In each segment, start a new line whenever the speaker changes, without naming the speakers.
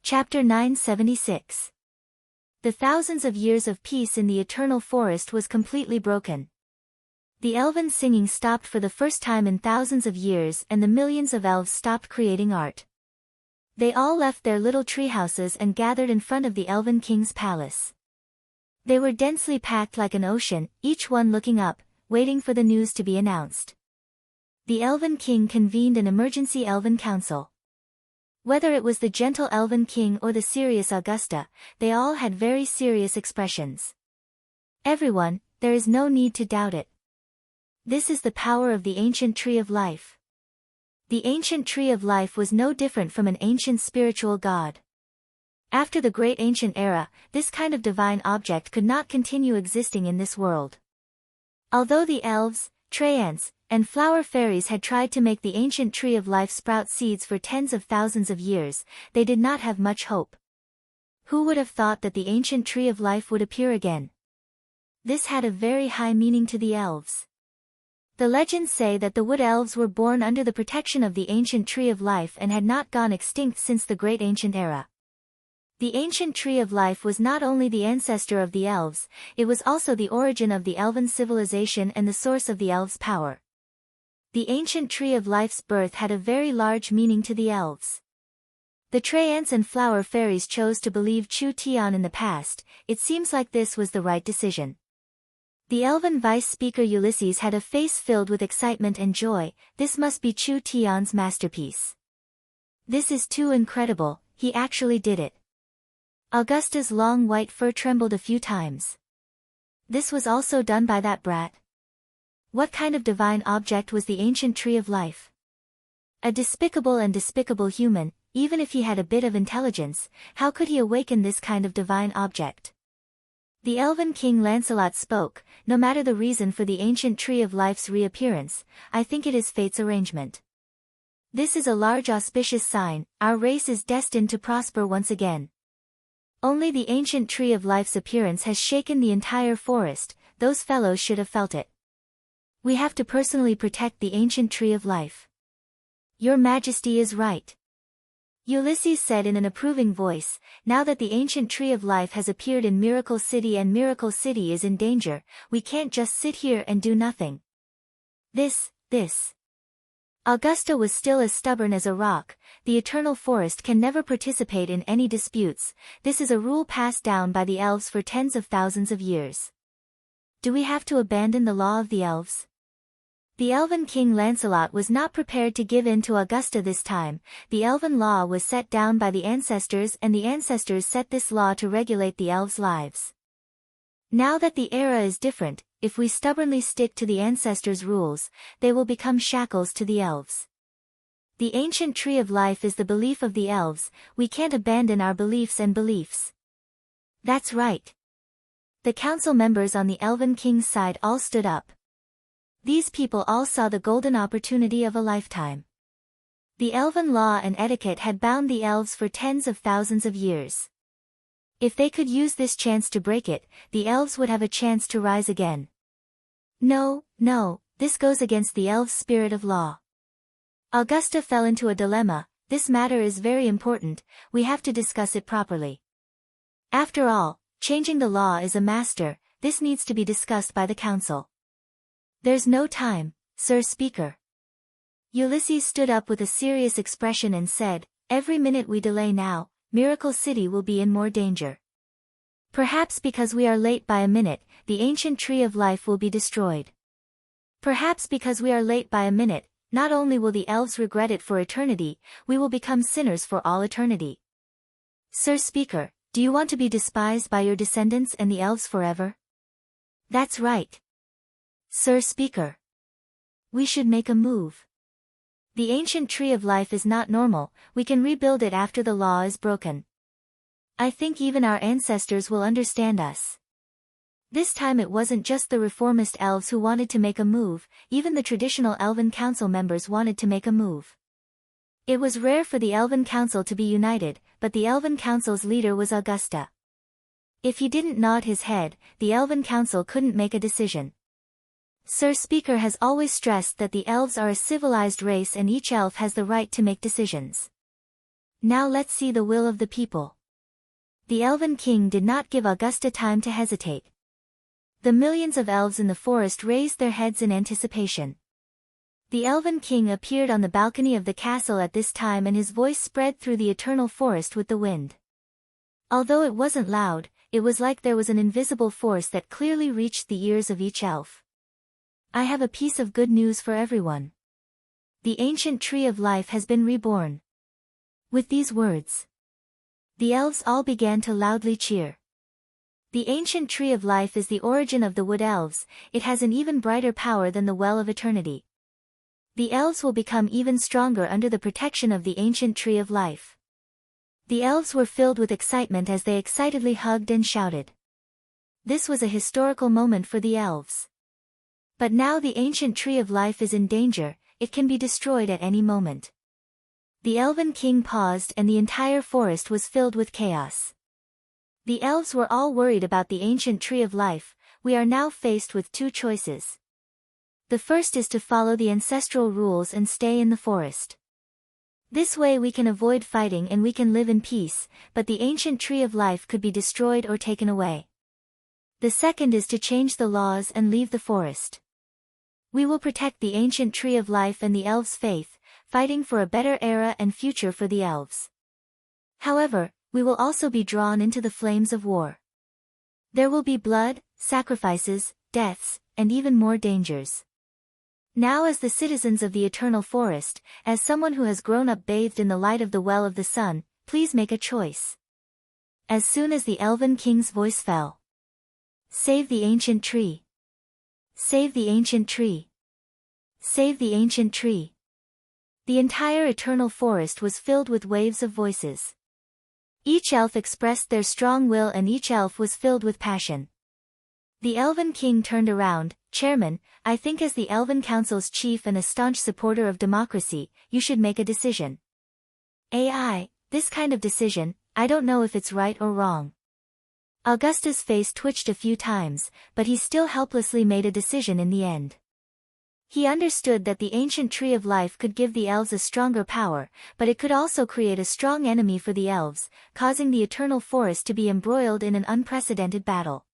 Chapter 976. The thousands of years of peace in the eternal forest was completely broken. The elven singing stopped for the first time in thousands of years, and the millions of elves stopped creating art. They all left their little treehouses and gathered in front of the elven king's palace. They were densely packed like an ocean, each one looking up, waiting for the news to be announced. The elven king convened an emergency elven council. Whether it was the gentle elven king or the serious Augusta, they all had very serious expressions. Everyone, there is no need to doubt it. This is the power of the ancient tree of life. The ancient tree of life was no different from an ancient spiritual god. After the great ancient era, this kind of divine object could not continue existing in this world. Although the elves, treants, and flower fairies had tried to make the ancient tree of life sprout seeds for tens of thousands of years, they did not have much hope. Who would have thought that the ancient tree of life would appear again? This had a very high meaning to the elves. The legends say that the wood elves were born under the protection of the ancient tree of life and had not gone extinct since the great ancient era. The ancient tree of life was not only the ancestor of the elves, it was also the origin of the elven civilization and the source of the elves' power. The ancient tree of life's birth had a very large meaning to the elves. The treants and flower fairies chose to believe Chu Tian in the past. It seems like this was the right decision. The elven vice-speaker Ulysses had a face filled with excitement and joy. This must be Chu Tian's masterpiece. This is too incredible, he actually did it. Augusta's long white fur trembled a few times. This was also done by that brat. What kind of divine object was the ancient tree of life? A despicable and despicable human, even if he had a bit of intelligence, how could he awaken this kind of divine object? The elven king Lancelot spoke, no matter the reason for the ancient tree of life's reappearance, I think it is fate's arrangement. This is a large auspicious sign, our race is destined to prosper once again. Only the ancient tree of life's appearance has shaken the entire forest, those fellows should have felt it. We have to personally protect the ancient tree of life. Your Majesty is right. Ulysses said in an approving voice, now that the ancient tree of life has appeared in Miracle City and Miracle City is in danger, we can't just sit here and do nothing. This. Augusta was still as stubborn as a rock. The eternal forest can never participate in any disputes. This is a rule passed down by the elves for tens of thousands of years. Do we have to abandon the law of the elves? The elven king Lancelot was not prepared to give in to Augusta this time. The elven law was set down by the ancestors, and the ancestors set this law to regulate the elves' lives. Now that the era is different, if we stubbornly stick to the ancestors' rules, they will become shackles to the elves. The ancient tree of life is the belief of the elves, we can't abandon our beliefs and beliefs. That's right. The council members on the elven king's side all stood up. These people all saw the golden opportunity of a lifetime. The elven law and etiquette had bound the elves for tens of thousands of years. If they could use this chance to break it, the elves would have a chance to rise again. No, this goes against the elves' spirit of law. Augusta fell into a dilemma. This matter is very important, we have to discuss it properly. After all, changing the law is a master, this needs to be discussed by the council. There's no time, Sir Speaker. Ulysses stood up with a serious expression and said, every minute we delay now, Miracle City will be in more danger. Perhaps because we are late by a minute, the ancient tree of life will be destroyed. Perhaps because we are late by a minute, not only will the elves regret it for eternity, we will become sinners for all eternity. Sir Speaker, do you want to be despised by your descendants and the elves forever? That's right. Sir Speaker. We should make a move. The ancient tree of life is not normal, we can rebuild it after the law is broken. I think even our ancestors will understand us. This time it wasn't just the reformist elves who wanted to make a move, even the traditional elven council members wanted to make a move. It was rare for the elven council to be united, but the elven council's leader was Augusta. If he didn't nod his head, the elven council couldn't make a decision. Sir Speaker has always stressed that the elves are a civilized race and each elf has the right to make decisions. Now let's see the will of the people. The Elven King did not give Augusta time to hesitate. The millions of elves in the forest raised their heads in anticipation. The Elven King appeared on the balcony of the castle at this time, and his voice spread through the eternal forest with the wind. Although it wasn't loud, it was like there was an invisible force that clearly reached the ears of each elf. I have a piece of good news for everyone. The ancient tree of life has been reborn. With these words, the elves all began to loudly cheer. The ancient tree of life is the origin of the wood elves. It has an even brighter power than the well of eternity. The elves will become even stronger under the protection of the ancient tree of life. The elves were filled with excitement as they excitedly hugged and shouted. This was a historical moment for the elves. But now the ancient tree of life is in danger. It can be destroyed at any moment. The Elven King paused, and the entire forest was filled with chaos. The elves were all worried about the ancient tree of life. We are now faced with two choices. The first is to follow the ancestral rules and stay in the forest. This way we can avoid fighting and we can live in peace, but the ancient tree of life could be destroyed or taken away. The second is to change the laws and leave the forest. We will protect the ancient tree of life and the elves' faith, fighting for a better era and future for the elves. However, we will also be drawn into the flames of war. There will be blood, sacrifices, deaths, and even more dangers. Now, as the citizens of the eternal forest, as someone who has grown up bathed in the light of the well of the sun, please make a choice. As soon as the Elven King's voice fell. Save the ancient tree. Save the ancient tree. Save the ancient tree. The entire eternal forest was filled with waves of voices. Each elf expressed their strong will and each elf was filled with passion. The Elven King turned around. Chairman, I think as the Elven Council's chief and a staunch supporter of democracy, you should make a decision. This kind of decision, I don't know if it's right or wrong. Augusta's face twitched a few times, but he still helplessly made a decision in the end. He understood that the ancient tree of life could give the elves a stronger power, but it could also create a strong enemy for the elves, causing the eternal forest to be embroiled in an unprecedented battle.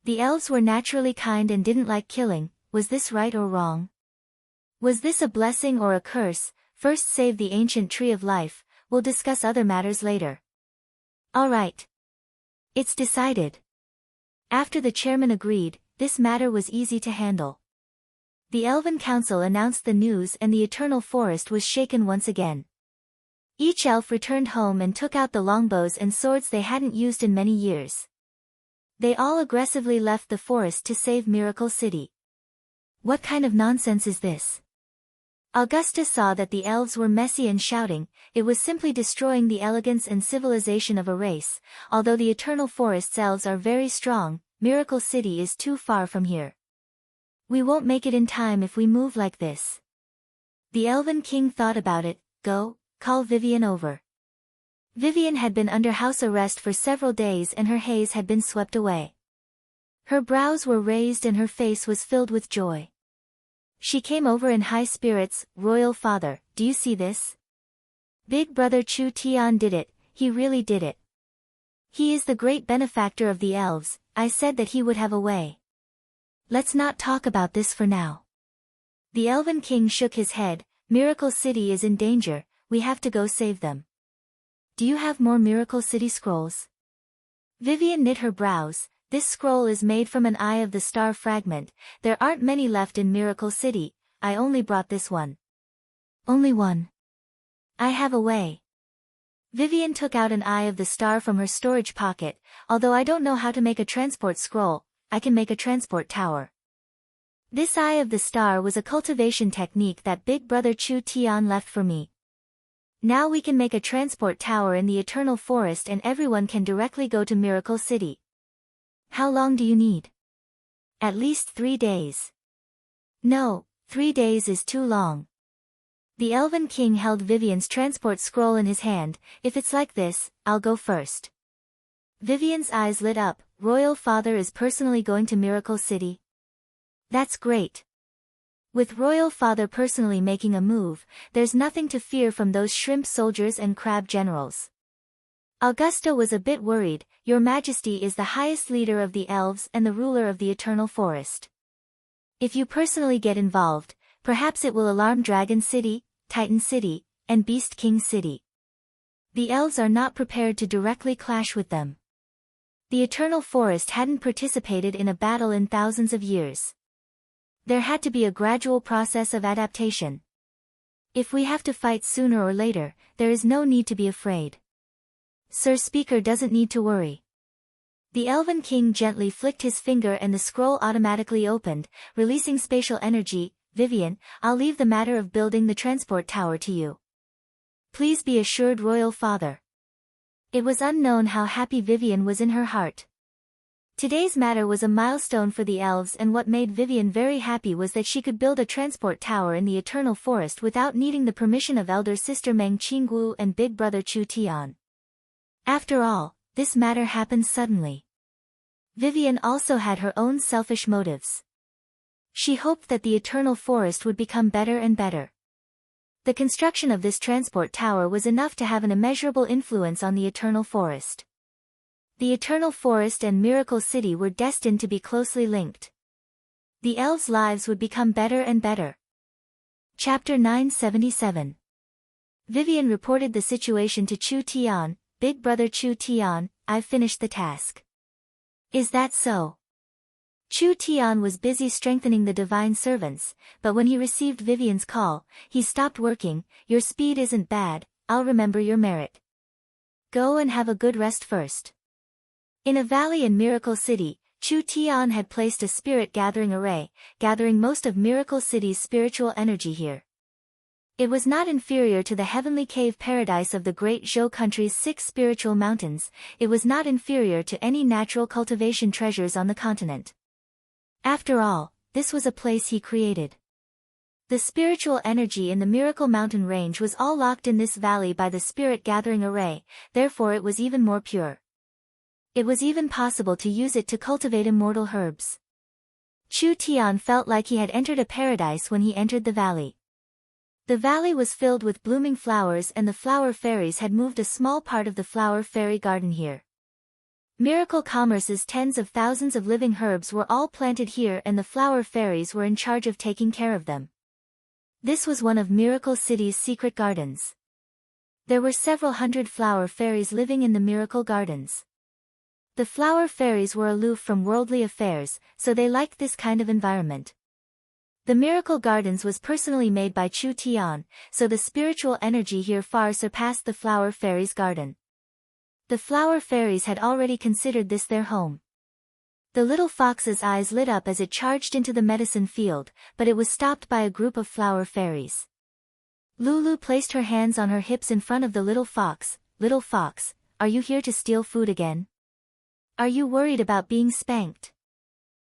The elves were naturally kind and didn't like killing. Was this right or wrong? Was this a blessing or a curse? First save the ancient tree of life, we'll discuss other matters later. Alright. It's decided. After the chairman agreed, this matter was easy to handle. The Elven Council announced the news and the eternal forest was shaken once again. Each elf returned home and took out the longbows and swords they hadn't used in many years. They all aggressively left the forest to save Miracle City. What kind of nonsense is this? Augusta saw that the elves were messy and shouting. It was simply destroying the elegance and civilization of a race. Although the eternal forest's elves are very strong, Miracle City is too far from here. We won't make it in time if we move like this. The Elven King thought about it. Go, call Vivian over. Vivian had been under house arrest for several days and her haze had been swept away. Her brows were raised and her face was filled with joy. She came over in high spirits. Royal Father, do you see this? Big Brother Chu Tian did it, he really did it. He is the great benefactor of the elves. I said that he would have a way. Let's not talk about this for now. The Elven King shook his head. Miracle City is in danger, we have to go save them. Do you have more Miracle City scrolls? Vivian knit her brows. This scroll is made from an Eye of the Star fragment. There aren't many left in Miracle City. I only brought this one. Only one. I have a way. Vivian took out an Eye of the Star from her storage pocket. Although I don't know how to make a transport scroll, I can make a transport tower. This Eye of the Star was a cultivation technique that Big Brother Chu Tian left for me. Now we can make a transport tower in the Eternal Forest and everyone can directly go to Miracle City. How long do you need? At least 3 days. No, 3 days is too long. The Elven King held Vivian's transport scroll in his hand. If it's like this, I'll go first. Vivian's eyes lit up. Royal Father is personally going to Miracle City? That's great. With Royal Father personally making a move, there's nothing to fear from those shrimp soldiers and crab generals. Augusta was a bit worried. Your Majesty is the highest leader of the elves and the ruler of the Eternal Forest. If you personally get involved, perhaps it will alarm Dragon City, Titan City, and Beast King City. The elves are not prepared to directly clash with them. The Eternal Forest hadn't participated in a battle in thousands of years. There had to be a gradual process of adaptation. If we have to fight sooner or later, there is no need to be afraid. Sir Speaker doesn't need to worry. The Elven King gently flicked his finger and the scroll automatically opened, releasing spatial energy. Vivian, I'll leave the matter of building the transport tower to you. Please be assured, Royal Father. It was unknown how happy Vivian was in her heart. Today's matter was a milestone for the elves, and what made Vivian very happy was that she could build a transport tower in the Eternal Forest without needing the permission of elder sister Meng Qinggu and big brother Chu Tian. After all, this matter happened suddenly. Vivian also had her own selfish motives. She hoped that the Eternal Forest would become better and better. The construction of this transport tower was enough to have an immeasurable influence on the Eternal Forest. The Eternal Forest and Miracle City were destined to be closely linked. The elves' lives would become better and better. Chapter 977. Vivian reported the situation to Chu Tian. Big brother Chu Tian, I've finished the task. Is that so? Chu Tian was busy strengthening the divine servants, but when he received Vivian's call, he stopped working. Your speed isn't bad, I'll remember your merit. Go and have a good rest first. In a valley in Miracle City, Chu Tian had placed a spirit gathering array, gathering most of Miracle City's spiritual energy here. It was not inferior to the heavenly cave paradise of the great Zhou country's 6 spiritual mountains. It was not inferior to any natural cultivation treasures on the continent. After all, this was a place he created. The spiritual energy in the Miracle Mountain range was all locked in this valley by the spirit gathering array, therefore it was even more pure. It was even possible to use it to cultivate immortal herbs. Chu Tian felt like he had entered a paradise when he entered the valley. The valley was filled with blooming flowers, and the flower fairies had moved a small part of the flower fairy garden here. Miracle Commerce's tens of thousands of living herbs were all planted here, and the flower fairies were in charge of taking care of them. This was one of Miracle City's secret gardens. There were several hundred flower fairies living in the Miracle Gardens. The flower fairies were aloof from worldly affairs, so they liked this kind of environment. The Miracle Gardens was personally made by Chu Tian, so the spiritual energy here far surpassed the flower fairies' garden. The flower fairies had already considered this their home. The little fox's eyes lit up as it charged into the medicine field, but it was stopped by a group of flower fairies. Lulu placed her hands on her hips in front of the little fox. Little fox, are you here to steal food again? Are you worried about being spanked?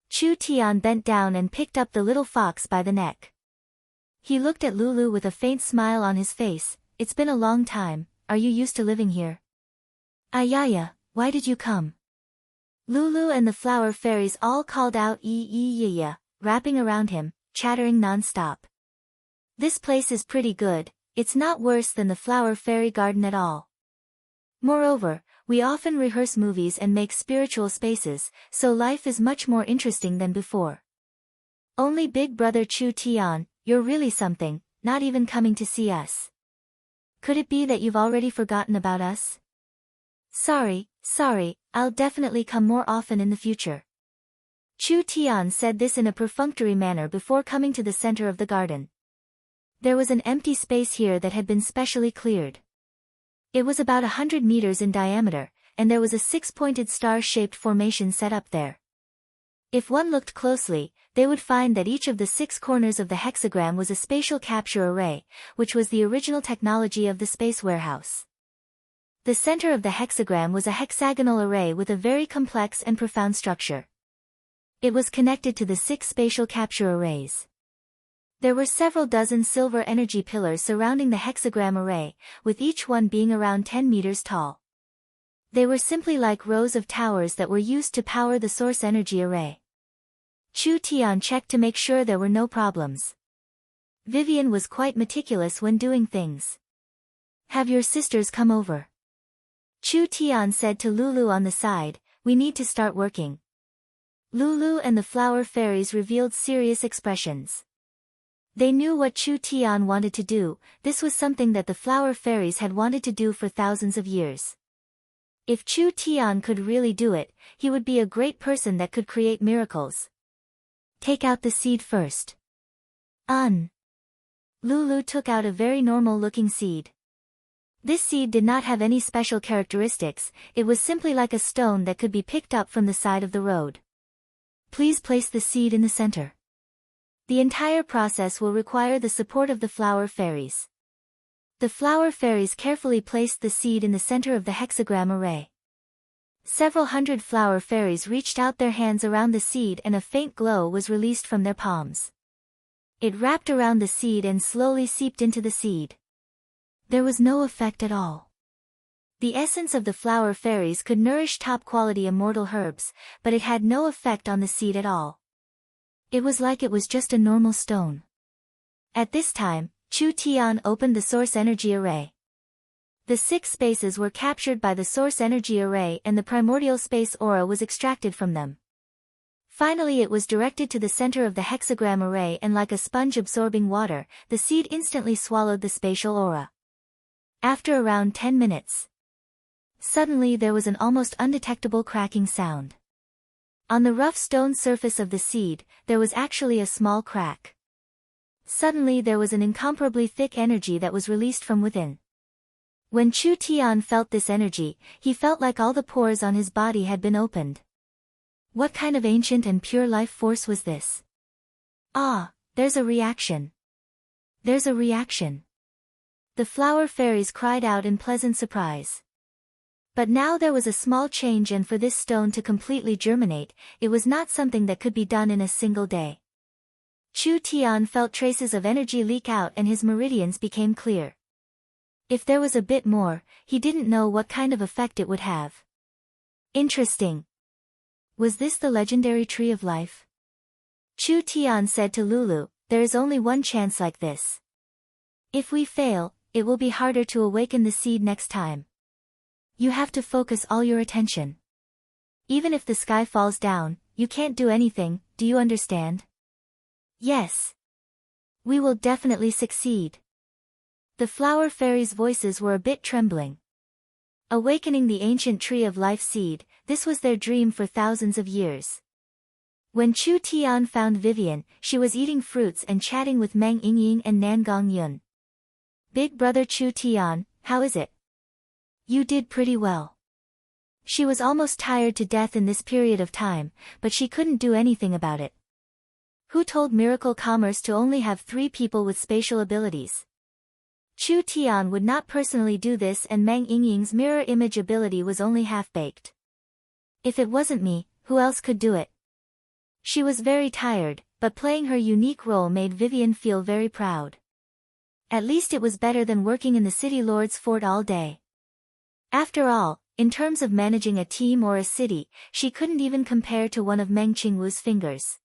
Chu Tian bent down and picked up the little fox by the neck. He looked at Lulu with a faint smile on his face. It's been a long time, are you used to living here? Ayaya, why did you come? Lulu and the flower fairies all called out ee-ee-ya-ya, wrapping around him, chattering non-stop. This place is pretty good, it's not worse than the flower fairy garden at all. Moreover, we often rehearse movies and make spiritual spaces, so life is much more interesting than before. Only big brother Chu Tian, you're really something, not even coming to see us. Could it be that you've already forgotten about us? Sorry, I'll definitely come more often in the future. Chu Tian said this in a perfunctory manner before coming to the center of the garden. There was an empty space here that had been specially cleared. It was about 100 meters in diameter, and there was a 6-pointed star-shaped formation set up there. If one looked closely, they would find that each of the 6 corners of the hexagram was a spatial capture array, which was the original technology of the space warehouse. The center of the hexagram was a hexagonal array with a very complex and profound structure. It was connected to the 6 spatial capture arrays. There were several dozen silver energy pillars surrounding the hexagram array, with each one being around 10 meters tall. They were simply like rows of towers that were used to power the source energy array. Chu Tian checked to make sure there were no problems. Vivian was quite meticulous when doing things. Have your sisters come over. Chu Tian said to Lulu on the side, we need to start working. Lulu and the flower fairies revealed serious expressions. They knew what Chu Tian wanted to do. This was something that the flower fairies had wanted to do for thousands of years. If Chu Tian could really do it, he would be a great person that could create miracles. Take out the seed first. Lulu took out a very normal-looking seed. This seed did not have any special characteristics, it was simply like a stone that could be picked up from the side of the road. Please place the seed in the center. The entire process will require the support of the flower fairies. The flower fairies carefully placed the seed in the center of the hexagram array. Several hundred flower fairies reached out their hands around the seed and a faint glow was released from their palms. It wrapped around the seed and slowly seeped into the seed. There was no effect at all. The essence of the flower fairies could nourish top-quality immortal herbs, but it had no effect on the seed at all. It was like it was just a normal stone. At this time, Chu Tian opened the source energy array. The 6 spaces were captured by the source energy array and the primordial space aura was extracted from them. Finally it was directed to the center of the hexagram array and like a sponge absorbing water, the seed instantly swallowed the spatial aura. After around 10 minutes. Suddenly there was an almost undetectable cracking sound. On the rough stone surface of the seed, there was actually a small crack. Suddenly there was an incomparably thick energy that was released from within. When Chu Tian felt this energy, he felt like all the pores on his body had been opened. What kind of ancient and pure life force was this? Ah, there's a reaction. There's a reaction. The flower fairies cried out in pleasant surprise. But now there was a small change and for this stone to completely germinate, it was not something that could be done in a single day. Chu Tian felt traces of energy leak out and his meridians became clear. If there was a bit more, he didn't know what kind of effect it would have. Interesting. Was this the legendary tree of life? Chu Tian said to Lulu, there is only one chance like this. If we fail, it will be harder to awaken the seed next time. You have to focus all your attention. Even if the sky falls down, you can't do anything, do you understand? Yes. We will definitely succeed. The flower fairies' voices were a bit trembling. Awakening the ancient tree of life seed, this was their dream for thousands of years. When Chu Tian found Vivian, she was eating fruits and chatting with Meng Yingying and Nan Gongyun. Big brother Chu Tian, how is it? You did pretty well. She was almost tired to death in this period of time, but she couldn't do anything about it. Who told Miracle Commerce to only have 3 people with spatial abilities? Chu Tian would not personally do this and Meng Yingying's mirror image ability was only half-baked. If it wasn't me, who else could do it? She was very tired, but playing her unique role made Vivian feel very proud. At least it was better than working in the City Lord's fort all day. After all, in terms of managing a team or a city, she couldn't even compare to one of Meng Qingwu's fingers.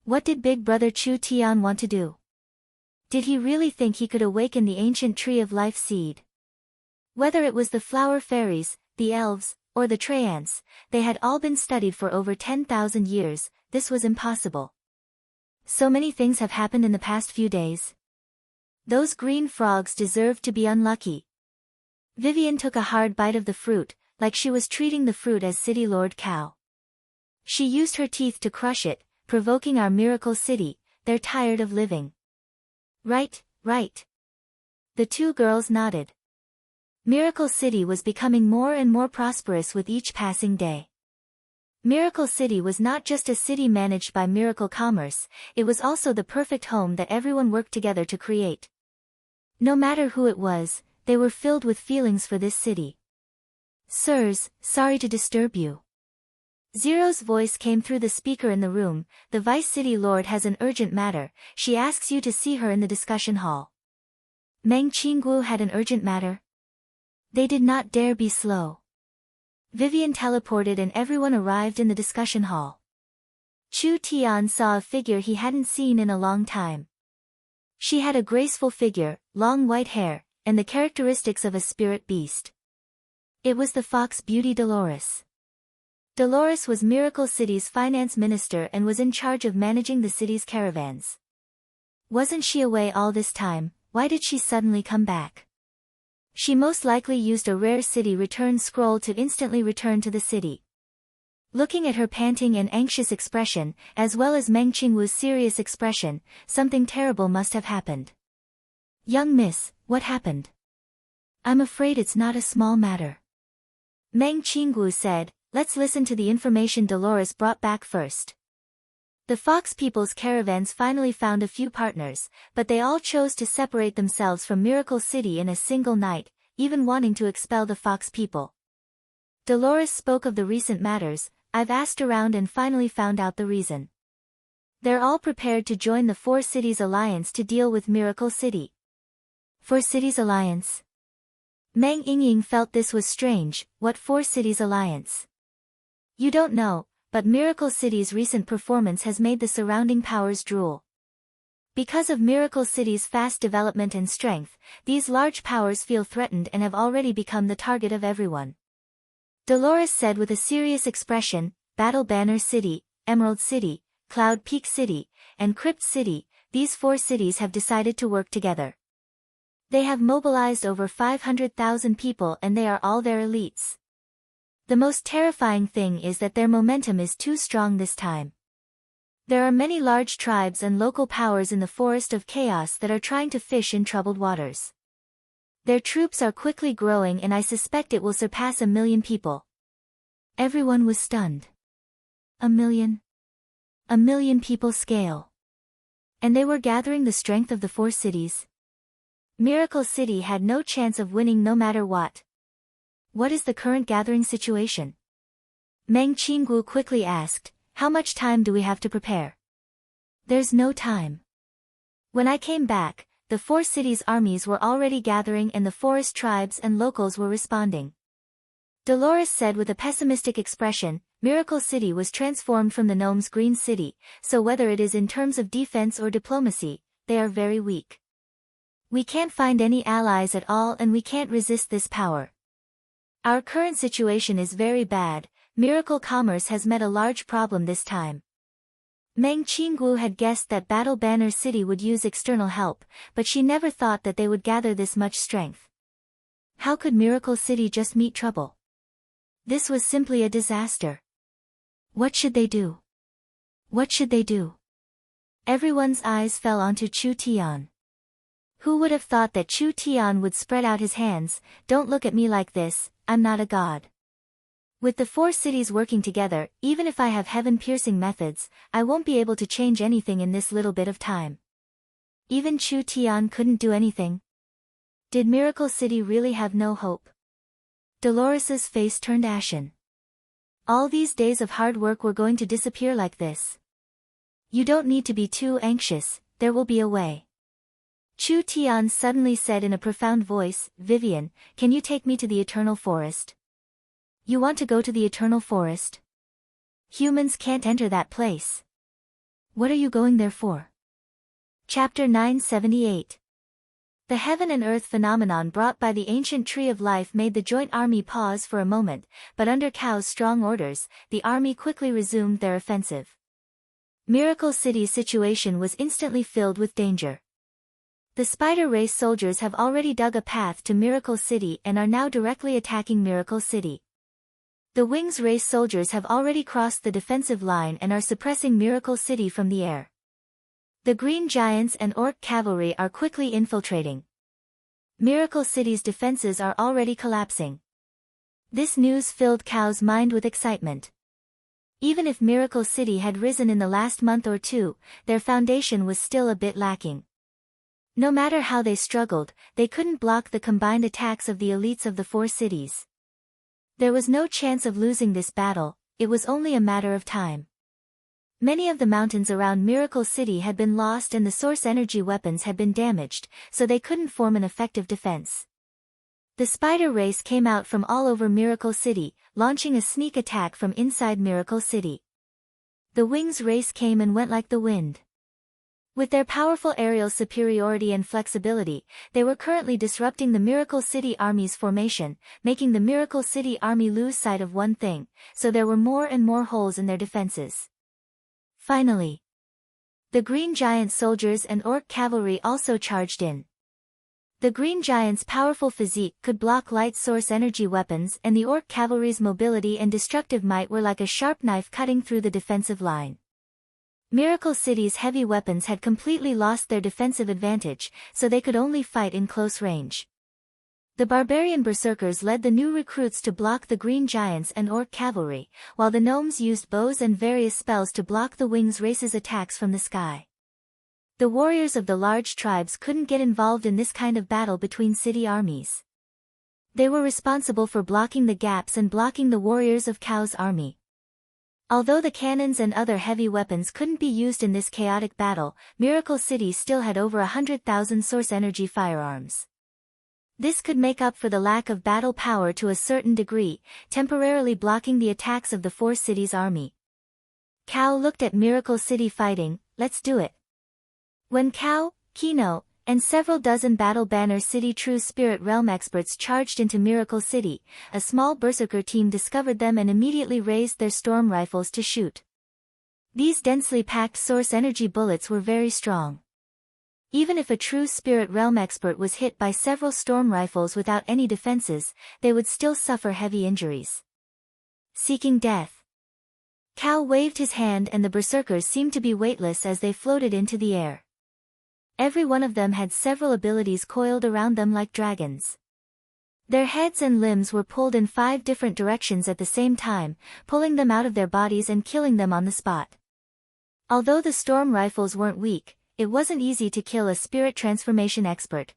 What did Big Brother Chu Tian want to do? Did he really think he could awaken the ancient tree of life seed? Whether it was the flower fairies, the elves, or the Treants, they had all been studied for over 10,000 years, this was impossible. So many things have happened in the past few days. Those green frogs deserved to be unlucky. Vivian took a hard bite of the fruit, like she was treating the fruit as City Lord Cow. She used her teeth to crush it, provoking our miracle city, they're tired of living. Right, right. The 2 girls nodded. Miracle City was becoming more and more prosperous with each passing day. Miracle City was not just a city managed by Miracle Commerce, it was also the perfect home that everyone worked together to create. No matter who it was, they were filled with feelings for this city. Sirs, sorry to disturb you. Zero's voice came through the speaker in the room, the Vice City Lord has an urgent matter, she asks you to see her in the discussion hall. Meng Qingwu had an urgent matter? They did not dare be slow. Vivian teleported and everyone arrived in the discussion hall. Chu Tian saw a figure he hadn't seen in a long time. She had a graceful figure, long white hair, and the characteristics of a spirit beast. It was the fox beauty Dolores. Dolores was Miracle City's finance minister and was in charge of managing the city's caravans. Wasn't she away all this time? Why did she suddenly come back? She most likely used a rare city return scroll to instantly return to the city. Looking at her panting and anxious expression, as well as Meng Qingwu's serious expression, something terrible must have happened. Young miss, what happened? I'm afraid it's not a small matter. Meng Qingwu said, let's listen to the information Dolores brought back first. The Fox people's caravans finally found a few partners, but they all chose to separate themselves from Miracle City in a single night, even wanting to expel the Fox people. Dolores spoke of the recent matters. I've asked around and finally found out the reason. They're all prepared to join the Four Cities Alliance to deal with Miracle City. Four Cities Alliance? Meng Yingying felt this was strange. What Four Cities Alliance? You don't know, but Miracle City's recent performance has made the surrounding powers drool. Because of Miracle City's fast development and strength, these large powers feel threatened and have already become the target of everyone. Dolores said with a serious expression, Battle Banner City, Emerald City, Cloud Peak City, and Crypt City, these four cities have decided to work together. They have mobilized over 500,000 people and they are all their elites. The most terrifying thing is that their momentum is too strong this time. There are many large tribes and local powers in the Forest of Chaos that are trying to fish in troubled waters. Their troops are quickly growing and I suspect it will surpass 1 million people. Everyone was stunned. 1 million? 1 million people scale. And they were gathering the strength of the four cities. Miracle City had no chance of winning no matter what. What is the current gathering situation? Meng Qingwu quickly asked, how much time do we have to prepare? There's no time. When I came back, the four cities' armies were already gathering and the forest tribes and locals were responding. Dolores said with a pessimistic expression, Miracle City was transformed from the gnome's green city, so whether it is in terms of defense or diplomacy, they are very weak. We can't find any allies at all and we can't resist this power. Our current situation is very bad. Miracle Commerce has met a large problem this time. Meng Qingwu had guessed that Battle Banner City would use external help, but she never thought that they would gather this much strength. How could Miracle City just meet trouble? This was simply a disaster. What should they do? What should they do? Everyone's eyes fell onto Chu Tian. Who would have thought that Chu Tian would spread out his hands? Don't look at me like this, I'm not a god. With the four cities working together, even if I have heaven-piercing methods, I won't be able to change anything in this little bit of time. Even Chu Tian couldn't do anything. Did Miracle City really have no hope? Dolores's face turned ashen. All these days of hard work were going to disappear like this. You don't need to be too anxious, there will be a way. Chu Tian suddenly said in a profound voice, Vivian, can you take me to the Eternal Forest? You want to go to the Eternal Forest? Humans can't enter that place. What are you going there for? Chapter 978. The heaven and earth phenomenon brought by the ancient tree of life made the joint army pause for a moment, but under Cao's strong orders, the army quickly resumed their offensive. Miracle City's situation was instantly filled with danger. The Spider Race soldiers have already dug a path to Miracle City and are now directly attacking Miracle City. The Wings Race soldiers have already crossed the defensive line and are suppressing Miracle City from the air. The Green Giants and Orc Cavalry are quickly infiltrating. Miracle City's defenses are already collapsing. This news filled Cao's mind with excitement. Even if Miracle City had risen in the last month or two, their foundation was still a bit lacking. No matter how they struggled, they couldn't block the combined attacks of the elites of the four cities. There was no chance of losing this battle, it was only a matter of time. Many of the mountains around Miracle City had been lost and the source energy weapons had been damaged, so they couldn't form an effective defense. The Spider Race came out from all over Miracle City, launching a sneak attack from inside Miracle City. The Wings Race came and went like the wind. With their powerful aerial superiority and flexibility, they were currently disrupting the Miracle City Army's formation, making the Miracle City Army lose sight of one thing, so there were more and more holes in their defenses. Finally, the Green Giant soldiers and Orc cavalry also charged in. The Green Giant's powerful physique could block light source energy weapons, and the Orc cavalry's mobility and destructive might were like a sharp knife cutting through the defensive line. Miracle City's heavy weapons had completely lost their defensive advantage, so they could only fight in close range. The barbarian berserkers led the new recruits to block the Green Giants and Orc cavalry, while the gnomes used bows and various spells to block the Wings Race's attacks from the sky. The warriors of the large tribes couldn't get involved in this kind of battle between city armies. They were responsible for blocking the gaps and blocking the warriors of Chaos army. Although the cannons and other heavy weapons couldn't be used in this chaotic battle, Miracle City still had over 100,000 source energy firearms. This could make up for the lack of battle power to a certain degree, temporarily blocking the attacks of the four cities' army. Cao looked at Miracle City fighting. Let's do it. When Cao, Kino, and several dozen Battle Banner City True Spirit Realm experts charged into Miracle City, a small berserker team discovered them and immediately raised their storm rifles to shoot. These densely packed source energy bullets were very strong. Even if a True Spirit Realm expert was hit by several storm rifles without any defenses, they would still suffer heavy injuries. Seeking death. Cao waved his hand and the berserkers seemed to be weightless as they floated into the air. Every one of them had several abilities coiled around them like dragons. Their heads and limbs were pulled in 5 different directions at the same time, pulling them out of their bodies and killing them on the spot. Although the storm rifles weren't weak, it wasn't easy to kill a spirit transformation expert.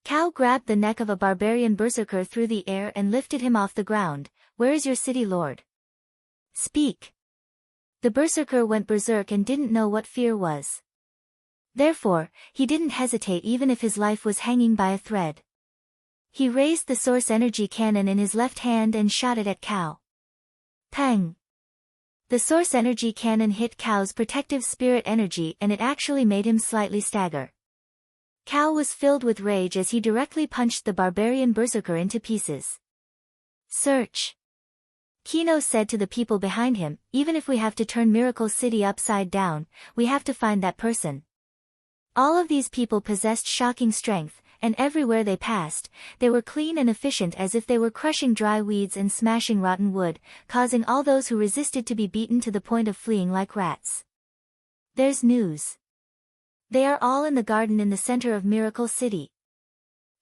Cao grabbed the neck of a barbarian berserker through the air and lifted him off the ground. Where is your city lord? Speak. The berserker went berserk and didn't know what fear was. Therefore, he didn't hesitate even if his life was hanging by a thread. He raised the source energy cannon in his left hand and shot it at Cao. Pang! The source energy cannon hit Cao's protective spirit energy and it actually made him slightly stagger. Cao was filled with rage as he directly punched the barbarian berserker into pieces. Search! Kino said to the people behind him, even if we have to turn Miracle City upside down, we have to find that person. All of these people possessed shocking strength, and everywhere they passed, they were clean and efficient as if they were crushing dry weeds and smashing rotten wood, causing all those who resisted to be beaten to the point of fleeing like rats. There's news. They are all in the garden in the center of Miracle City.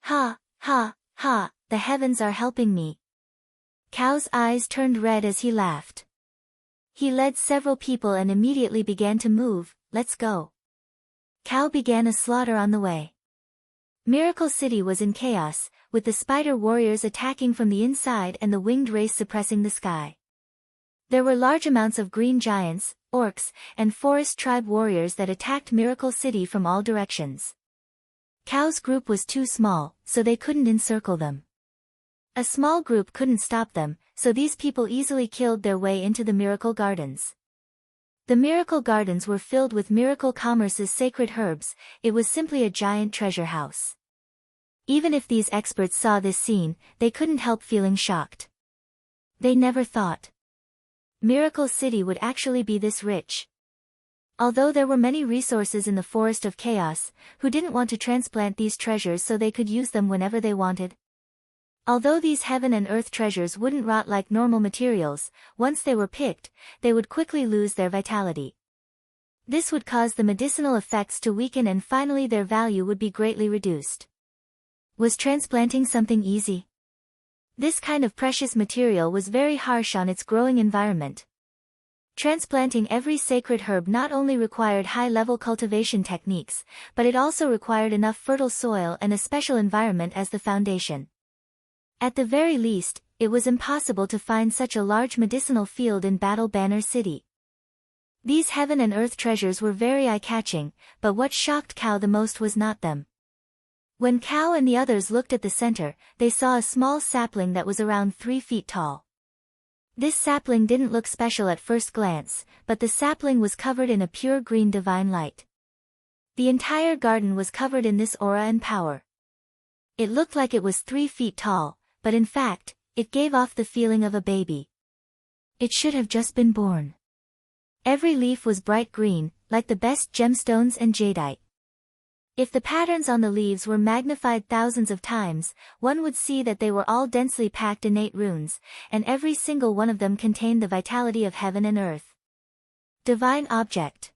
Ha, ha, ha, the heavens are helping me. Cao's eyes turned red as he laughed. He led several people and immediately began to move. Let's go. Cao began a slaughter on the way. Miracle City was in chaos, with the spider warriors attacking from the inside and the winged race suppressing the sky. There were large amounts of green giants, orcs, and forest tribe warriors that attacked Miracle City from all directions. Cao's group was too small, so they couldn't encircle them. A small group couldn't stop them, so these people easily killed their way into the Miracle Gardens. The Miracle Gardens were filled with Miracle Commerce's sacred herbs. It was simply a giant treasure house. Even if these experts saw this scene, they couldn't help feeling shocked. They never thought Miracle City would actually be this rich. Although there were many resources in the Forest of Chaos, who didn't want to transplant these treasures so they could use them whenever they wanted? Although these heaven and earth treasures wouldn't rot like normal materials, once they were picked, they would quickly lose their vitality. This would cause the medicinal effects to weaken and finally their value would be greatly reduced. Was transplanting something easy? This kind of precious material was very harsh on its growing environment. Transplanting every sacred herb not only required high-level cultivation techniques, but it also required enough fertile soil and a special environment as the foundation. At the very least, it was impossible to find such a large medicinal field in Battle Banner City. These heaven and earth treasures were very eye-catching, but what shocked Cao the most was not them. When Cao and the others looked at the center, they saw a small sapling that was around 3 feet tall. This sapling didn't look special at first glance, but the sapling was covered in a pure green divine light. The entire garden was covered in this aura and power. It looked like it was 3 feet tall, but in fact, it gave off the feeling of a baby. It should have just been born. Every leaf was bright green, like the best gemstones and jadeite. If the patterns on the leaves were magnified thousands of times, one would see that they were all densely packed innate runes, and every single one of them contained the vitality of heaven and earth. Divine object.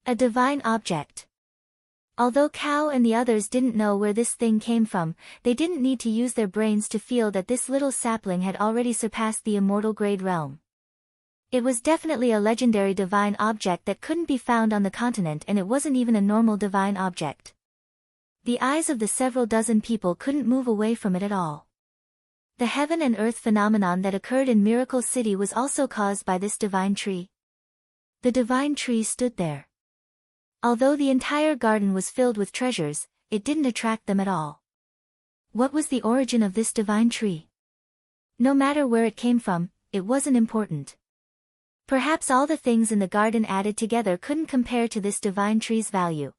A divine object. Although Cow and the others didn't know where this thing came from, they didn't need to use their brains to feel that this little sapling had already surpassed the immortal grade realm. It was definitely a legendary divine object that couldn't be found on the continent, and it wasn't even a normal divine object. The eyes of the several dozen people couldn't move away from it at all. The heaven and earth phenomenon that occurred in Miracle City was also caused by this divine tree. The divine tree stood there. Although the entire garden was filled with treasures, it didn't attract them at all. What was the origin of this divine tree? No matter where it came from, it wasn't important. Perhaps all the things in the garden added together couldn't compare to this divine tree's value.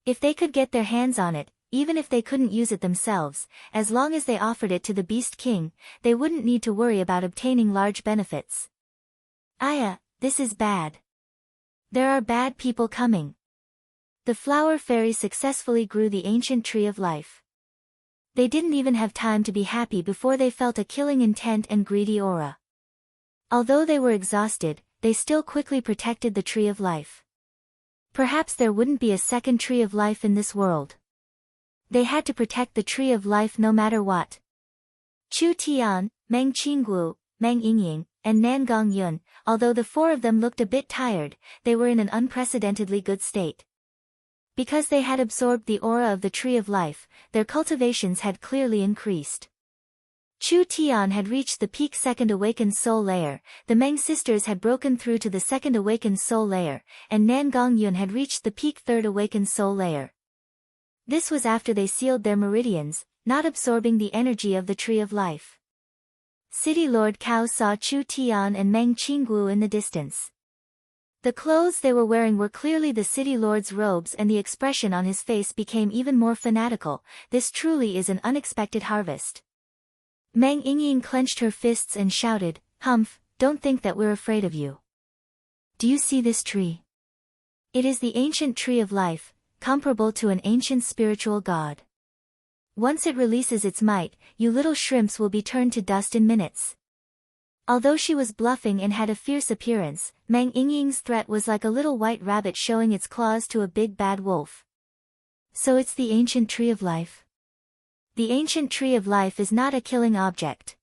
If they could get their hands on it, even if they couldn't use it themselves, as long as they offered it to the Beast King, they wouldn't need to worry about obtaining large benefits. Aya, this is bad. There are bad people coming. The flower fairy successfully grew the ancient tree of life. They didn't even have time to be happy before they felt a killing intent and greedy aura. Although they were exhausted, they still quickly protected the tree of life. Perhaps there wouldn't be a second tree of life in this world. They had to protect the tree of life no matter what. Chu Tian, Meng Qinggu, Meng Yingying, and Nan Gongyun, although the 4 of them looked a bit tired, they were in an unprecedentedly good state. Because they had absorbed the aura of the tree of life, their cultivations had clearly increased. Chu Tian had reached the peak second awakened soul layer, the Meng sisters had broken through to the second awakened soul layer, and Nan Gongyun had reached the peak third awakened soul layer. This was after they sealed their meridians, not absorbing the energy of the tree of life. City Lord Cao saw Chu Tian and Meng Qinggu in the distance. The clothes they were wearing were clearly the city lord's robes, and the expression on his face became even more fanatical. This truly is an unexpected harvest. Meng Yingying clenched her fists and shouted, "Humph, don't think that we're afraid of you. Do you see this tree? It is the ancient tree of life, comparable to an ancient spiritual god. Once it releases its might, you little shrimps will be turned to dust in minutes." Although she was bluffing and had a fierce appearance, Meng Yingying's threat was like a little white rabbit showing its claws to a big bad wolf. So it's the ancient tree of life? The ancient tree of life is not a killing object.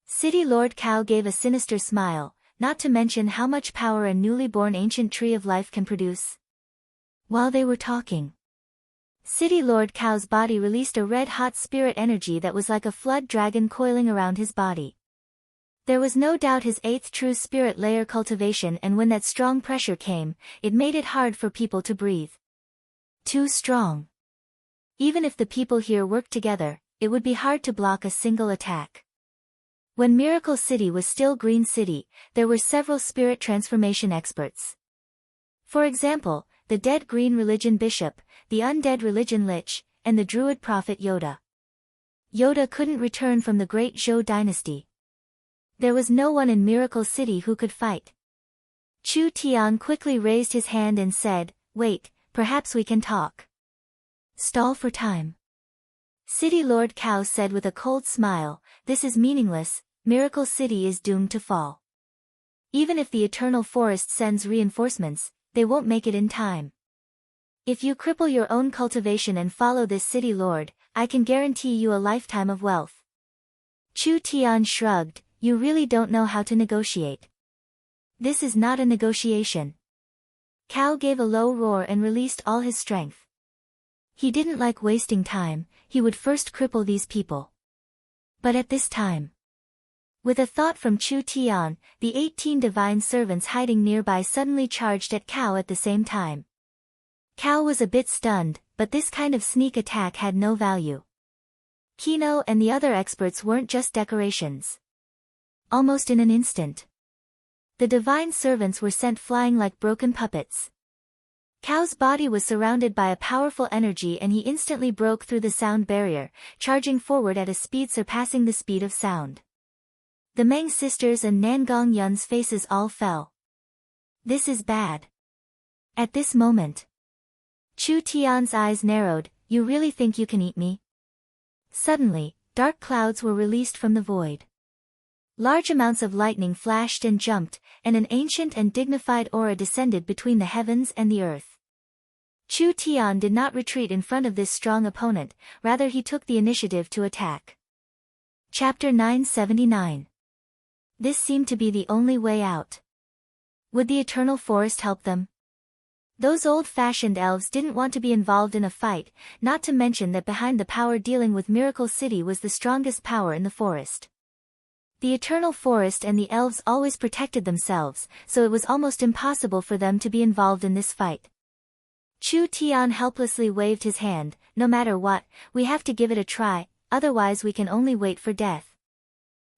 City Lord Cao gave a sinister smile, not to mention how much power a newly born ancient tree of life can produce. While they were talking, City Lord Cao's body released a red-hot spirit energy that was like a flood dragon coiling around his body. There was no doubt his 8th true spirit layer cultivation, and when that strong pressure came, it made it hard for people to breathe. Too strong. Even if the people here worked together, it would be hard to block a single attack. When Miracle City was still Green City, there were several spirit transformation experts. For example, the dead Green Religion Bishop, the undead Religion Lich, and the Druid Prophet Yoda. Yoda couldn't return from the Great Zhou dynasty. There was no one in Miracle City who could fight. Chu Tian quickly raised his hand and said, "Wait, perhaps we can talk." Stall for time. City Lord Cao said with a cold smile, "This is meaningless, Miracle City is doomed to fall. Even if the Eternal Forest sends reinforcements, they won't make it in time. If you cripple your own cultivation and follow this city lord, I can guarantee you a lifetime of wealth." Chu Tian shrugged, "You really don't know how to negotiate. This is not a negotiation." Cao gave a low roar and released all his strength. He didn't like wasting time, he would first cripple these people. But at this time, with a thought from Chu Tian, the 18 divine servants hiding nearby suddenly charged at Cao at the same time. Cao was a bit stunned, but this kind of sneak attack had no value. Kino and the other experts weren't just decorations. Almost in an instant, the divine servants were sent flying like broken puppets. Cao's body was surrounded by a powerful energy and he instantly broke through the sound barrier, charging forward at a speed surpassing the speed of sound. The Meng sisters and Nangong Yun's faces all fell. This is bad. At this moment, Chu Tian's eyes narrowed. You really think you can eat me? Suddenly, dark clouds were released from the void. Large amounts of lightning flashed and jumped, and an ancient and dignified aura descended between the heavens and the earth. Chu Tian did not retreat in front of this strong opponent, rather he took the initiative to attack. Chapter 979. This seemed to be the only way out. Would the eternal forest help them? Those old-fashioned elves didn't want to be involved in a fight, not to mention that behind the power dealing with Miracle City was the strongest power in the forest. The eternal forest and the elves always protected themselves, so it was almost impossible for them to be involved in this fight. Chu Tian helplessly waved his hand. No matter what, we have to give it a try, otherwise we can only wait for death.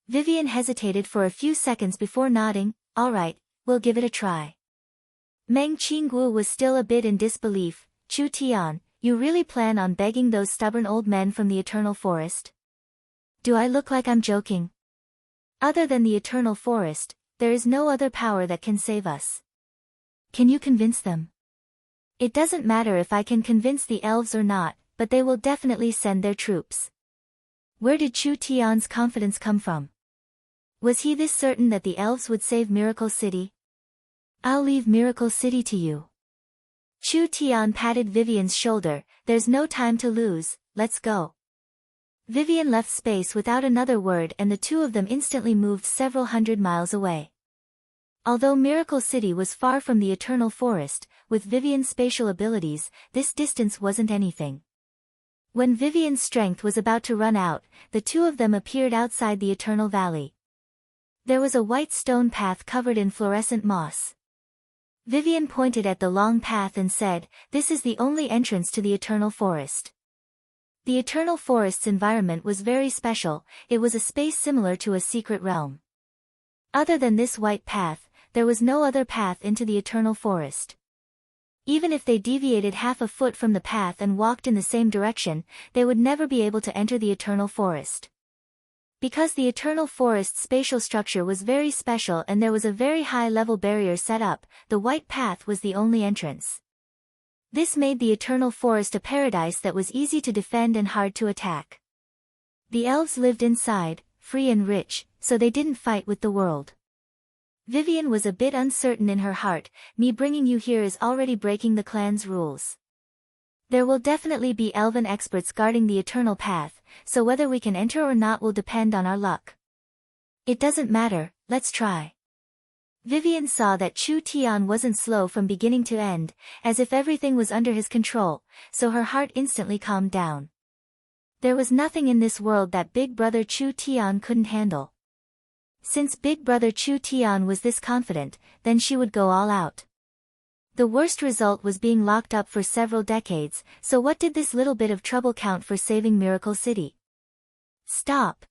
Vivian hesitated for a few seconds before nodding. All right, we'll give it a try. Meng Qingguo was still a bit in disbelief. Chu Tian, you really plan on begging those stubborn old men from the eternal forest? Do I look like I'm joking? Other than the eternal forest, there is no other power that can save us. Can you convince them? It doesn't matter if I can convince the elves or not, but they will definitely send their troops. Where did Chu Tian's confidence come from? Was he this certain that the elves would save Miracle City? I'll leave Miracle City to you. Chu Tian patted Vivian's shoulder. There's no time to lose, let's go. Vivian left space without another word and the two of them instantly moved several hundred miles away. Although Miracle City was far from the eternal forest, with Vivian's spatial abilities, this distance wasn't anything. When Vivian's strength was about to run out, the two of them appeared outside the eternal valley. There was a white stone path covered in fluorescent moss. Vivian pointed at the long path and said, "This is the only entrance to the eternal forest." The eternal forest's environment was very special. It was a space similar to a secret realm. Other than this white path, there was no other path into the eternal forest. Even if they deviated half a foot from the path and walked in the same direction, they would never be able to enter the eternal forest. Because the eternal forest's spatial structure was very special and there was a very high-level barrier set up, the white path was the only entrance. This made the eternal forest a paradise that was easy to defend and hard to attack. The elves lived inside, free and rich, so they didn't fight with the world. Vivian was a bit uncertain in her heart. Me bringing you here is already breaking the clan's rules. There will definitely be elven experts guarding the eternal path, so whether we can enter or not will depend on our luck. It doesn't matter, let's try. Vivian saw that Chu Tian wasn't slow from beginning to end, as if everything was under his control, so her heart instantly calmed down. There was nothing in this world that Big Brother Chu Tian couldn't handle. Since Big Brother Chu Tian was this confident, then she would go all out. The worst result was being locked up for several decades, so what did this little bit of trouble count for saving Miracle City? Stop!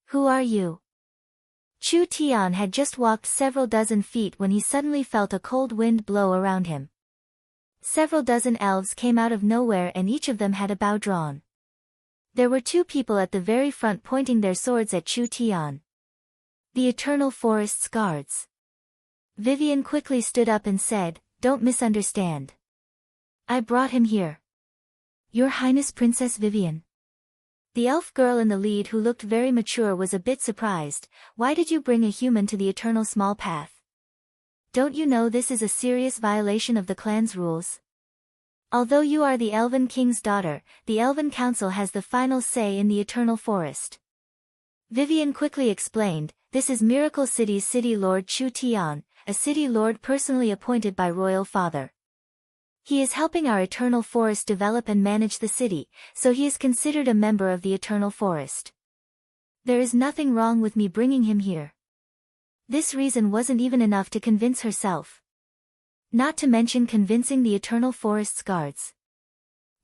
Who are you? Chu Tian had just walked several dozen feet when he suddenly felt a cold wind blow around him. Several dozen elves came out of nowhere and each of them had a bow drawn. There were two people at the very front pointing their swords at Chu Tian. The Eternal Forest's guards. Vivian quickly stood up and said, "Don't misunderstand. I brought him here." "Your Highness Princess Vivian." The elf girl in the lead who looked very mature was a bit surprised. "Why did you bring a human to the eternal small path? Don't you know this is a serious violation of the clan's rules? Although you are the Elven King's daughter, the Elven Council has the final say in the eternal forest." Vivian quickly explained, "This is Miracle City's City Lord Chu Tian, a City Lord personally appointed by Royal Father. He is helping our Eternal Forest develop and manage the city, so he is considered a member of the Eternal Forest. There is nothing wrong with me bringing him here." This reason wasn't even enough to convince herself. Not to mention convincing the Eternal Forest's guards.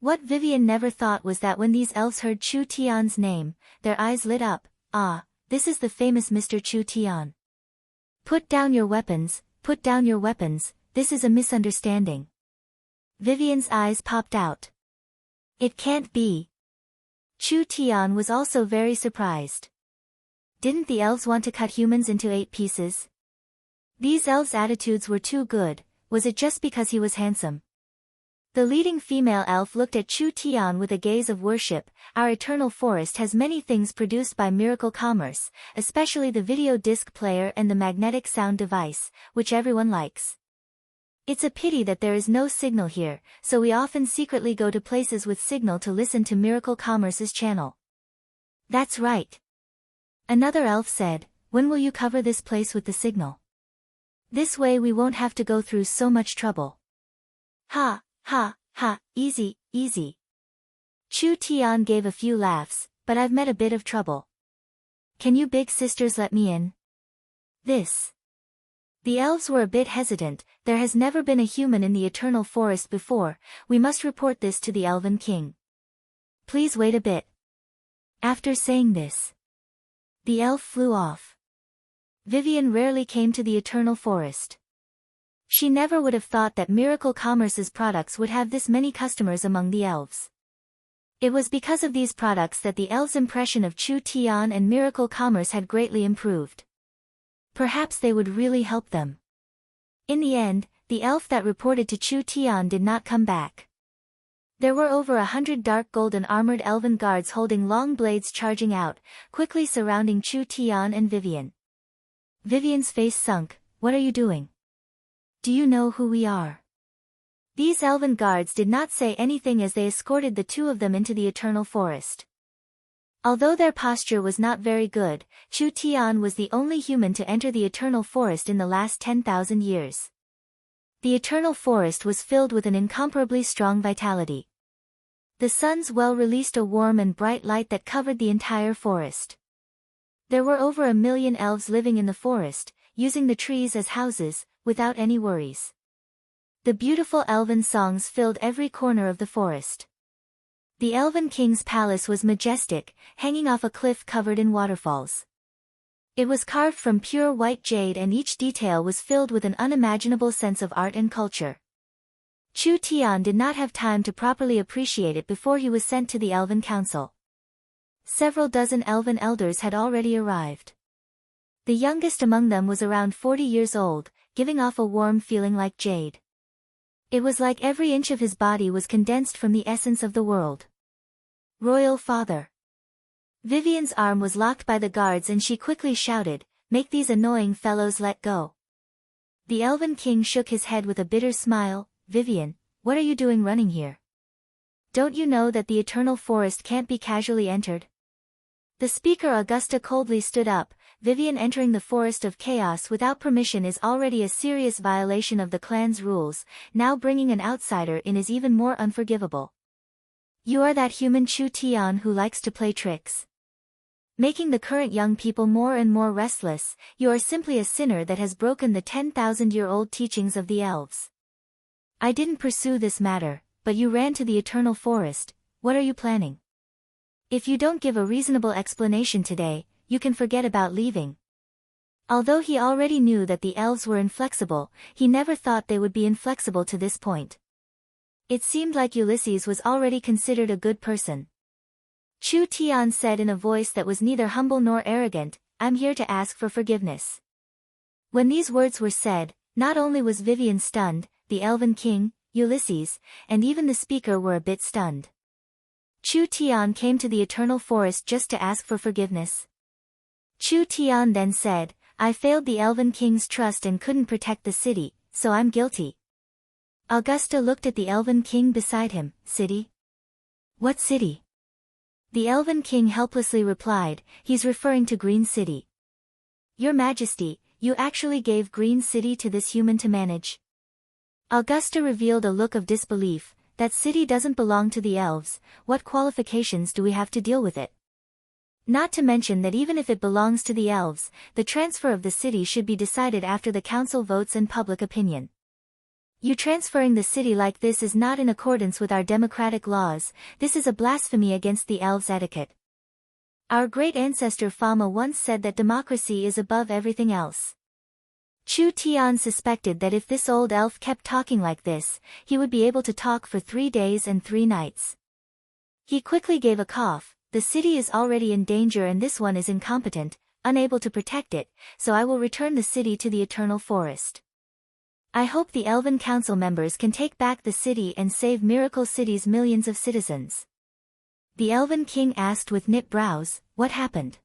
What Vivian never thought was that when these elves heard Chu Tian's name, their eyes lit up. "Ah, this is the famous Mr. Chu Tian. Put down your weapons, this is a misunderstanding." Vivian's eyes popped out. It can't be. Chu Tian was also very surprised. Didn't the elves want to cut humans into 8 pieces? These elves' attitudes were too good. Was it just because he was handsome? The leading female elf looked at Chu Tian with a gaze of worship. Our eternal forest has many things produced by Miracle Commerce, especially the video disc player and the magnetic sound device, which everyone likes. It's a pity that there is no signal here, so we often secretly go to places with signal to listen to Miracle Commerce's channel. That's right. Another elf said, when will you cover this place with the signal? This way we won't have to go through so much trouble. Ha, ha, easy, easy. Chu Tian gave a few laughs, but I've met a bit of trouble. Can you big sisters let me in? This. The elves were a bit hesitant. There has never been a human in the Eternal Forest before. We must report this to the Elven King. Please wait a bit. After saying this, the elf flew off. Vivian rarely came to the Eternal Forest. She never would have thought that Miracle Commerce's products would have this many customers among the elves. It was because of these products that the elves' impression of Chu Tian and Miracle Commerce had greatly improved. Perhaps they would really help them. In the end, the elf that reported to Chu Tian did not come back. There were over 100 dark golden armored elven guards holding long blades charging out, quickly surrounding Chu Tian and Vivian. Vivian's face sunk. What are you doing? Do you know who we are? These elven guards did not say anything as they escorted the two of them into the Eternal Forest. Although their posture was not very good, Chu Tian was the only human to enter the Eternal Forest in the last 10,000 years. The Eternal Forest was filled with an incomparably strong vitality. The sun's well released a warm and bright light that covered the entire forest. There were over 1 million elves living in the forest, using the trees as houses, without any worries. The beautiful elven songs filled every corner of the forest. The Elven King's palace was majestic, hanging off a cliff covered in waterfalls. It was carved from pure white jade and each detail was filled with an unimaginable sense of art and culture. Chu Tian did not have time to properly appreciate it before he was sent to the Elven Council. Several dozen elven elders had already arrived. The youngest among them was around 40 years old, giving off a warm feeling like jade. It was like every inch of his body was condensed from the essence of the world. Royal Father. Vivian's arm was locked by the guards and she quickly shouted, "Make these annoying fellows let go." The Elven King shook his head with a bitter smile. Vivian, what are you doing running here? Don't you know that the Eternal Forest can't be casually entered? The speaker Augusta coldly stood up. Vivian entering the Forest of Chaos without permission is already a serious violation of the clan's rules, now bringing an outsider in is even more unforgivable. You are that human Chu Tian who likes to play tricks. Making the current young people more and more restless, you are simply a sinner that has broken the 10,000-year-old teachings of the elves. I didn't pursue this matter, but you ran to the Eternal Forest. What are you planning? If you don't give a reasonable explanation today, you can forget about leaving. Although he already knew that the elves were inflexible, he never thought they would be inflexible to this point. It seemed like Ulysses was already considered a good person. Chu Tian said in a voice that was neither humble nor arrogant, "I'm here to ask for forgiveness." When these words were said, not only was Vivian stunned, the Elven King, Ulysses, and even the speaker were a bit stunned. Chu Tian came to the Eternal Forest just to ask for forgiveness. Chu Tian then said, "I failed the Elven King's trust and couldn't protect the city, so I'm guilty." Augusta looked at the Elven King beside him. "City? What city?" The Elven King helplessly replied, "He's referring to Green City." "Your Majesty, you actually gave Green City to this human to manage?" Augusta revealed a look of disbelief. "That city doesn't belong to the elves. What qualifications do we have to deal with it? Not to mention that even if it belongs to the elves, the transfer of the city should be decided after the council votes and public opinion. You transferring the city like this is not in accordance with our democratic laws. This is a blasphemy against the elves' etiquette. Our great ancestor Fama once said that democracy is above everything else." Chu Tian suspected that if this old elf kept talking like this, he would be able to talk for 3 days and 3 nights. He quickly gave a cough. The city is already in danger and this one is incompetent, unable to protect it, so I will return the city to the eternal forest. I hope the Elven Council members can take back the city and save Miracle City's millions of citizens. The Elven King asked with knit brows, what happened?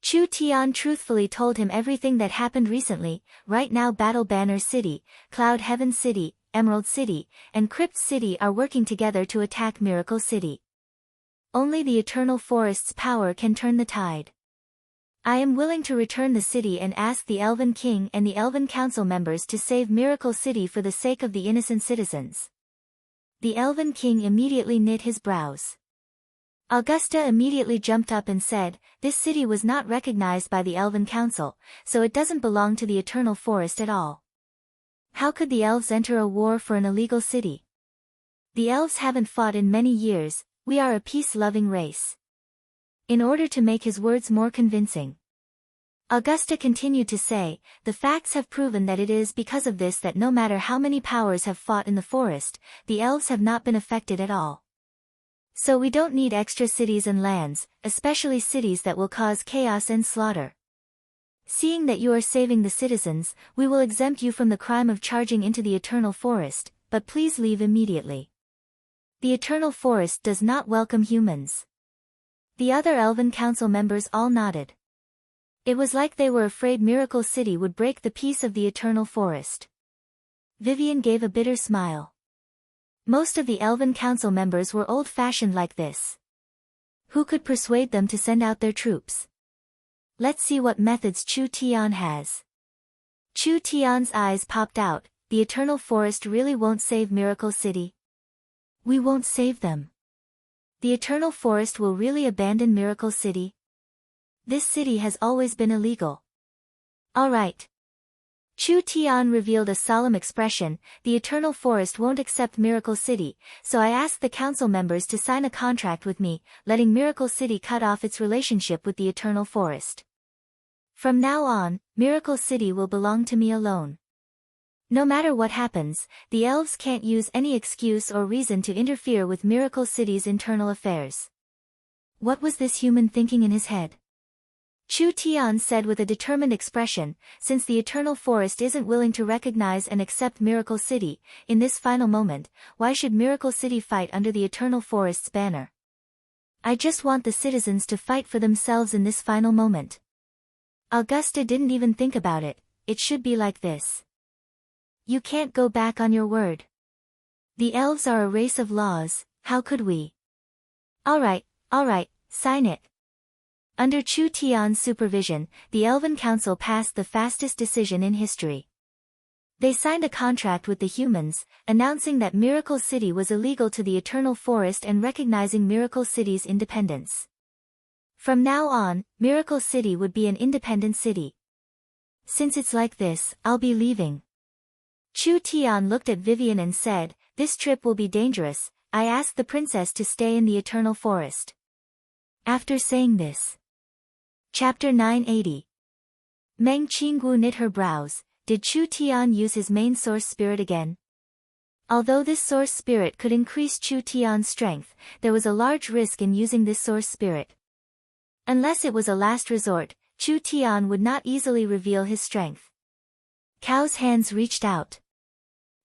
Chu Tian truthfully told him everything that happened recently. Right now Battle Banner City, Cloud Heaven City, Emerald City, and Crypt City are working together to attack Miracle City. Only the Eternal Forest's power can turn the tide. I am willing to return the city and ask the Elven King and the Elven Council members to save Miracle City for the sake of the innocent citizens. The Elven King immediately knit his brows. Augusta immediately jumped up and said, this city was not recognized by the Elven Council, so it doesn't belong to the Eternal Forest at all. How could the elves enter a war for an illegal city? The elves haven't fought in many years, we are a peace-loving race. In order to make his words more convincing, Augusta continued to say, the facts have proven that it is because of this that no matter how many powers have fought in the forest, the elves have not been affected at all. So we don't need extra cities and lands, especially cities that will cause chaos and slaughter. Seeing that you are saving the citizens, we will exempt you from the crime of charging into the Eternal Forest, but please leave immediately. The Eternal Forest does not welcome humans. The other Elven Council members all nodded. It was like they were afraid Miracle City would break the peace of the Eternal Forest. Vivian gave a bitter smile. Most of the Elven Council members were old-fashioned like this. Who could persuade them to send out their troops? Let's see what methods Chu Tian has. Chu Tian's eyes popped out. The Eternal Forest really won't save Miracle City. We won't save them. The Eternal Forest will really abandon Miracle City. This city has always been illegal. All right. Chu Tian revealed a solemn expression, the Eternal Forest won't accept Miracle City, so I asked the council members to sign a contract with me, letting Miracle City cut off its relationship with the Eternal Forest. From now on, Miracle City will belong to me alone. No matter what happens, the elves can't use any excuse or reason to interfere with Miracle City's internal affairs. What was this human thinking in his head? Chu Tian said with a determined expression, since the Eternal Forest isn't willing to recognize and accept Miracle City, in this final moment, why should Miracle City fight under the Eternal Forest's banner? I just want the citizens to fight for themselves in this final moment. Augusta didn't even think about it, it should be like this. You can't go back on your word. The elves are a race of laws, how could we? Alright, sign it. Under Chu Tian's supervision, the Elven Council passed the fastest decision in history. They signed a contract with the humans, announcing that Miracle City was illegal to the Eternal Forest and recognizing Miracle City's independence. From now on, Miracle City would be an independent city. Since it's like this, I'll be leaving. Chu Tian looked at Vivian and said, this trip will be dangerous, I asked the princess to stay in the Eternal Forest. After saying this. Chapter 980. Meng Qinggu knit her brows, did Chu Tian use his main source spirit again? Although this source spirit could increase Chu Tian's strength, there was a large risk in using this source spirit. Unless it was a last resort, Chu Tian would not easily reveal his strength. Cao's hands reached out.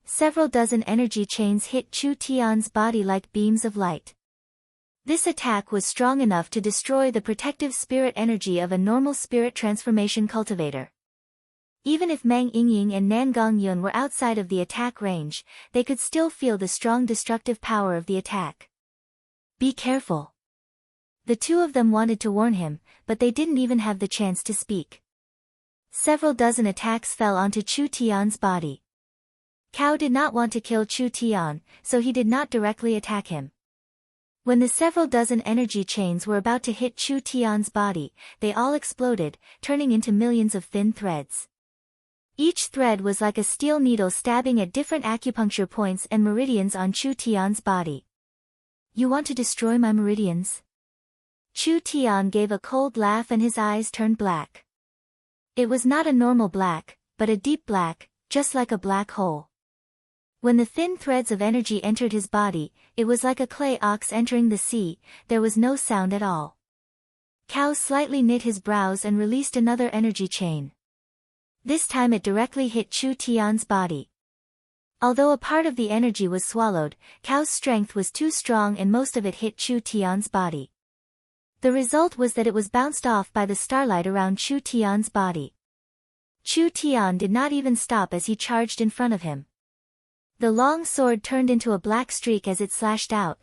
Several dozen energy chains hit Chu Tian's body like beams of light. This attack was strong enough to destroy the protective spirit energy of a normal spirit transformation cultivator. Even if Meng Yingying and Nan Gongyun were outside of the attack range, they could still feel the strong destructive power of the attack. Be careful. The two of them wanted to warn him, but they didn't even have the chance to speak. Several dozen attacks fell onto Chu Tian's body. Cao did not want to kill Chu Tian, so he did not directly attack him. When the several dozen energy chains were about to hit Chu Tian's body, they all exploded, turning into millions of thin threads. Each thread was like a steel needle stabbing at different acupuncture points and meridians on Chu Tian's body. You want to destroy my meridians? Chu Tian gave a cold laugh and his eyes turned black. It was not a normal black, but a deep black, just like a black hole. When the thin threads of energy entered his body, it was like a clay ox entering the sea. There was no sound at all. Cao slightly knit his brows and released another energy chain. This time it directly hit Chu Tian's body. Although a part of the energy was swallowed, Cao's strength was too strong and most of it hit Chu Tian's body. The result was that it was bounced off by the starlight around Chu Tian's body. Chu Tian did not even stop as he charged in front of him. The long sword turned into a black streak as it slashed out.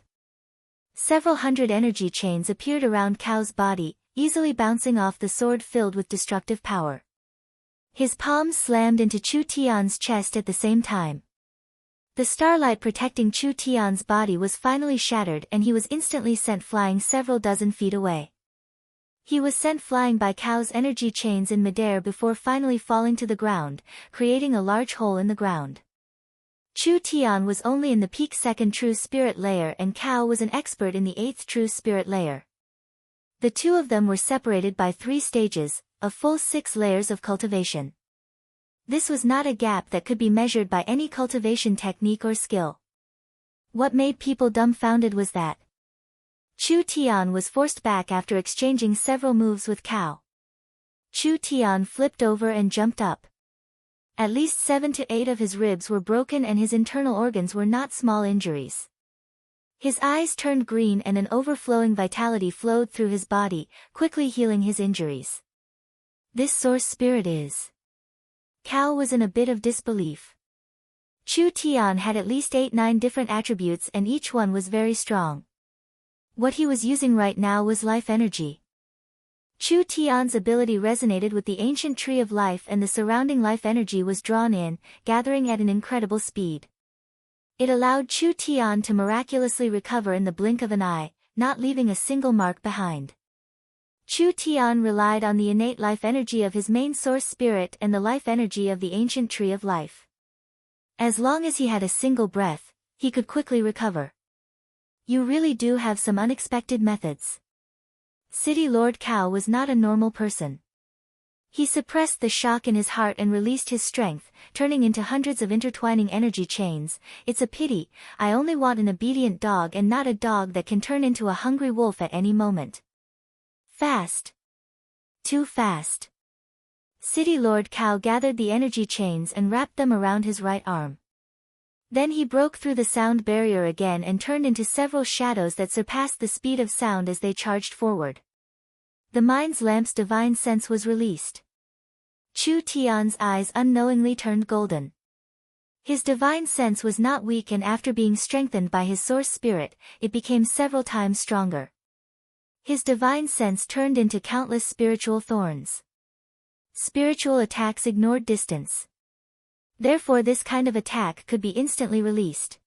Several hundred energy chains appeared around Cao's body, easily bouncing off the sword filled with destructive power. His palms slammed into Chu Tian's chest at the same time. The starlight protecting Chu Tian's body was finally shattered and he was instantly sent flying several dozen feet away. He was sent flying by Cao's energy chains in midair before finally falling to the ground, creating a large hole in the ground. Chu Tian was only in the peak second true spirit layer and Cao was an expert in the 8th true spirit layer. The two of them were separated by 3 stages, a full 6 layers of cultivation. This was not a gap that could be measured by any cultivation technique or skill. What made people dumbfounded was that Chu Tian was forced back after exchanging several moves with Cao. Chu Tian flipped over and jumped up. At least 7 to 8 of his ribs were broken and his internal organs were not small injuries. His eyes turned green and an overflowing vitality flowed through his body, quickly healing his injuries. This source spirit is... Cao was in a bit of disbelief. Chu Tian had at least 8-9 different attributes and each one was very strong. What he was using right now was life energy. Chu Tian's ability resonated with the ancient tree of life and the surrounding life energy was drawn in, gathering at an incredible speed. It allowed Chu Tian to miraculously recover in the blink of an eye, not leaving a single mark behind. Chu Tian relied on the innate life energy of his main source spirit and the life energy of the ancient tree of life. As long as he had a single breath, he could quickly recover. You really do have some unexpected methods. City Lord Cao was not a normal person. He suppressed the shock in his heart and released his strength, turning into hundreds of intertwining energy chains. It's a pity, I only want an obedient dog and not a dog that can turn into a hungry wolf at any moment. Fast. Too fast. City Lord Cao gathered the energy chains and wrapped them around his right arm. Then he broke through the sound barrier again and turned into several shadows that surpassed the speed of sound as they charged forward. The mind's lamp's divine sense was released. Chu Tian's eyes unknowingly turned golden. His divine sense was not weak and after being strengthened by his source spirit, it became several times stronger. His divine sense turned into countless spiritual thorns. Spiritual attacks ignored distance. Therefore this kind of attack could be instantly released.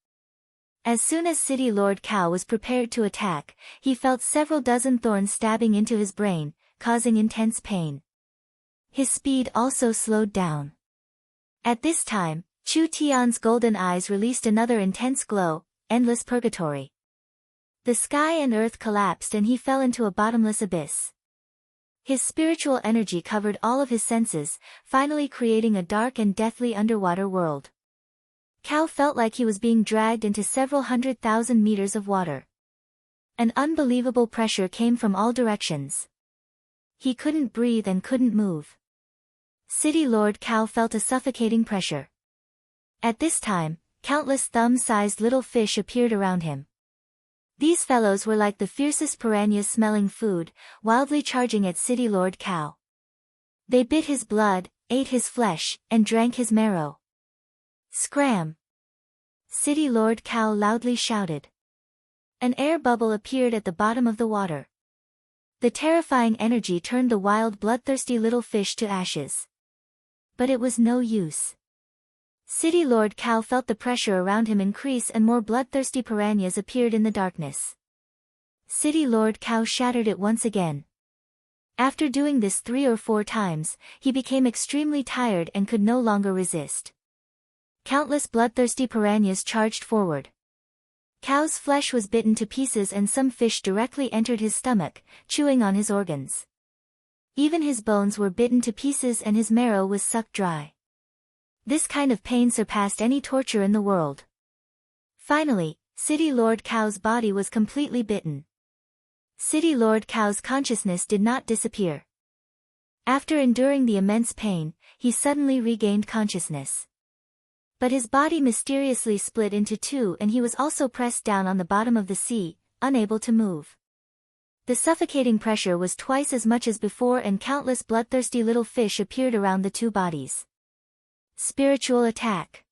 As soon as City Lord Cao was prepared to attack, he felt several dozen thorns stabbing into his brain, causing intense pain. His speed also slowed down. At this time, Chu Tian's golden eyes released another intense glow, endless purgatory. The sky and earth collapsed and he fell into a bottomless abyss. His spiritual energy covered all of his senses, finally creating a dark and deathly underwater world. Cao felt like he was being dragged into several 100,000 meters of water. An unbelievable pressure came from all directions. He couldn't breathe and couldn't move. City Lord Cao felt a suffocating pressure. At this time, countless thumb-sized little fish appeared around him. These fellows were like the fiercest piranhas smelling food, wildly charging at City Lord Cao. They bit his blood, ate his flesh, and drank his marrow. Scram! City Lord Cao loudly shouted. An air bubble appeared at the bottom of the water. The terrifying energy turned the wild bloodthirsty little fish to ashes. But it was no use. City Lord Cao felt the pressure around him increase and more bloodthirsty piranhas appeared in the darkness. City Lord Cao shattered it once again. After doing this 3 or 4 times, he became extremely tired and could no longer resist. Countless bloodthirsty piranhas charged forward. Cao's flesh was bitten to pieces and some fish directly entered his stomach, chewing on his organs. Even his bones were bitten to pieces and his marrow was sucked dry. This kind of pain surpassed any torture in the world. Finally, City Lord Cow's body was completely bitten. City Lord Cow's consciousness did not disappear. After enduring the immense pain, he suddenly regained consciousness. But his body mysteriously split into two and he was also pressed down on the bottom of the sea, unable to move. The suffocating pressure was twice as much as before and countless bloodthirsty little fish appeared around the two bodies. Spiritual attack.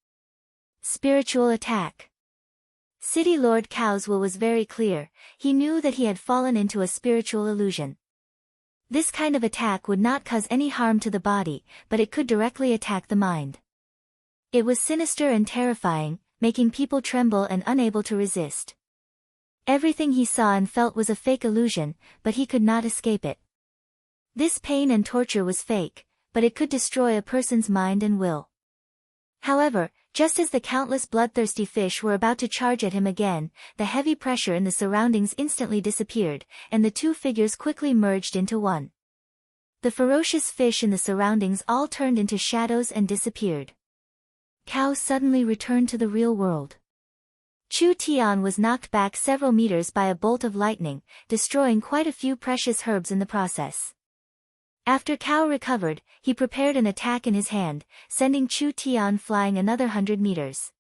Spiritual attack. City Lord Cow's will was very clear, he knew that he had fallen into a spiritual illusion. This kind of attack would not cause any harm to the body, but it could directly attack the mind. It was sinister and terrifying, making people tremble and unable to resist. Everything he saw and felt was a fake illusion, but he could not escape it. This pain and torture was fake, but it could destroy a person's mind and will. However, just as the countless bloodthirsty fish were about to charge at him again, the heavy pressure in the surroundings instantly disappeared, and the two figures quickly merged into one. The ferocious fish in the surroundings all turned into shadows and disappeared. Cow suddenly returned to the real world. Chu Tian was knocked back several meters by a bolt of lightning, destroying quite a few precious herbs in the process. After Cow recovered, he prepared an attack in his hand, sending Chu Tian flying another 100 meters.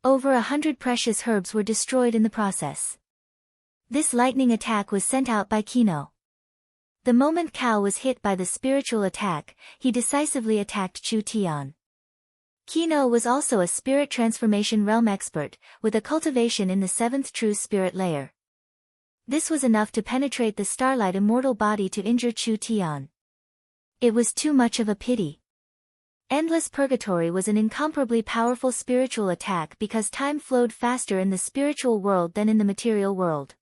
Over 100 precious herbs were destroyed in the process. This lightning attack was sent out by Kino. The moment Cow was hit by the spiritual attack, he decisively attacked Chu Tian. Kino was also a spirit transformation realm expert, with a cultivation in the 7th true spirit layer. This was enough to penetrate the starlight immortal body to injure Chu Tian. It was too much of a pity. Endless Purgatory was an incomparably powerful spiritual attack because time flowed faster in the spiritual world than in the material world.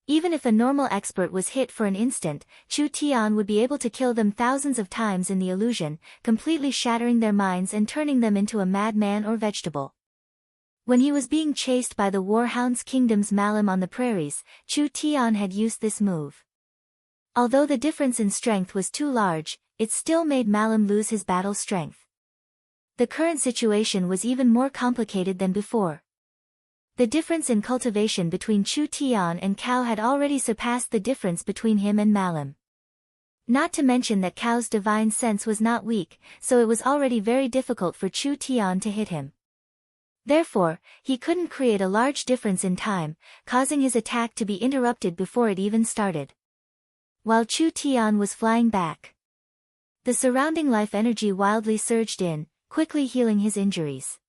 Even if a normal expert was hit for an instant, Chu Tian would be able to kill them thousands of times in the illusion, completely shattering their minds and turning them into a madman or vegetable. When he was being chased by the Warhound's Kingdom's Malam on the prairies, Chu Tian had used this move. Although the difference in strength was too large, it still made Malam lose his battle strength. The current situation was even more complicated than before. The difference in cultivation between Chu Tian and Cow had already surpassed the difference between him and Malam. Not to mention that Cow's divine sense was not weak, so it was already very difficult for Chu Tian to hit him. Therefore, he couldn't create a large difference in time, causing his attack to be interrupted before it even started. While Chu Tian was flying back, the surrounding life energy wildly surged in, quickly healing his injuries.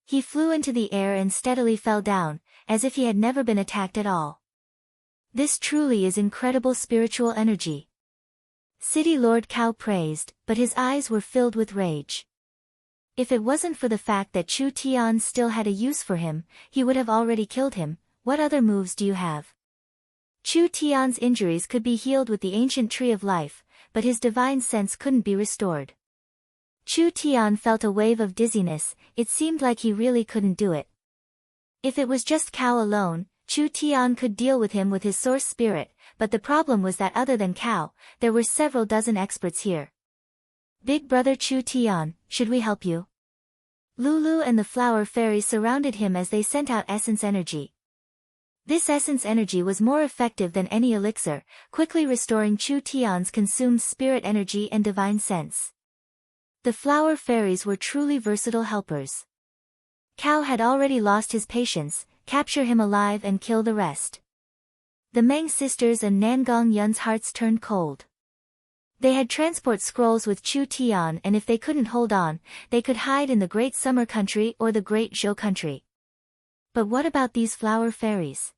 He flew into the air and steadily fell down, as if he had never been attacked at all. This truly is incredible spiritual energy. City Lord Cow praised, but his eyes were filled with rage. If it wasn't for the fact that Chu Tian still had a use for him, he would have already killed him. What other moves do you have? Chu Tian's injuries could be healed with the ancient tree of life, but his divine sense couldn't be restored. Chu Tian felt a wave of dizziness, it seemed like he really couldn't do it. If it was just Cow alone, Chu Tian could deal with him with his source spirit, but the problem was that other than Cow, there were several dozen experts here. Big brother Chu Tian, should we help you? Lulu and the flower fairies surrounded him as they sent out essence energy. This essence energy was more effective than any elixir, quickly restoring Chu Tian's consumed spirit energy and divine sense. The flower fairies were truly versatile helpers. Cow had already lost his patience, capture him alive and kill the rest. The Meng sisters and Nangong Yun's hearts turned cold. They had transport scrolls with Chu Tian and if they couldn't hold on, they could hide in the Great Summer Country or the Great Zhou Country. But what about these flower fairies?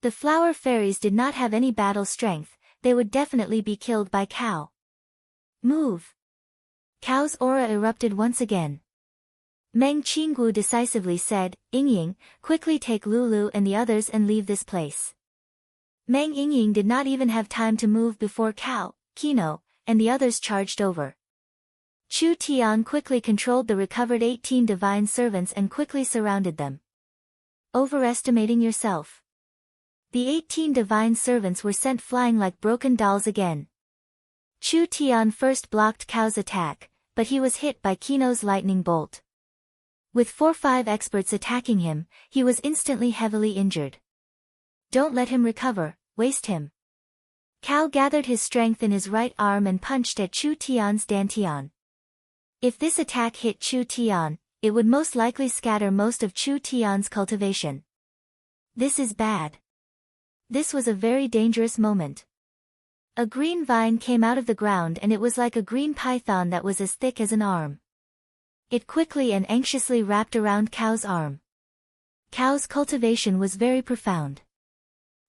The flower fairies did not have any battle strength, they would definitely be killed by Cow. Move! Cow's aura erupted once again. Meng Qinggu decisively said, Yingying, quickly take Lulu and the others and leave this place. Meng Yingying did not even have time to move before Cow, Kino, and the others charged over. Chu Tian quickly controlled the recovered 18 divine servants and quickly surrounded them. Overestimating yourself. The 18 divine servants were sent flying like broken dolls again. Chu Tian first blocked Cow's attack, but he was hit by Kino's lightning bolt. With 4-5 experts attacking him, he was instantly heavily injured. Don't let him recover, waste him. Cao gathered his strength in his right arm and punched at Chu Tian's dantian. If this attack hit Chu Tian, it would most likely scatter most of Chu Tian's cultivation. This is bad. This was a very dangerous moment. A green vine came out of the ground and it was like a green python that was as thick as an arm. It quickly and anxiously wrapped around Cao's arm. Cao's cultivation was very profound.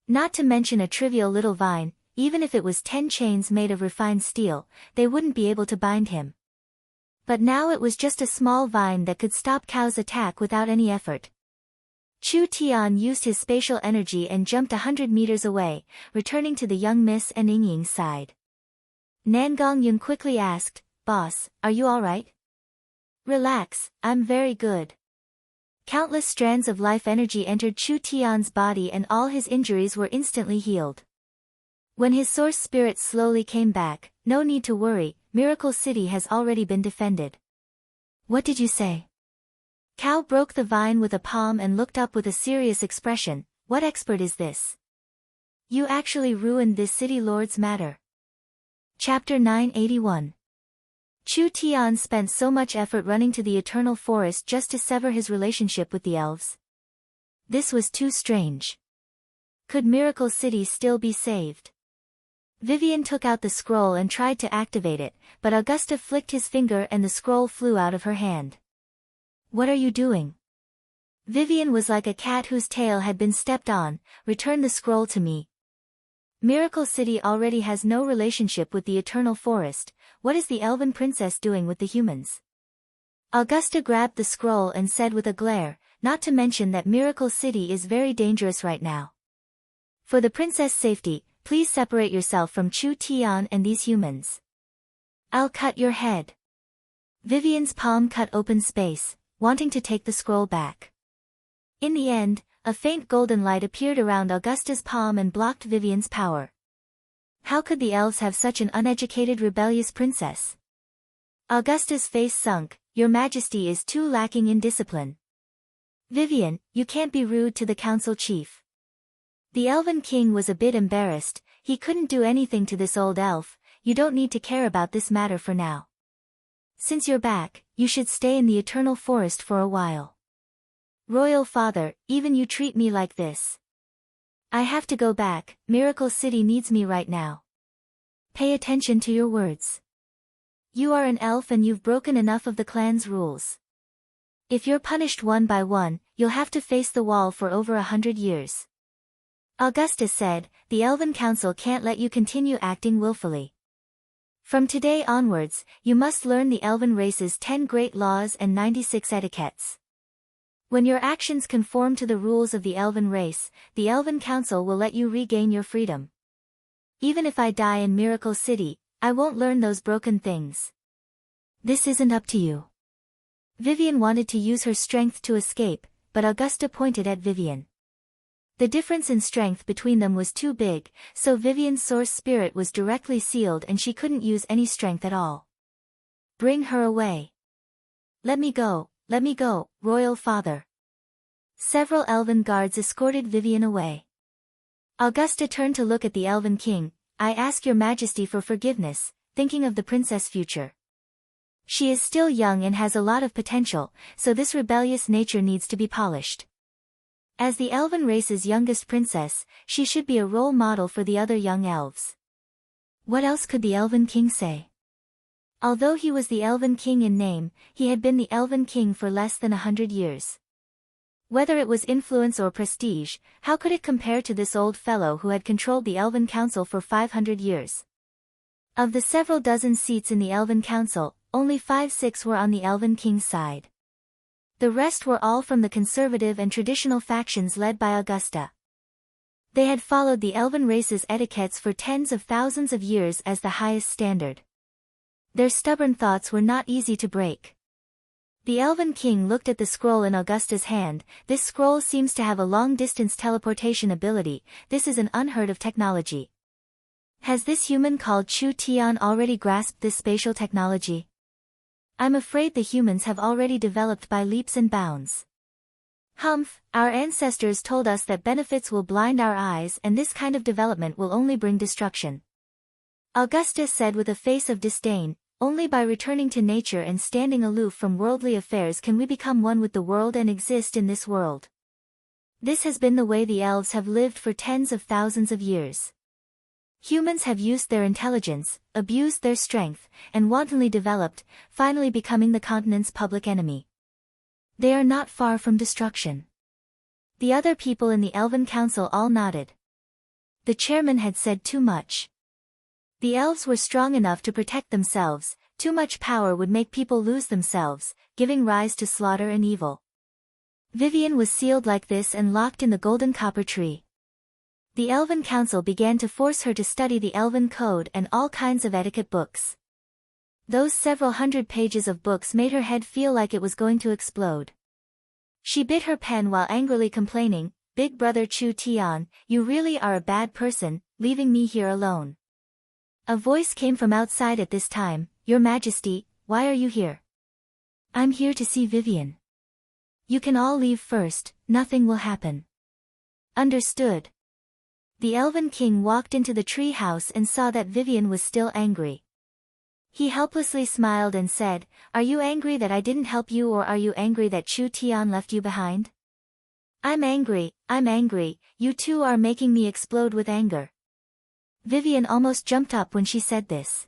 Not to mention a trivial little vine, even if it was 10 chains made of refined steel, they wouldn't be able to bind him. But now it was just a small vine that could stop Cao's attack without any effort. Chu Tian used his spatial energy and jumped 100 meters away, returning to the young miss and Yingying's side. Nangong Yun quickly asked, "Boss, are you alright?" "Relax, I'm very good." Countless strands of life energy entered Chu Tian's body and all his injuries were instantly healed. When his source spirit slowly came back, "No need to worry, Miracle City has already been defended." "What did you say?" Cao broke the vine with a palm and looked up with a serious expression. "What expert is this? You actually ruined this city lord's matter." Chapter 981. Chu Tian spent so much effort running to the eternal forest just to sever his relationship with the elves. This was too strange. Could Miracle City still be saved? Vivian took out the scroll and tried to activate it, but Augusta flicked his finger and the scroll flew out of her hand. "What are you doing?" Vivian was like a cat whose tail had been stepped on. "Return the scroll to me." Miracle City already has no relationship with the Eternal Forest. What is the Elven Princess doing with the humans? Augusta grabbed the scroll and said with a glare, "Not to mention that Miracle City is very dangerous right now. For the princess' safety, please separate yourself from Chu Tian and these humans. I'll cut your head." Vivian's palm cut open space, wanting to take the scroll back. In the end, a faint golden light appeared around Augusta's palm and blocked Vivian's power. How could the elves have such an uneducated rebellious princess? Augusta's face sunk. "Your Majesty is too lacking in discipline." "Vivian, you can't be rude to the council chief." The Elven King was a bit embarrassed. He couldn't do anything to this old elf. "You don't need to care about this matter for now. Since you're back, you should stay in the Eternal Forest for a while." "Royal Father, even you treat me like this. I have to go back. Miracle City needs me right now." "Pay attention to your words. You are an elf and you've broken enough of the clan's rules. If you're punished one by one, you'll have to face the wall for over 100 years. Augusta said, "The Elven Council can't let you continue acting willfully. From today onwards, you must learn the Elven race's 10 great laws and 96 etiquettes. When your actions conform to the rules of the Elven race, the Elven Council will let you regain your freedom. Even if I die in Miracle City, I won't learn those broken things." "This isn't up to you." Vivian wanted to use her strength to escape, but Augusta pointed at Vivian. The difference in strength between them was too big, so Vivian's source spirit was directly sealed and she couldn't use any strength at all. "Bring her away." Let me go, Royal Father." Several Elven guards escorted Vivian away. Augusta turned to look at the Elven King. "I ask your Majesty for forgiveness, thinking of the princess' future. She is still young and has a lot of potential, so this rebellious nature needs to be polished. As the Elven race's youngest princess, she should be a role model for the other young elves." What else could the Elven King say? Although he was the Elven King in name, he had been the Elven King for less than 100 years. Whether it was influence or prestige, how could it compare to this old fellow who had controlled the Elven Council for 500 years? Of the several dozen seats in the Elven Council, only 5-6 were on the Elven King's side. The rest were all from the conservative and traditional factions led by Augusta. They had followed the Elven race's etiquettes for tens of thousands of years as the highest standard. Their stubborn thoughts were not easy to break. The Elven King looked at the scroll in Augusta's hand. "This scroll seems to have a long-distance teleportation ability. This is an unheard of technology. Has this human called Chu Tian already grasped this spatial technology?" I'm afraid the humans have already developed by leaps and bounds. Humph, our ancestors told us that benefits will blind our eyes and this kind of development will only bring destruction. Augustus said with a face of disdain, only by returning to nature and standing aloof from worldly affairs can we become one with the world and exist in this world. This has been the way the elves have lived for tens of thousands of years. Humans have used their intelligence, abused their strength, and wantonly developed, finally becoming the continent's public enemy. They are not far from destruction. The other people in the Elven Council all nodded. The chairman had said too much. The elves were strong enough to protect themselves, too much power would make people lose themselves, giving rise to slaughter and evil. Vivian was sealed like this and locked in the golden copper tree. The Elven Council began to force her to study the Elven Code and all kinds of etiquette books. Those several hundred pages of books made her head feel like it was going to explode. She bit her pen while angrily complaining, "Big Brother Chu Tian, you really are a bad person, leaving me here alone." A voice came from outside at this time, "Your Majesty, why are you here?" "I'm here to see Vivian." "You can all leave first, nothing will happen." "Understood." The Elven King walked into the tree house and saw that Vivian was still angry. He helplessly smiled and said, "Are you angry that I didn't help you or are you angry that Chu Tian left you behind?" I'm angry, you two are making me explode with anger." Vivian almost jumped up when she said this.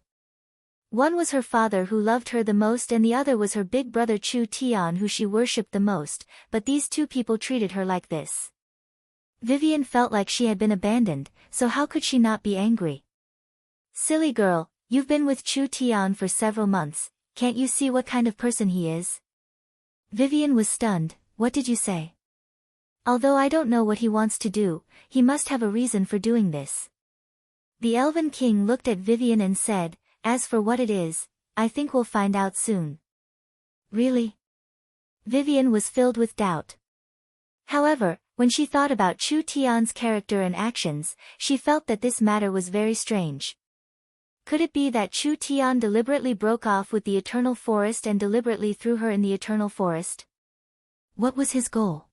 One was her father who loved her the most and the other was her big brother Chu Tian who she worshipped the most, but these two people treated her like this. Vivian felt like she had been abandoned, so how could she not be angry? "Silly girl, you've been with Chu Tian for several months, can't you see what kind of person he is?" Vivian was stunned. "What did you say?" "Although I don't know what he wants to do, he must have a reason for doing this." The Elven King looked at Vivian and said, "As for what it is, I think we'll find out soon." "Really?" Vivian was filled with doubt. However, when she thought about Chu Tian's character and actions, she felt that this matter was very strange. Could it be that Chu Tian deliberately broke off with the Eternal Forest and deliberately threw her in the Eternal Forest? What was his goal?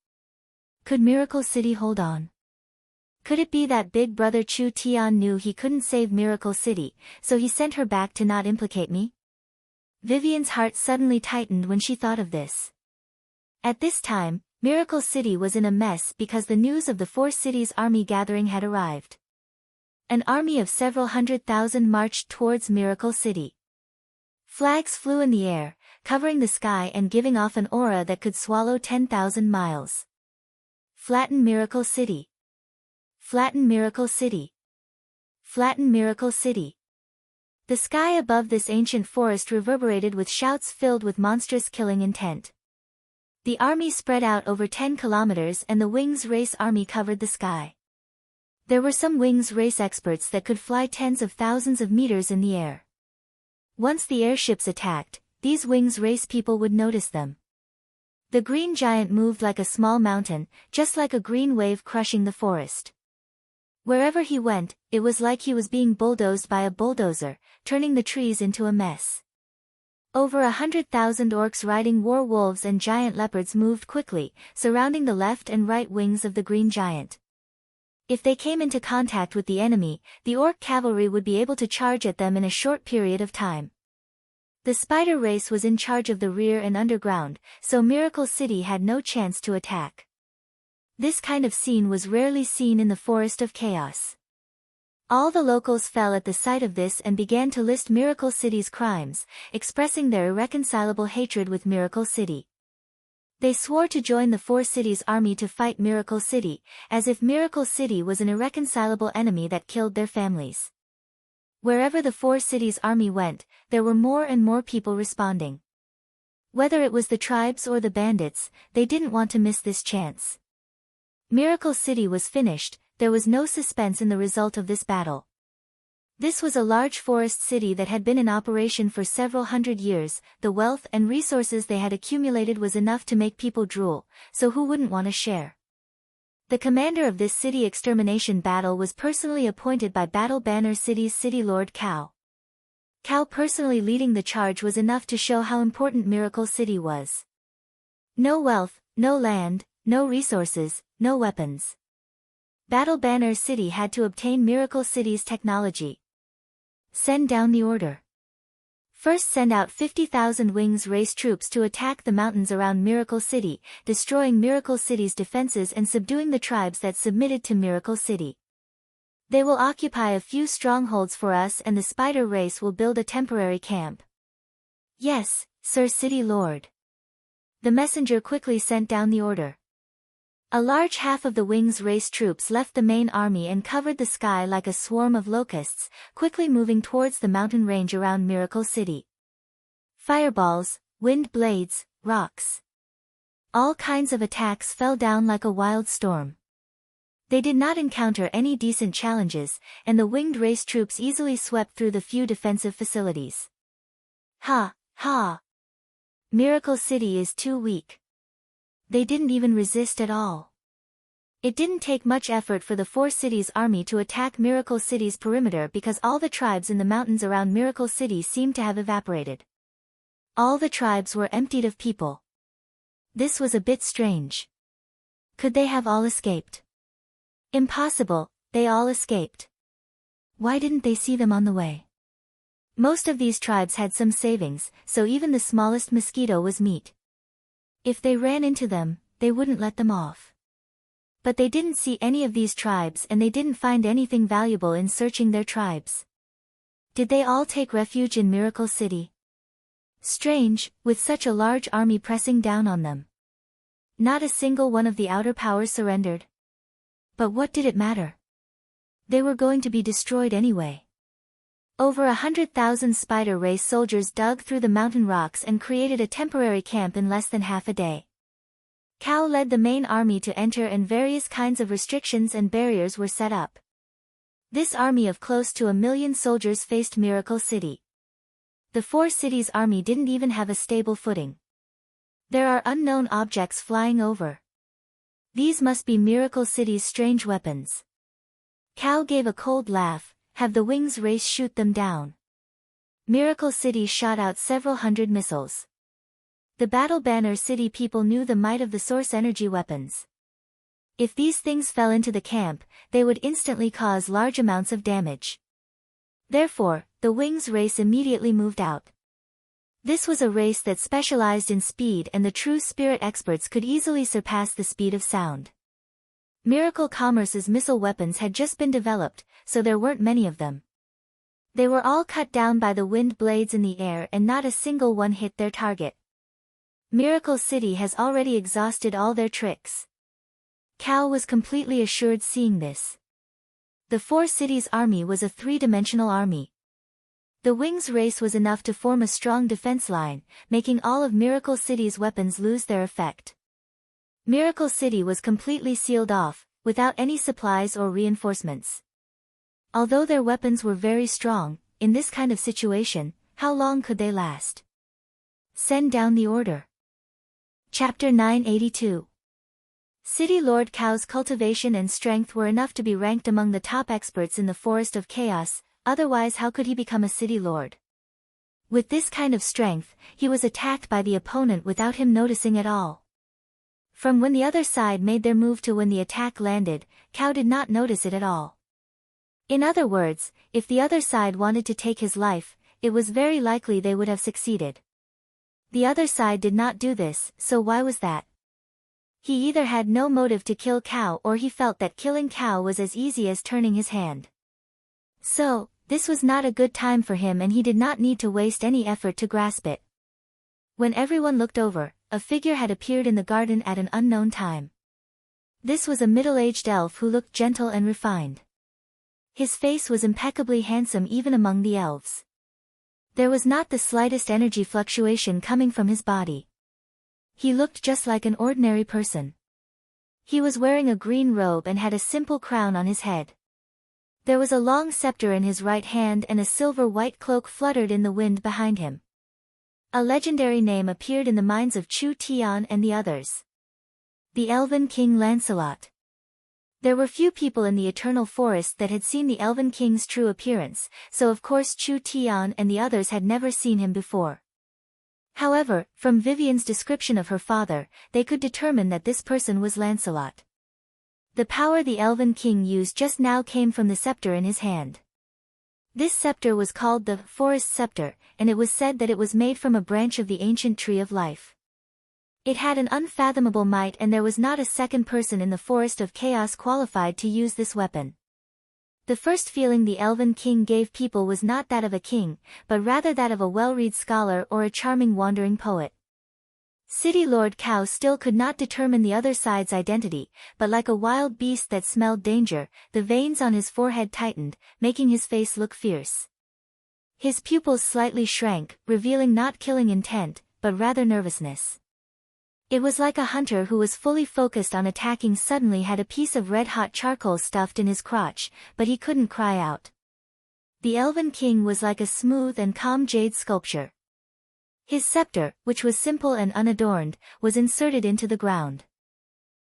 Could Miracle City hold on? Could it be that big brother Chu Tian knew he couldn't save Miracle City, so he sent her back to not implicate me? Vivian's heart suddenly tightened when she thought of this. At this time, Miracle City was in a mess because the news of the Four Cities army gathering had arrived. An army of several 100,000 marched towards Miracle City. Flags flew in the air, covering the sky and giving off an aura that could swallow 10,000 miles. Flatten Miracle City. Flatten Miracle City. Flatten Miracle City. The sky above this ancient forest reverberated with shouts filled with monstrous killing intent. The army spread out over 10 kilometers and the Wings Race army covered the sky. There were some Wings Race experts that could fly tens of thousands of meters in the air. Once the airships attacked, these Wings Race people would notice them. The green giant moved like a small mountain, just like a green wave crushing the forest. Wherever he went, it was like he was being bulldozed by a bulldozer, turning the trees into a mess. Over 100,000 orcs riding war wolves and giant leopards moved quickly, surrounding the left and right wings of the green giant. If they came into contact with the enemy, the orc cavalry would be able to charge at them in a short period of time. The spider race was in charge of the rear and underground, so Miracle City had no chance to attack. This kind of scene was rarely seen in the Forest of Chaos. All the locals fell at the sight of this and began to list Miracle City's crimes, expressing their irreconcilable hatred with Miracle City. They swore to join the Four Cities army to fight Miracle City, as if Miracle City was an irreconcilable enemy that killed their families. Wherever the Four Cities army went, there were more and more people responding. Whether it was the tribes or the bandits, they didn't want to miss this chance. Miracle City was finished, there was no suspense in the result of this battle. This was a large forest city that had been in operation for several hundred years, the wealth and resources they had accumulated was enough to make people drool, so who wouldn't want to share? The commander of this city extermination battle was personally appointed by Battle Banner City's City Lord Cao. Cao personally leading the charge was enough to show how important Miracle City was. No wealth, no land, no resources, no weapons. Battle Banner City had to obtain Miracle City's technology. Send down the order. First send out 50,000 Wings Race troops to attack the mountains around Miracle City, destroying Miracle City's defenses and subduing the tribes that submitted to Miracle City. They will occupy a few strongholds for us and the spider race will build a temporary camp. Yes, Sir City Lord. The messenger quickly sent down the order. A large half of the Wings Race troops left the main army and covered the sky like a swarm of locusts, quickly moving towards the mountain range around Miracle City. Fireballs, wind blades, rocks. All kinds of attacks fell down like a wild storm. They did not encounter any decent challenges, and the Winged Race troops easily swept through the few defensive facilities. Ha, ha! Miracle City is too weak. They didn't even resist at all. It didn't take much effort for the Four Cities army to attack Miracle City's perimeter because all the tribes in the mountains around Miracle City seemed to have evaporated. All the tribes were emptied of people. This was a bit strange. Could they have all escaped? Impossible, they all escaped. Why didn't they see them on the way? Most of these tribes had some savings, so even the smallest mosquito was meat. If they ran into them, they wouldn't let them off. But they didn't see any of these tribes and they didn't find anything valuable in searching their tribes. Did they all take refuge in Miracle City? Strange, with such a large army pressing down on them. Not a single one of the outer powers surrendered. But what did it matter? They were going to be destroyed anyway. Over 100,000 spider race soldiers dug through the mountain rocks and created a temporary camp in less than half a day. Cao led the main army to enter and various kinds of restrictions and barriers were set up. This army of close to 1 million soldiers faced Miracle City. The Four Cities army didn't even have a stable footing. There are unknown objects flying over. These must be Miracle City's strange weapons. Cao gave a cold laugh, have the Wings Race shoot them down. Miracle City shot out several hundred missiles. The Battle Banner City people knew the might of the source energy weapons. If these things fell into the camp, they would instantly cause large amounts of damage. Therefore, the Wings Race immediately moved out. This was a race that specialized in speed and the true spirit experts could easily surpass the speed of sound. Miracle Commerce's missile weapons had just been developed, so there weren't many of them. They were all cut down by the wind blades in the air and not a single one hit their target. Miracle City has already exhausted all their tricks. Cao was completely assured seeing this. The Four Cities army was a three-dimensional army. The Wings Race was enough to form a strong defense line, making all of Miracle City's weapons lose their effect. Miracle City was completely sealed off, without any supplies or reinforcements. Although their weapons were very strong, in this kind of situation, how long could they last? Send down the order. Chapter 982. City Lord Cao's cultivation and strength were enough to be ranked among the top experts in the Forest of Chaos, otherwise how could he become a city lord? With this kind of strength, he was attacked by the opponent without him noticing at all. From when the other side made their move to when the attack landed, Cao did not notice it at all. In other words, if the other side wanted to take his life, it was very likely they would have succeeded. The other side did not do this, so why was that? He either had no motive to kill Cao or he felt that killing Cao was as easy as turning his hand. So, this was not a good time for him and he did not need to waste any effort to grasp it. When everyone looked over, a figure had appeared in the garden at an unknown time. This was a middle-aged elf who looked gentle and refined. His face was impeccably handsome even among the elves. There was not the slightest energy fluctuation coming from his body. He looked just like an ordinary person. He was wearing a green robe and had a simple crown on his head. There was a long scepter in his right hand and a silver-white cloak fluttered in the wind behind him. A legendary name appeared in the minds of Chu Tian and the others. The Elven King Lancelot. There were few people in the Eternal Forest that had seen the Elven King's true appearance, so of course Chu Tian and the others had never seen him before. However, from Vivian's description of her father, they could determine that this person was Lancelot. The power the Elven King used just now came from the scepter in his hand. This scepter was called the Forest Scepter, and it was said that it was made from a branch of the ancient tree of life. It had an unfathomable might, and there was not a second person in the Forest of Chaos qualified to use this weapon. The first feeling the Elven King gave people was not that of a king, but rather that of a well-read scholar or a charming wandering poet. City Lord Cao still could not determine the other side's identity, but like a wild beast that smelled danger, the veins on his forehead tightened, making his face look fierce. His pupils slightly shrank, revealing not killing intent, but rather nervousness. It was like a hunter who was fully focused on attacking suddenly had a piece of red-hot charcoal stuffed in his crotch, but he couldn't cry out. The Elven King was like a smooth and calm jade sculpture. His scepter, which was simple and unadorned, was inserted into the ground.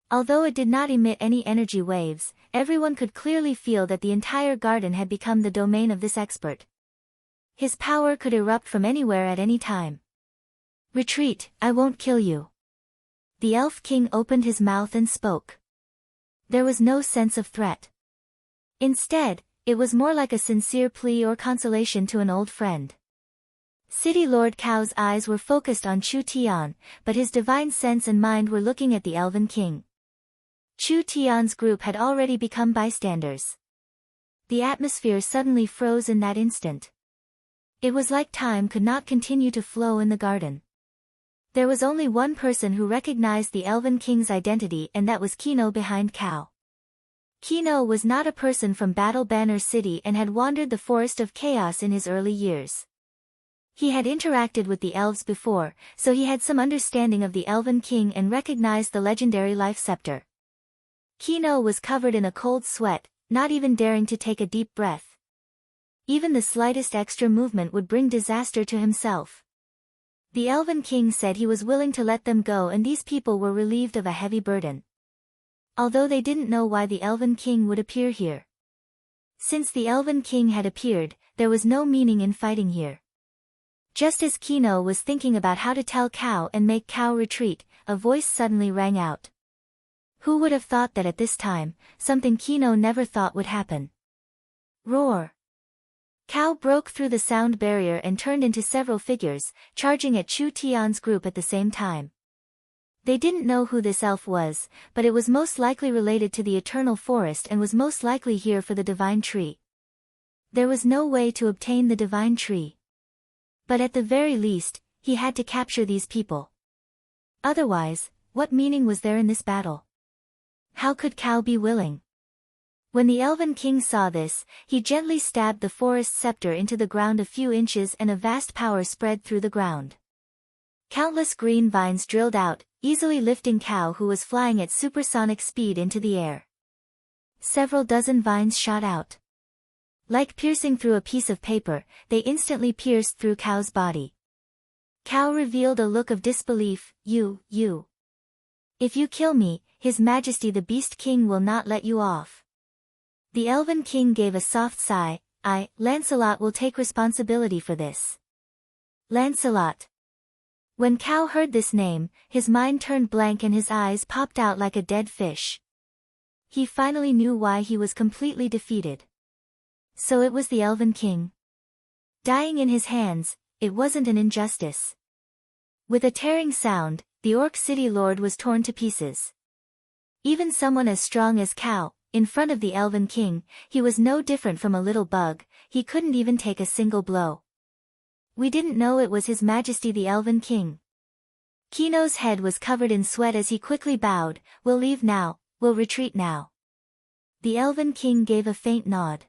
Although it did not emit any energy waves, everyone could clearly feel that the entire garden had become the domain of this expert. His power could erupt from anywhere at any time. "Retreat, I won't kill you." The Elf King opened his mouth and spoke. There was no sense of threat. Instead, it was more like a sincere plea or consolation to an old friend. City Lord Cao's eyes were focused on Chu Tian, but his divine sense and mind were looking at the Elven King. Chu Tian's group had already become bystanders. The atmosphere suddenly froze in that instant. It was like time could not continue to flow in the garden. There was only one person who recognized the Elven King's identity, and that was Kino behind Cao. Kino was not a person from Battle Banner City and had wandered the Forest of Chaos in his early years. He had interacted with the elves before, so he had some understanding of the Elven King and recognized the legendary life scepter. Kino was covered in a cold sweat, not even daring to take a deep breath. Even the slightest extra movement would bring disaster to himself. The Elven King said he was willing to let them go, and these people were relieved of a heavy burden. Although they didn't know why the Elven King would appear here. Since the Elven King had appeared, there was no meaning in fighting here. Just as Kino was thinking about how to tell Cao and make Cao retreat, a voice suddenly rang out. Who would have thought that at this time, something Kino never thought would happen? Roar! Cao broke through the sound barrier and turned into several figures, charging at Chu Tian's group at the same time. They didn't know who this elf was, but it was most likely related to the Eternal Forest and was most likely here for the Divine Tree. There was no way to obtain the Divine Tree. But at the very least, he had to capture these people. Otherwise, what meaning was there in this battle? How could Cao be willing? When the Elven King saw this, he gently stabbed the forest scepter into the ground a few inches, and a vast power spread through the ground. Countless green vines drilled out, easily lifting Cao, who was flying at supersonic speed, into the air. Several dozen vines shot out. Like piercing through a piece of paper, they instantly pierced through Cao's body. Cao revealed a look of disbelief. You. If you kill me, His Majesty the Beast King will not let you off. The Elven King gave a soft sigh. Lancelot will take responsibility for this. Lancelot. When Cao heard this name, his mind turned blank and his eyes popped out like a dead fish. He finally knew why he was completely defeated. So it was the Elven King. Dying in his hands, it wasn't an injustice. With a tearing sound, the Orc City Lord was torn to pieces. Even someone as strong as Cao, in front of the Elven King, he was no different from a little bug. He couldn't even take a single blow. We didn't know it was His Majesty the Elven King. Kino's head was covered in sweat as he quickly bowed. We'll leave now, we'll retreat now. The Elven King gave a faint nod.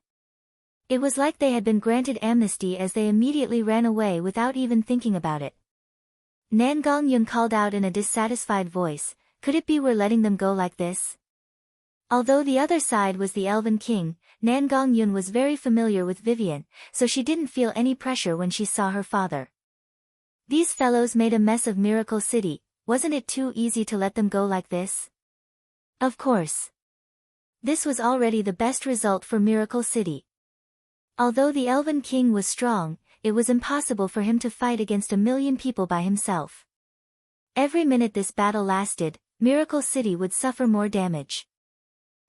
It was like they had been granted amnesty, as they immediately ran away without even thinking about it. Nangong Yun called out in a dissatisfied voice, could it be we're letting them go like this? Although the other side was the Elven King, Nangong Yun was very familiar with Vivian, so she didn't feel any pressure when she saw her father. These fellows made a mess of Miracle City. Wasn't it too easy to let them go like this? Of course. This was already the best result for Miracle City. Although the Elven King was strong, it was impossible for him to fight against 1,000,000 people by himself. Every minute this battle lasted, Miracle City would suffer more damage.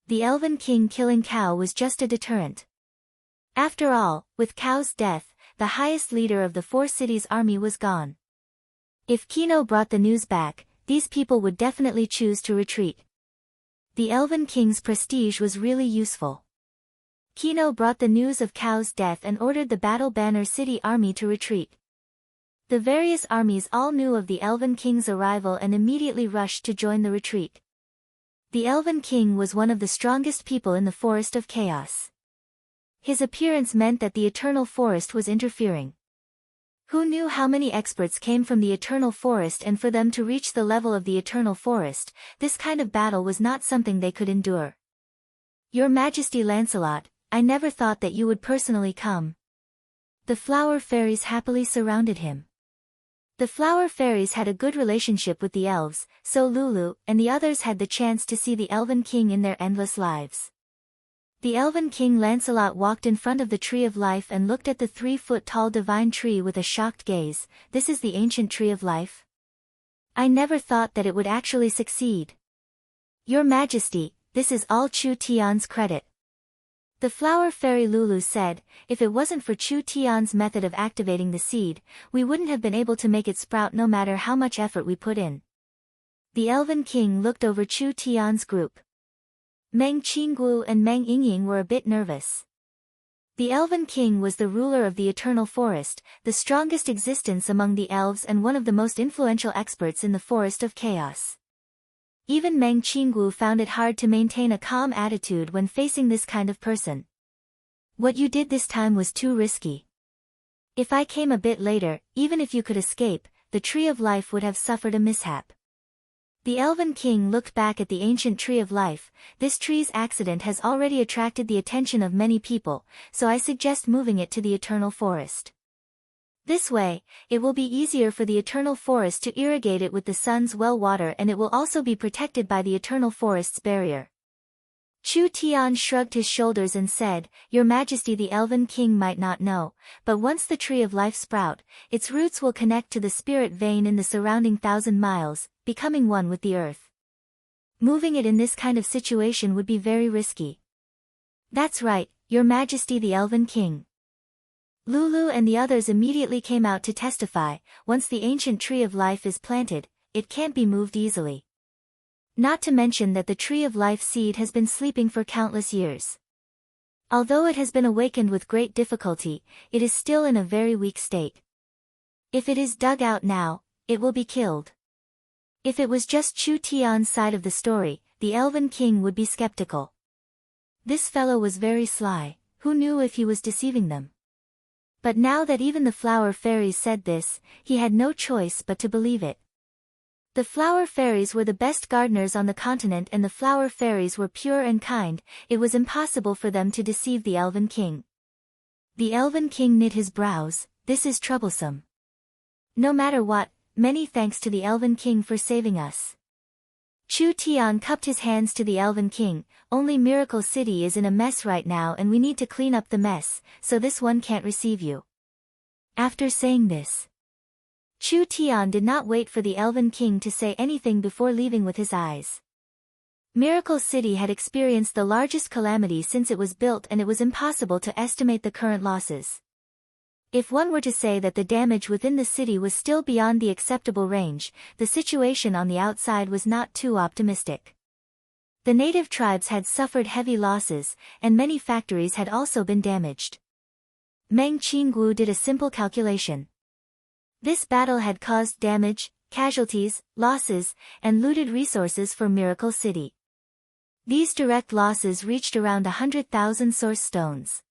The Elven King killing Cow was just a deterrent. After all, with Cow's death, the highest leader of the 4 cities' army was gone. If Kino brought the news back, these people would definitely choose to retreat. The Elven King's prestige was really useful. Kino brought the news of Cow's death and ordered the Battle Banner City army to retreat. The various armies all knew of the Elven King's arrival and immediately rushed to join the retreat. The Elven King was one of the strongest people in the Forest of Chaos. His appearance meant that the Eternal Forest was interfering. Who knew how many experts came from the Eternal Forest, and for them to reach the level of the Eternal Forest, this kind of battle was not something they could endure. Your Majesty Lancelot, I never thought that you would personally come. The Flower Fairies happily surrounded him. The Flower Fairies had a good relationship with the elves, so Lulu and the others had the chance to see the Elven King in their endless lives. The Elven King Lancelot walked in front of the Tree of Life and looked at the 3-foot-tall divine tree with a shocked gaze. This is the ancient Tree of Life? I never thought that it would actually succeed. Your Majesty, this is all Chu Tian's credit. The Flower Fairy Lulu said, if it wasn't for Chu Tian's method of activating the seed, we wouldn't have been able to make it sprout no matter how much effort we put in. The Elven King looked over Chu Tian's group. Meng Qingguo and Meng Yingying were a bit nervous. The Elven King was the ruler of the Eternal Forest, the strongest existence among the elves and one of the most influential experts in the Forest of Chaos. Even Meng Qingguo found it hard to maintain a calm attitude when facing this kind of person. What you did this time was too risky. If I came a bit later, even if you could escape, the Tree of Life would have suffered a mishap. The Elven King looked back at the ancient Tree of Life. This tree's accident has already attracted the attention of many people, so I suggest moving it to the Eternal Forest. This way, it will be easier for the Eternal Forest to irrigate it with the sun's well water, and it will also be protected by the Eternal Forest's barrier. Chu Tian shrugged his shoulders and said, Your Majesty, the Elven King might not know, but once the Tree of Life sprout, its roots will connect to the spirit vein in the surrounding 1,000 miles, becoming one with the earth. Moving it in this kind of situation would be very risky. That's right, Your Majesty, the Elven King. Lulu and the others immediately came out to testify. Once the ancient Tree of Life is planted, it can't be moved easily. Not to mention that the Tree of Life seed has been sleeping for countless years. Although it has been awakened with great difficulty, it is still in a very weak state. If it is dug out now, it will be killed. If it was just Chu Tian's side of the story, the Elven King would be skeptical. This fellow was very sly. Who knew if he was deceiving them? But now that even the Flower Fairies said this, he had no choice but to believe it. The Flower Fairies were the best gardeners on the continent, and the Flower Fairies were pure and kind. It was impossible for them to deceive the Elven King. The Elven King knit his brows. This is troublesome. No matter what, many thanks to the Elven King for saving us. Chu Tian cupped his hands to the Elven King. Only Miracle City is in a mess right now, and we need to clean up the mess, so this one can't receive you. After saying this, Chu Tian did not wait for the Elven King to say anything before leaving with his eyes. Miracle City had experienced the largest calamity since it was built, and it was impossible to estimate the current losses. If one were to say that the damage within the city was still beyond the acceptable range, the situation on the outside was not too optimistic. The native tribes had suffered heavy losses, and many factories had also been damaged. Meng Qingguo did a simple calculation. This battle had caused damage, casualties, losses, and looted resources for Miracle City. These direct losses reached around 100,000 source stones.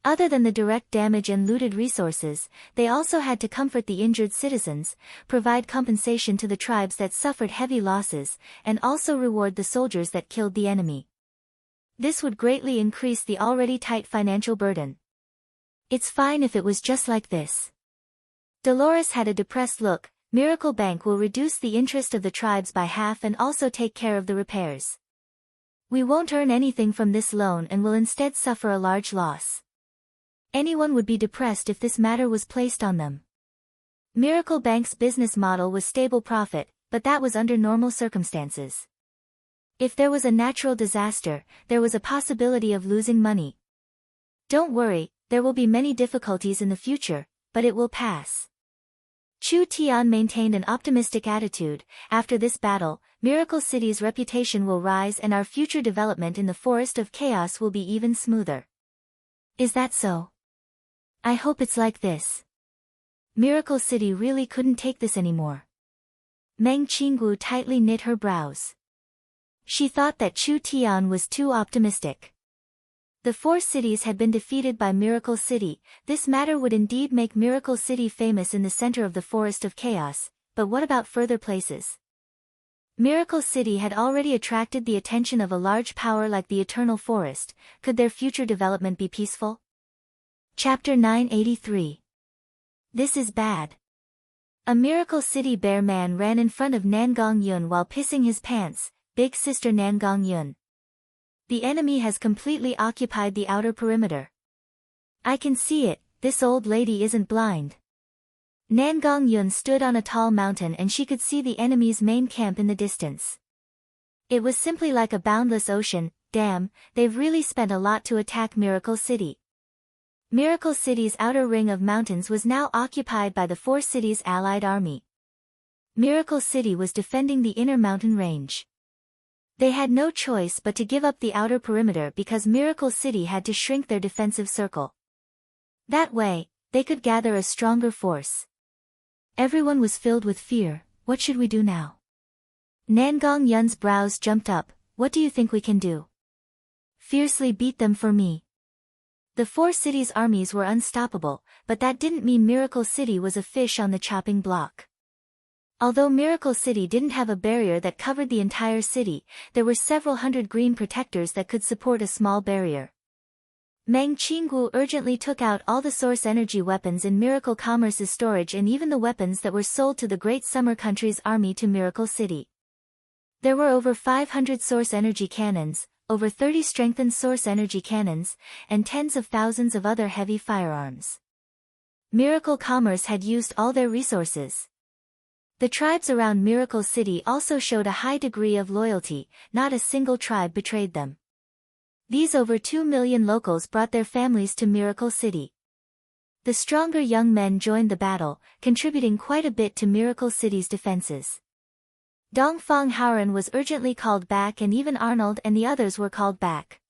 Other than the direct damage and looted resources, they also had to comfort the injured citizens, provide compensation to the tribes that suffered heavy losses, and also reward the soldiers that killed the enemy. This would greatly increase the already tight financial burden. It's fine if it was just like this. Dolores had a depressed look. Miracle Bank will reduce the interest of the tribes by half and also take care of the repairs. We won't earn anything from this loan and will instead suffer a large loss. Anyone would be depressed if this matter was placed on them. Miracle Bank's business model was stable profit, but that was under normal circumstances. If there was a natural disaster, there was a possibility of losing money. Don't worry, there will be many difficulties in the future, but it will pass. Chu Tian maintained an optimistic attitude. After this battle, Miracle City's reputation will rise and our future development in the Forest of Chaos will be even smoother. Is that so? I hope it's like this. Miracle City really couldn't take this anymore. Meng Qinggu tightly knit her brows. She thought that Chu Tian was too optimistic. The 4 cities had been defeated by Miracle City. This matter would indeed make Miracle City famous in the center of the Forest of Chaos, but what about further places? Miracle City had already attracted the attention of a large power like the Eternal Forest. Could their future development be peaceful? Chapter 983. This is bad. A Miracle City bear man ran in front of Nangong Yun while pissing his pants. Big sister Nangong Yun. The enemy has completely occupied the outer perimeter. I can see it, this old lady isn't blind. Nangong Yun stood on a tall mountain and she could see the enemy's main camp in the distance. It was simply like a boundless ocean. Damn, they've really spent a lot to attack Miracle City. Miracle City's outer ring of mountains was now occupied by the 4 cities' allied army. Miracle City was defending the inner mountain range. They had no choice but to give up the outer perimeter because Miracle City had to shrink their defensive circle. That way, they could gather a stronger force. Everyone was filled with fear. What should we do now? Nangong Yun's brows jumped up. What do you think we can do? Fiercely beat them for me. The 4 cities' armies were unstoppable, but that didn't mean Miracle City was a fish on the chopping block. Although Miracle City didn't have a barrier that covered the entire city, there were several hundred green protectors that could support a small barrier. Meng Qinggu urgently took out all the source energy weapons in Miracle Commerce's storage and even the weapons that were sold to the Great Summer Country's army to Miracle City. There were over 500 source energy cannons, over 30 strengthened source energy cannons, and tens of thousands of other heavy firearms. Miracle Commerce had used all their resources. The tribes around Miracle City also showed a high degree of loyalty. Not a single tribe betrayed them. These over 2 million locals brought their families to Miracle City. The stronger young men joined the battle, contributing quite a bit to Miracle City's defenses. Dongfang Haoran was urgently called back and even Arnold and the others were called back.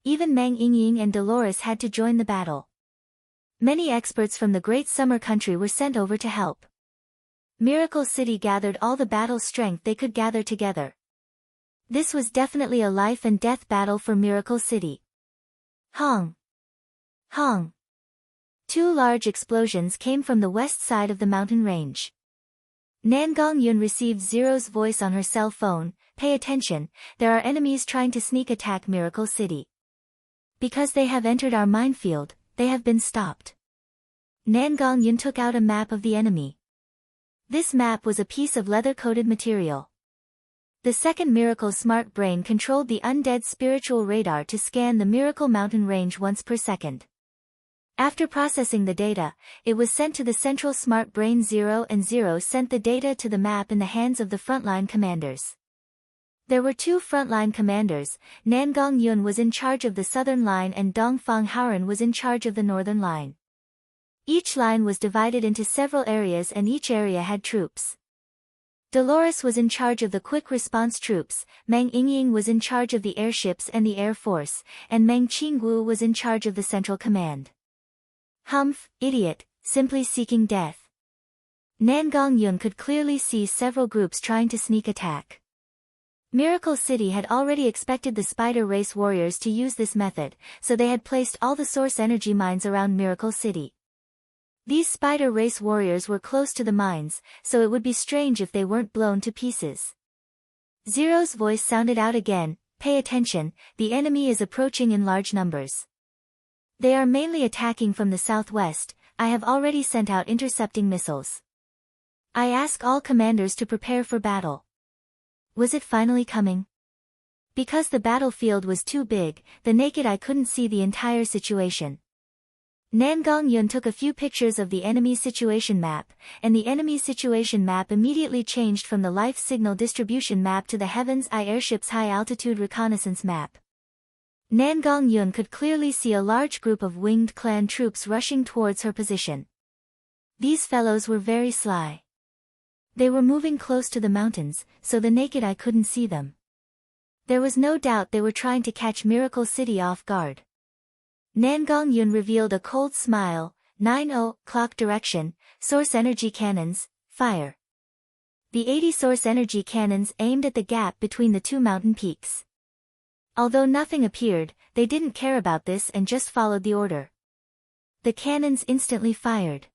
Even Meng Yingying and Dolores had to join the battle. Many experts from the Great Summer Country were sent over to help. Miracle City gathered all the battle strength they could gather together. This was definitely a life and death battle for Miracle City. Hong! Hong! 2 large explosions came from the west side of the mountain range. Nangong Yun received Zero's voice on her cell phone. Pay attention, there are enemies trying to sneak attack Miracle City. Because they have entered our minefield, they have been stopped. Nangong Yun took out a map of the enemy. This map was a piece of leather-coated material. The second Miracle Smart Brain controlled the undead spiritual radar to scan the Miracle Mountain range once per second. After processing the data, it was sent to the central Smart Brain 0 and 0 sent the data to the map in the hands of the frontline commanders. There were 2 frontline commanders. Nangong Yun was in charge of the southern line and Dongfang Haoran was in charge of the northern line. Each line was divided into several areas and each area had troops. Dolores was in charge of the quick response troops, Meng Yingying was in charge of the airships and the air force, and Meng Qinggu was in charge of the central command. Humph, idiot, simply seeking death. Nangong Yun could clearly see several groups trying to sneak attack. Miracle City had already expected the Spider Race warriors to use this method, so they had placed all the source energy mines around Miracle City. These Spider Race warriors were close to the mines, so it would be strange if they weren't blown to pieces. Zero's voice sounded out again. Pay attention, the enemy is approaching in large numbers. They are mainly attacking from the southwest. I have already sent out intercepting missiles. I ask all commanders to prepare for battle. Was it finally coming? Because the battlefield was too big, the naked eye couldn't see the entire situation. Nangong Yun took a few pictures of the enemy situation map, and the enemy situation map immediately changed from the life signal distribution map to the Heaven's Eye airship's high-altitude reconnaissance map. Nangong Yun could clearly see a large group of winged clan troops rushing towards her position. These fellows were very sly. They were moving close to the mountains, so the naked eye couldn't see them. There was no doubt they were trying to catch Miracle City off guard. Nangong Yun revealed a cold smile. 90 clock direction, source energy cannons, fire. The 80 source energy cannons aimed at the gap between the two mountain peaks. Although nothing appeared, they didn't care about this and just followed the order. The cannons instantly fired.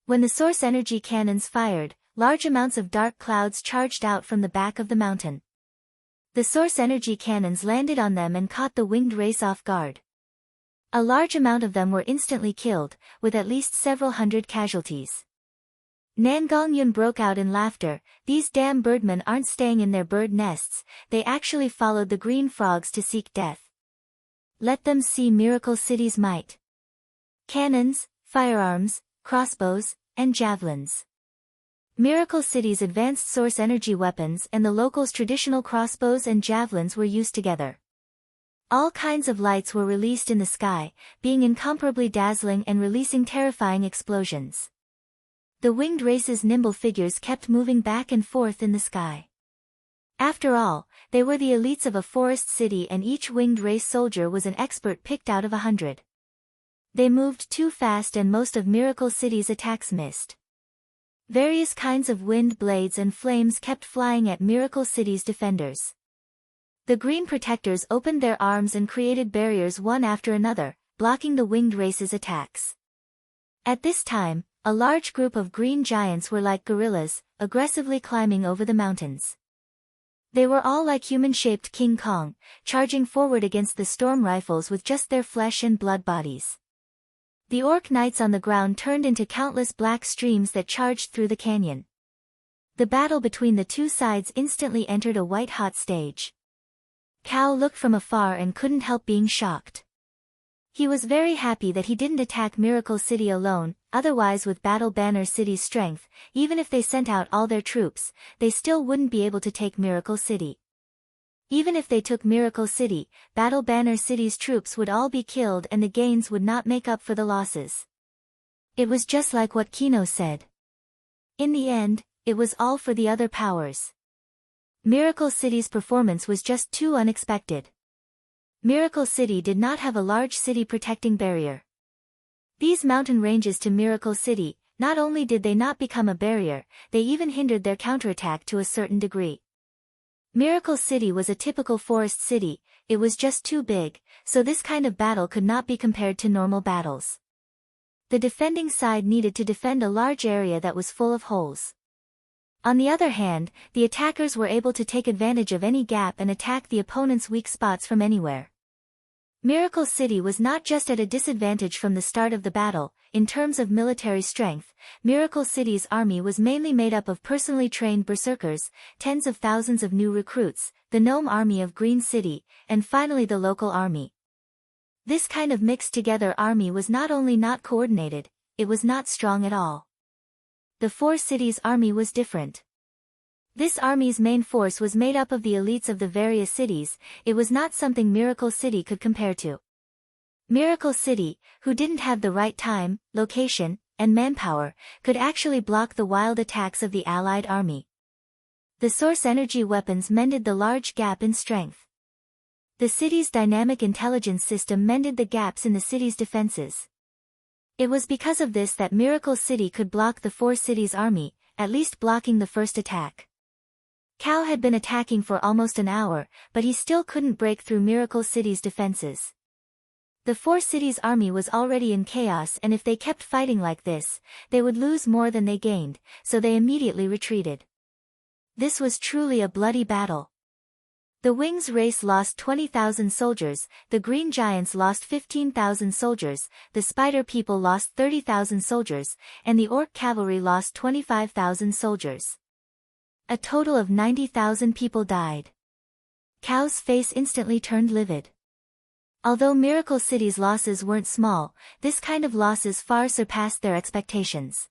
When the source energy cannons fired, large amounts of dark clouds charged out from the back of the mountain. The source energy cannons landed on them and caught the winged race off guard. A large amount of them were instantly killed, with at least several hundred casualties. Nangong Yun broke out in laughter. These damn birdmen aren't staying in their bird nests, they actually followed the green frogs to seek death. Let them see Miracle City's might. Cannons, firearms, crossbows, and javelins. Miracle City's advanced source energy weapons and the locals' traditional crossbows and javelins were used together. All kinds of lights were released in the sky, being incomparably dazzling and releasing terrifying explosions. The winged race's nimble figures kept moving back and forth in the sky. After all, they were the elites of a forest city and each winged race soldier was an expert picked out of 100. They moved too fast and most of Miracle City's attacks missed. Various kinds of wind blades and flames kept flying at Miracle City's defenders. The green protectors opened their arms and created barriers one after another, blocking the winged race's attacks. At this time, a large group of green giants were like gorillas, aggressively climbing over the mountains. They were all like human-shaped King Kong, charging forward against the storm rifles with just their flesh and blood bodies. The orc knights on the ground turned into countless black streams that charged through the canyon. The battle between the two sides instantly entered a white-hot stage. Cao looked from afar and couldn't help being shocked. He was very happy that he didn't attack Miracle City alone, otherwise with Battle Banner City's strength, even if they sent out all their troops, they still wouldn't be able to take Miracle City. Even if they took Miracle City, Battle Banner City's troops would all be killed and the gains would not make up for the losses. It was just like what Kino said. In the end, it was all for the other powers. Miracle City's performance was just too unexpected. Miracle City did not have a large city protecting barrier. These mountain ranges to Miracle City, not only did they not become a barrier, they even hindered their counterattack to a certain degree. Miracle City was a typical forest city, it was just too big, so this kind of battle could not be compared to normal battles. The defending side needed to defend a large area that was full of holes. On the other hand, the attackers were able to take advantage of any gap and attack the opponent's weak spots from anywhere. Miracle City was not just at a disadvantage from the start of the battle. In terms of military strength, Miracle City's army was mainly made up of personally trained berserkers, tens of thousands of new recruits, the Gnome Army of Green City, and finally the local army. This kind of mixed-together army was not only not coordinated, it was not strong at all. The Four Cities army was different. This army's main force was made up of the elites of the various cities, it was not something Miracle City could compare to. Miracle City, who didn't have the right time, location, and manpower, could actually block the wild attacks of the allied army. The source energy weapons mended the large gap in strength. The city's dynamic intelligence system mended the gaps in the city's defenses. It was because of this that Miracle City could block the Four Cities army, at least blocking the first attack. Cao had been attacking for almost an hour, but he still couldn't break through Miracle City's defenses. The Four Cities army was already in chaos and if they kept fighting like this, they would lose more than they gained, so they immediately retreated. This was truly a bloody battle. The Wings race lost 20,000 soldiers, the Green Giants lost 15,000 soldiers, the Spider People lost 30,000 soldiers, and the Orc Cavalry lost 25,000 soldiers. A total of 90,000 people died. Cao's face instantly turned livid. Although Miracle City's losses weren't small, this kind of losses far surpassed their expectations.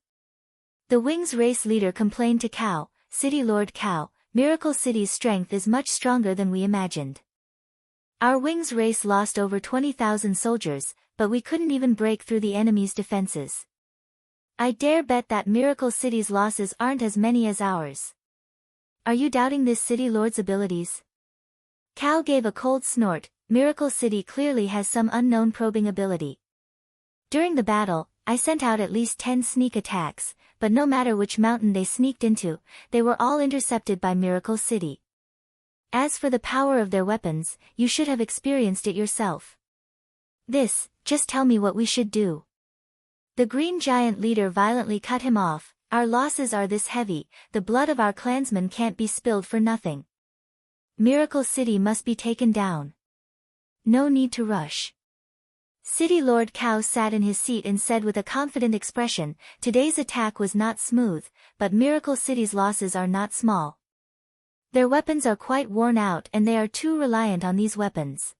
The Wings race leader complained to Cao, City Lord Cao, Miracle City's strength is much stronger than we imagined. Our Wings race lost over 20,000 soldiers, but we couldn't even break through the enemy's defenses. I dare bet that Miracle City's losses aren't as many as ours. Are you doubting this City Lord's abilities? Cao gave a cold snort. Miracle City clearly has some unknown probing ability. During the battle, I sent out at least 10 sneak attacks, but no matter which mountain they sneaked into, they were all intercepted by Miracle City. As for the power of their weapons, you should have experienced it yourself. Just tell me what we should do. The Green Giant leader violently cut him off. Our losses are this heavy, the blood of our clansmen can't be spilled for nothing. Miracle City must be taken down. No need to rush. City Lord Cao sat in his seat and said with a confident expression, today's attack was not smooth, but Miracle City's losses are not small. Their weapons are quite worn out and they are too reliant on these weapons.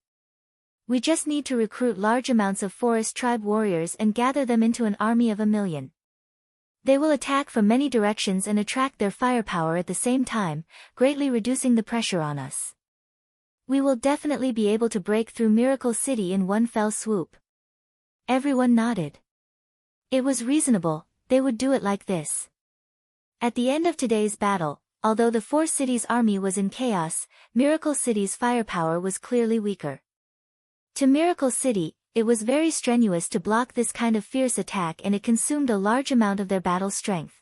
We just need to recruit large amounts of forest tribe warriors and gather them into an army of 1,000,000. They will attack from many directions and attract their firepower at the same time, greatly reducing the pressure on us. We will definitely be able to break through Miracle City in one fell swoop. Everyone nodded. It was reasonable, they would do it like this. At the end of today's battle, although the four cities' army was in chaos, Miracle City's firepower was clearly weaker. To Miracle City, it was very strenuous to block this kind of fierce attack and it consumed a large amount of their battle strength.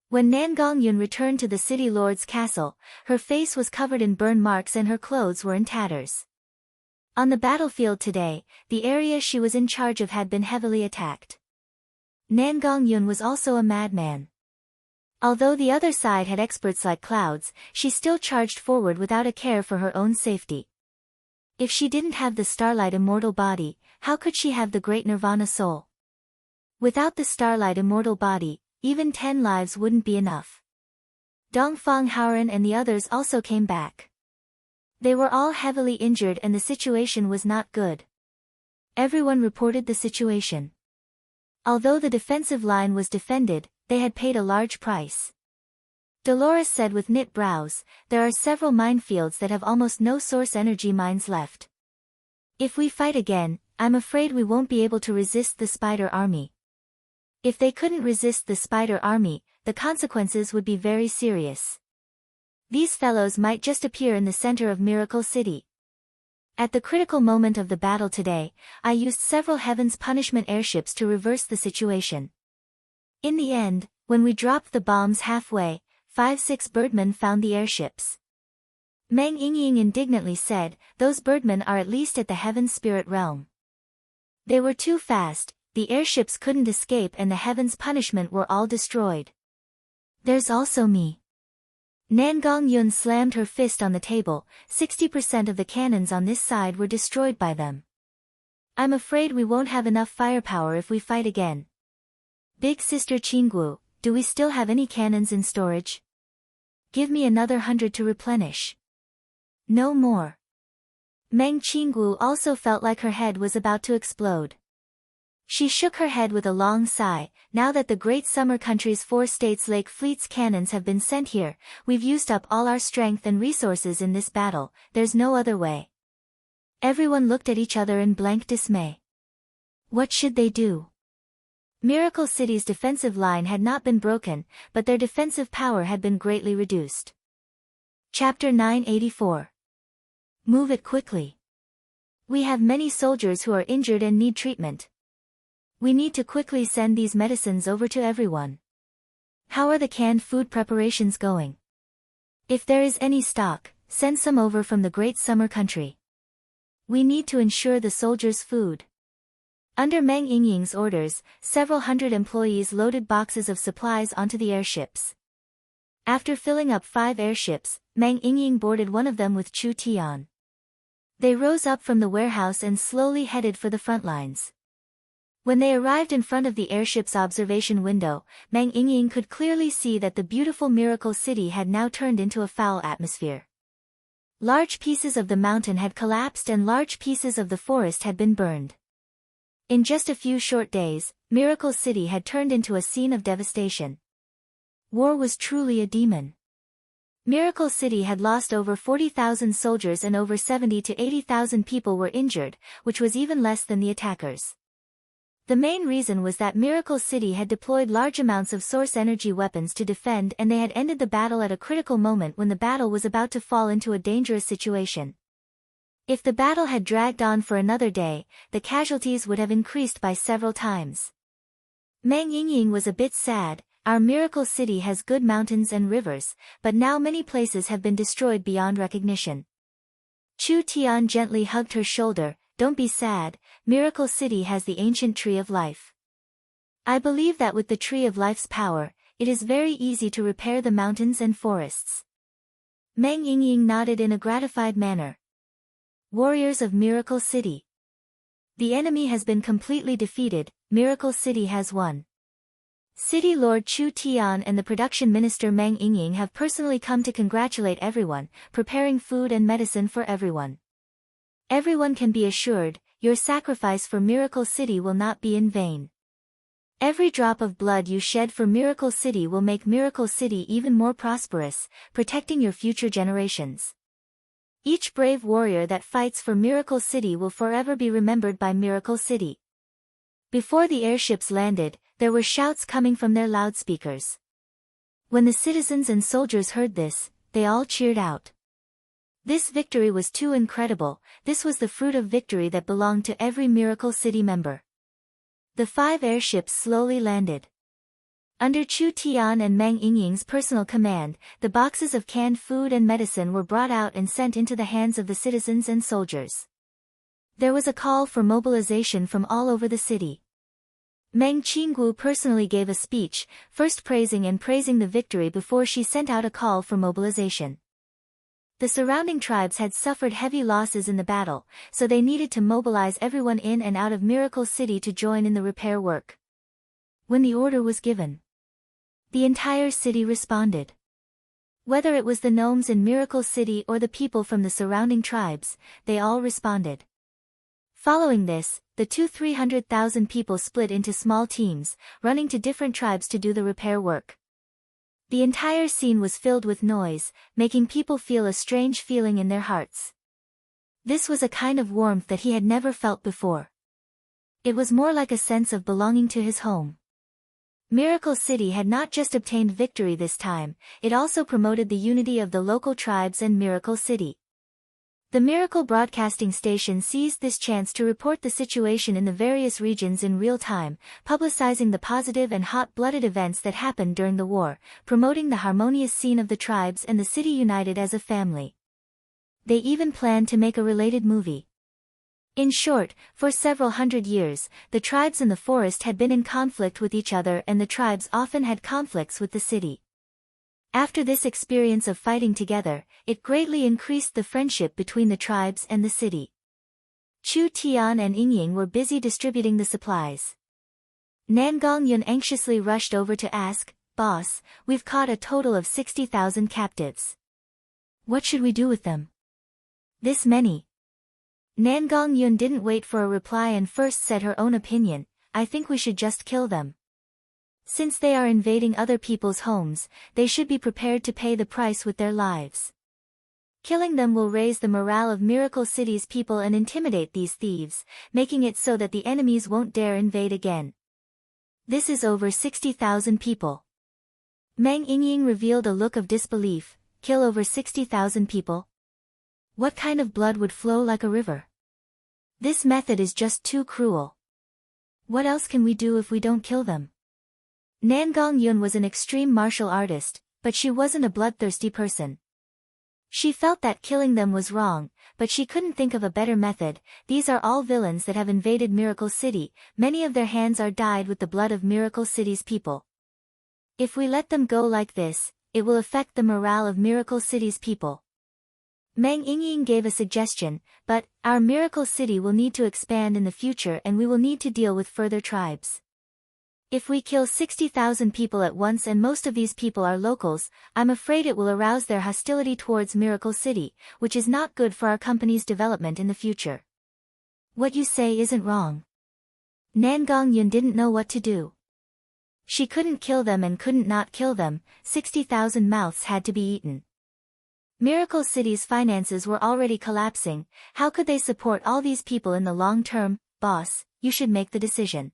When Nan Gongyun returned to the City Lord's castle, her face was covered in burn marks and her clothes were in tatters. On the battlefield today, the area she was in charge of had been heavily attacked. Nan Gongyun was also a madman. Although the other side had experts like clouds, she still charged forward without a care for her own safety. If she didn't have the Starlight Immortal body, how could she have the Great Nirvana soul? Without the Starlight Immortal body, even 10 lives wouldn't be enough. Dongfang Haoren and the others also came back. They were all heavily injured and the situation was not good. Everyone reported the situation. Although the defensive line was defended, they had paid a large price. Dolores said with knit brows, there are several minefields that have almost no source energy mines left. If we fight again, I'm afraid we won't be able to resist the Spider Army. If they couldn't resist the Spider Army, the consequences would be very serious. These fellows might just appear in the center of Miracle City. At the critical moment of the battle today, I used several Heaven's Punishment airships to reverse the situation. In the end, when we dropped the bombs halfway, 5-6 birdmen found the airships. Meng Yingying indignantly said, those birdmen are at least at the Heaven Spirit realm. They were too fast, the airships couldn't escape and the Heaven's Punishment were all destroyed. There's also me. Nan Gongyun slammed her fist on the table, 60% of the cannons on this side were destroyed by them. I'm afraid we won't have enough firepower if we fight again. Big Sister Qinggu, do we still have any cannons in storage? Give me another 100 to replenish. No more. Meng Qinggu also felt like her head was about to explode. She shook her head with a long sigh, now that the Great Summer Country's 4 states Lake Fleet's cannons have been sent here, we've used up all our strength and resources in this battle, there's no other way. Everyone looked at each other in blank dismay. What should they do? Miracle City's defensive line had not been broken, but their defensive power had been greatly reduced. Chapter 984. Move it quickly. We have many soldiers who are injured and need treatment. We need to quickly send these medicines over to everyone. How are the canned food preparations going? If there is any stock, send some over from the Great Summer Country. We need to ensure the soldiers' food. Under Meng Yingying's orders, several hundred employees loaded boxes of supplies onto the airships. After filling up 5 airships, Meng Yingying boarded one of them with Chu Tian. They rose up from the warehouse and slowly headed for the front lines. When they arrived in front of the airship's observation window, Meng Yingying could clearly see that the beautiful Miracle City had now turned into a foul atmosphere. Large pieces of the mountain had collapsed and large pieces of the forest had been burned. In just a few short days, Miracle City had turned into a scene of devastation. War was truly a demon. Miracle City had lost over 40,000 soldiers and over 70 to 80,000 people were injured, which was even less than the attackers. The main reason was that Miracle City had deployed large amounts of source energy weapons to defend, and they had ended the battle at a critical moment when the battle was about to fall into a dangerous situation. If the battle had dragged on for another day, the casualties would have increased by several times. Meng Yingying was a bit sad. Our Miracle City has good mountains and rivers, but now many places have been destroyed beyond recognition. Chu Tian gently hugged her shoulder. Don't be sad, Miracle City has the ancient tree of life. I believe that with the tree of life's power, it is very easy to repair the mountains and forests. Meng Yingying nodded in a gratified manner. Warriors of Miracle City. The enemy has been completely defeated, Miracle City has won. City Lord Chu Tian and the production minister Meng Yingying have personally come to congratulate everyone, preparing food and medicine for everyone. Everyone can be assured, your sacrifice for Miracle City will not be in vain. Every drop of blood you shed for Miracle City will make Miracle City even more prosperous, protecting your future generations. Each brave warrior that fights for Miracle City will forever be remembered by Miracle City. Before the airships landed, there were shouts coming from their loudspeakers. When the citizens and soldiers heard this, they all cheered out. This victory was too incredible. This was the fruit of victory that belonged to every Miracle City member. The 5 airships slowly landed. Under Chu Tian and Meng Yingying's personal command, the boxes of canned food and medicine were brought out and sent into the hands of the citizens and soldiers. There was a call for mobilization from all over the city. Meng Qinggu personally gave a speech, first praising the victory before she sent out a call for mobilization. The surrounding tribes had suffered heavy losses in the battle, so they needed to mobilize everyone in and out of Miracle City to join in the repair work. When the order was given, the entire city responded. Whether it was the gnomes in Miracle City or the people from the surrounding tribes, they all responded. Following this, the 300,000 people split into small teams, running to different tribes to do the repair work. The entire scene was filled with noise, making people feel a strange feeling in their hearts. This was a kind of warmth that he had never felt before. It was more like a sense of belonging to his home. Miracle City had not just obtained victory this time, it also promoted the unity of the local tribes and Miracle City. The Miracle Broadcasting Station seized this chance to report the situation in the various regions in real time, publicizing the positive and hot-blooded events that happened during the war, promoting the harmonious scene of the tribes and the city united as a family. They even planned to make a related movie. In short, for several hundred years, the tribes in the forest had been in conflict with each other and the tribes often had conflicts with the city. After this experience of fighting together, it greatly increased the friendship between the tribes and the city. Chu Tian and Yingying were busy distributing the supplies. Nangong Yun anxiously rushed over to ask, "Boss, we've caught a total of 60,000 captives. What should we do with them?" "This many?" Nangong Yun didn't wait for a reply and first said her own opinion, "I think we should just kill them. Since they are invading other people's homes, they should be prepared to pay the price with their lives. Killing them will raise the morale of Miracle City's people and intimidate these thieves, making it so that the enemies won't dare invade again. This is over 60,000 people." Meng Yingying revealed a look of disbelief. "Kill over 60,000 people? What kind of blood would flow like a river? This method is just too cruel. What else can we do if we don't kill them?" Nangong Yun was an extreme martial artist, but she wasn't a bloodthirsty person. She felt that killing them was wrong, but she couldn't think of a better method. These are all villains that have invaded Miracle City, many of their hands are dyed with the blood of Miracle City's people. If we let them go like this, it will affect the morale of Miracle City's people. Meng Yingying gave a suggestion, "But, our Miracle City will need to expand in the future and we will need to deal with further tribes. If we kill 60,000 people at once and most of these people are locals, I'm afraid it will arouse their hostility towards Miracle City, which is not good for our company's development in the future. What you say isn't wrong. Nangongyun didn't know what to do. She couldn't kill them and couldn't not kill them, 60,000 mouths had to be eaten. Miracle City's finances were already collapsing, how could they support all these people in the long term? Boss, you should make the decision.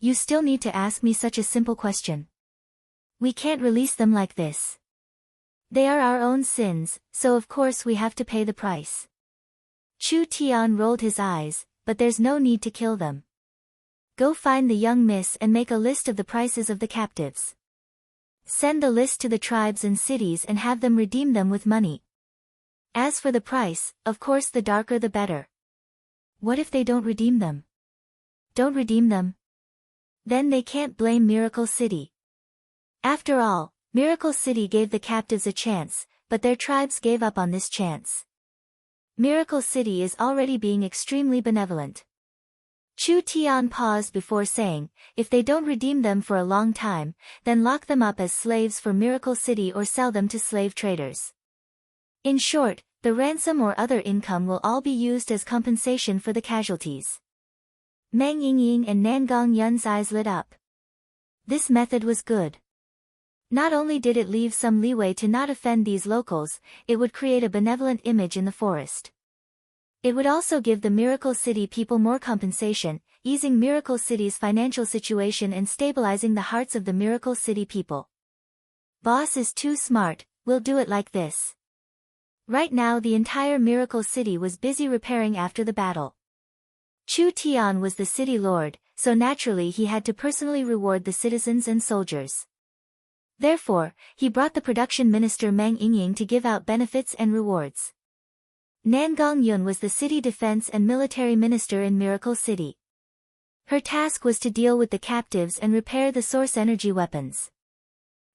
You still need to ask me such a simple question. We can't release them like this. They are our own sins, so of course we have to pay the price. Chu Tian rolled his eyes, but there's no need to kill them. Go find the young miss and make a list of the prices of the captives. Send the list to the tribes and cities and have them redeem them with money. As for the price, of course the darker the better. What if they don't redeem them? Don't redeem them? Then they can't blame Miracle City. After all, Miracle City gave the captives a chance, but their tribes gave up on this chance. Miracle City is already being extremely benevolent. Chu Tian paused before saying, if they don't redeem them for a long time, then lock them up as slaves for Miracle City or sell them to slave traders. In short, the ransom or other income will all be used as compensation for the casualties. Meng Yingying and Nangongyun's eyes lit up. This method was good. Not only did it leave some leeway to not offend these locals, it would create a benevolent image in the forest. It would also give the Miracle City people more compensation, easing Miracle City's financial situation and stabilizing the hearts of the Miracle City people. Boss is too smart, we'll do it like this. Right now the entire Miracle City was busy repairing after the battle. Chu Tian was the city lord, so naturally he had to personally reward the citizens and soldiers. Therefore, he brought the production minister Meng Yingying to give out benefits and rewards. Nangongyun was the city defense and military minister in Miracle City. Her task was to deal with the captives and repair the source energy weapons.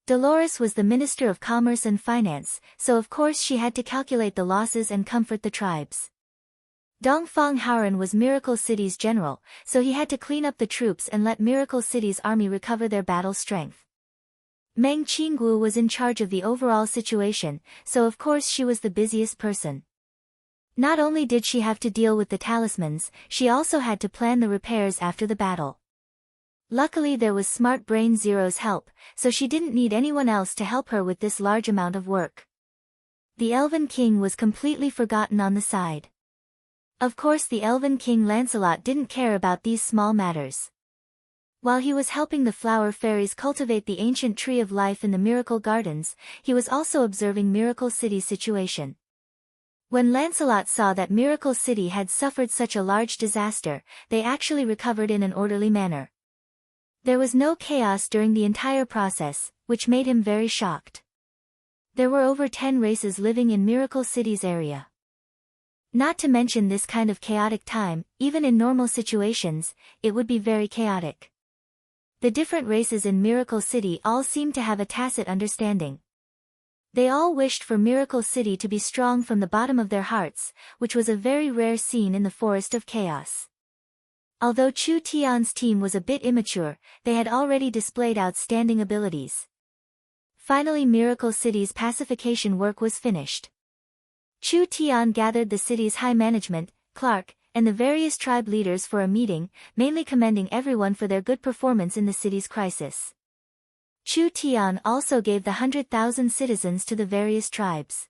Dolores was the minister of commerce and finance, so of course she had to calculate the losses and comfort the tribes. Dongfang Haoran was Miracle City's general, so he had to clean up the troops and let Miracle City's army recover their battle strength. Meng Qinggu was in charge of the overall situation, so of course she was the busiest person. Not only did she have to deal with the talismans, she also had to plan the repairs after the battle. Luckily there was Smart Brain Zero's help, so she didn't need anyone else to help her with this large amount of work. The Elven King was completely forgotten on the side. Of course the Elven King Lancelot didn't care about these small matters. While he was helping the flower fairies cultivate the ancient tree of life in the Miracle Gardens, he was also observing Miracle City's situation. When Lancelot saw that Miracle City had suffered such a large disaster, they actually recovered in an orderly manner. There was no chaos during the entire process, which made him very shocked. There were over 10 races living in Miracle City's area. Not to mention this kind of chaotic time, even in normal situations, it would be very chaotic. The different races in Miracle City all seemed to have a tacit understanding. They all wished for Miracle City to be strong from the bottom of their hearts, which was a very rare scene in the Forest of Chaos. Although Chu Tian's team was a bit immature, they had already displayed outstanding abilities. Finally Miracle City's pacification work was finished. Chu Tian gathered the city's high management, Clark, and the various tribe leaders for a meeting, mainly commending everyone for their good performance in the city's crisis. Chu Tian also gave the 100,000 citizens to the various tribes.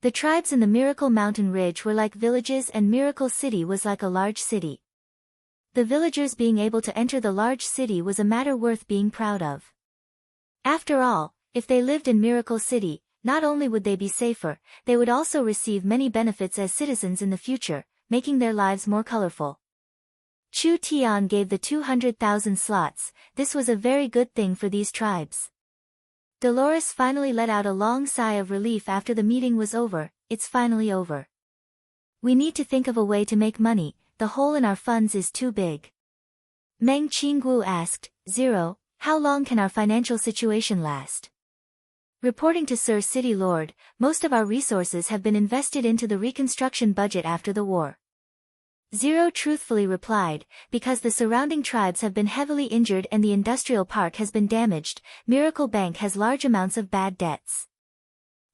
The tribes in the Miracle Mountain Ridge were like villages and Miracle City was like a large city. The villagers being able to enter the large city was a matter worth being proud of. After all, if they lived in Miracle City, not only would they be safer, they would also receive many benefits as citizens in the future, making their lives more colorful. Chu Tian gave the 200,000 slots, this was a very good thing for these tribes. Dolores finally let out a long sigh of relief after the meeting was over, it's finally over. We need to think of a way to make money, the hole in our funds is too big. Meng Qinggu asked, Zero, how long can our financial situation last? Reporting to Sir City Lord, most of our resources have been invested into the reconstruction budget after the war. Zero truthfully replied, because the surrounding tribes have been heavily injured and the industrial park has been damaged. Miracle Bank has large amounts of bad debts.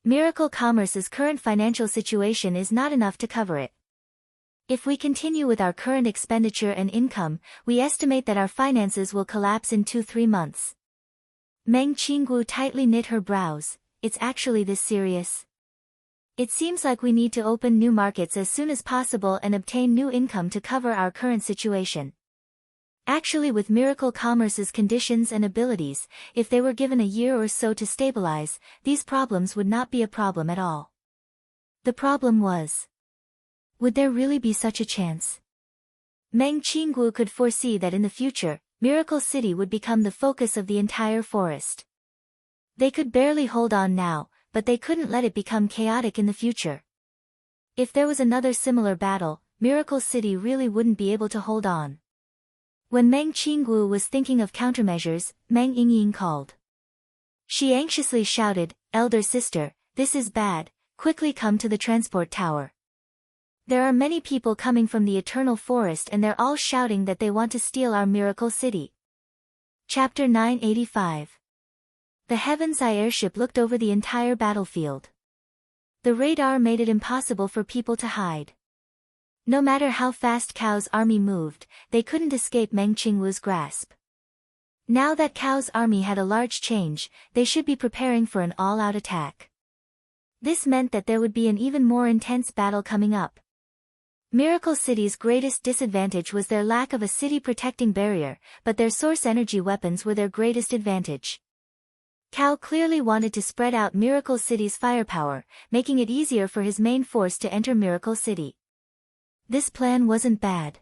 Miracle Commerce's current financial situation is not enough to cover it. If we continue with our current expenditure and income, we estimate that our finances will collapse in 2-3 months. Meng Qinggu tightly knit her brows. It's actually this serious? It seems like we need to open new markets as soon as possible and obtain new income to cover our current situation. Actually, with Miracle Commerce's conditions and abilities, if they were given a year or so to stabilize, these problems would not be a problem at all. The problem was, would there really be such a chance? Meng Qinggu could foresee that in the future, Miracle City would become the focus of the entire forest. They could barely hold on now, but they couldn't let it become chaotic in the future. If there was another similar battle, Miracle City really wouldn't be able to hold on. When Meng Qinggu was thinking of countermeasures, Meng Yingying called. She anxiously shouted, "Elder sister, this is bad, quickly come to the transport tower. There are many people coming from the Eternal Forest and they're all shouting that they want to steal our Miracle City." Chapter 985. The Heaven's Eye airship looked over the entire battlefield. The radar made it impossible for people to hide. No matter how fast Cao's army moved, they couldn't escape Meng Qinggu's grasp. Now that Cao's army had a large change, they should be preparing for an all-out attack. This meant that there would be an even more intense battle coming up. Miracle City's greatest disadvantage was their lack of a city-protecting barrier, but their source energy weapons were their greatest advantage. Cao clearly wanted to spread out Miracle City's firepower, making it easier for his main force to enter Miracle City. This plan wasn't bad.